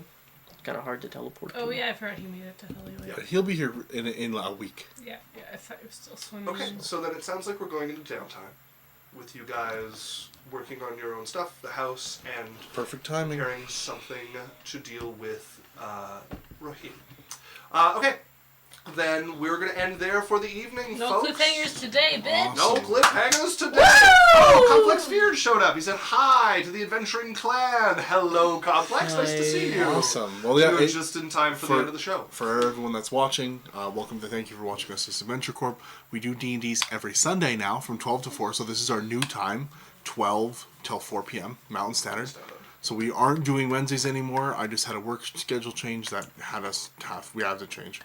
It's kind of hard to teleport. Oh to. yeah, I've heard he made it to Hollywood. Yeah, he'll be here in a week. Yeah, I thought he was still swimming. Okay, so then it sounds like we're going into downtime, with you guys working on your own stuff, the house, and Perfect timing. preparing something to deal with Rahim. Okay, then we're going to end there for the evening, No folks. cliffhangers today, bitch! No cliffhangers today! Oh, Complex Feared showed up. He said hi to the adventuring clan. Hello, Complex. Nice to see you. Awesome. Well, yeah, You're just in time for the end of the show. For everyone that's watching, welcome to thank you for watching us this Adventure Corp. We do D&Ds every Sunday now from 12 to 4, so this is our new time, 12 till 4 p.m. Mountain Standard. So we aren't doing Wednesdays anymore. I just had a work schedule change that we had to change.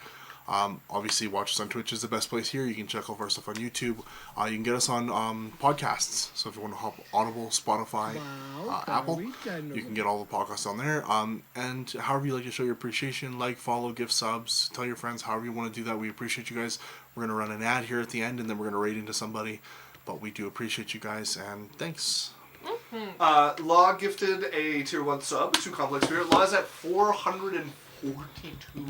Obviously, watch us on Twitch is the best place here. You can check all of our stuff on YouTube. You can get us on podcasts. So if you want to hop Audible, Spotify, Apple, you can get all the podcasts on there. And however you like to show your appreciation, like, follow, give subs, tell your friends, however you want to do that. We appreciate you guys. We're going to run an ad here at the end, and then we're going to raid into somebody. But we do appreciate you guys, and thanks. Law gifted a tier 1 sub to Complex Spirit. Law is at 442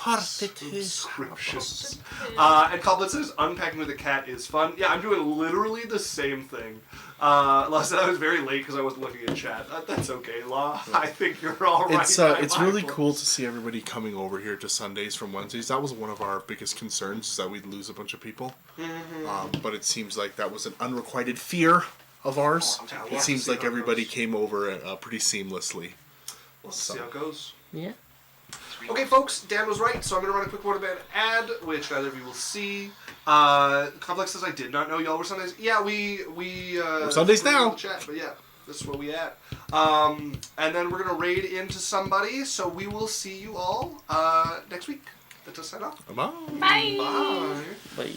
subscriptions. And Complex says, unpacking with a cat is fun. Yeah, I'm doing literally the same thing. Law said I was very late because I wasn't looking at chat. That's okay, Law. I think you're all right. It's really cool to see everybody coming over here to Sundays from Wednesdays. That was one of our biggest concerns, is that we'd lose a bunch of people. But it seems like that was an unrequited fear of ours. It seems like everybody came over pretty seamlessly. Let's see how it goes. Yeah. Okay, folks, Dan was right, so I'm going to run a quick one-minute ad, which neither of you will see. Complex says, I did not know y'all were Sundays. Yeah, we're Sundays now. in the chat, but yeah, this is where we at. And then we're going to raid into somebody, so we will see you all next week. That's us sign off. Bye. Bye! Bye. Bye.